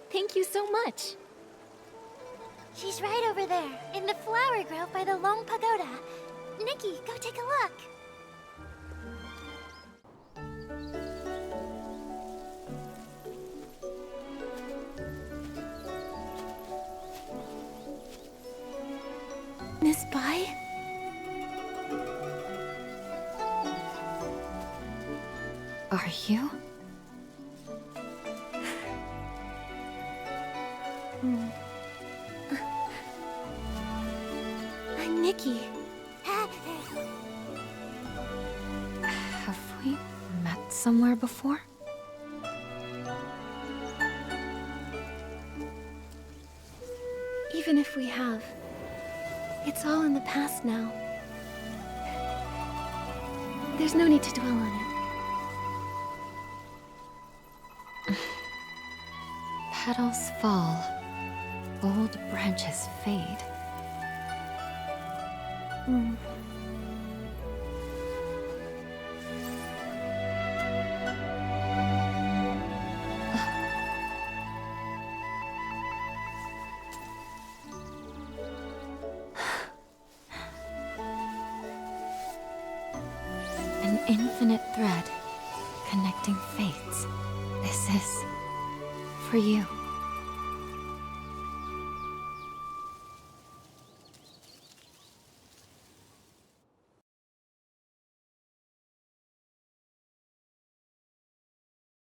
Thank you so much. She's right over there, in the flower grove by the Long Pagoda. Nikki, go take a look. Miss Bai? Are you? I'm Nikki. Have we met somewhere before? Even if we have, it's all in the past now. There's no need to dwell on it. Petals fall, old branches fade. An infinite thread connecting fates. This is for you.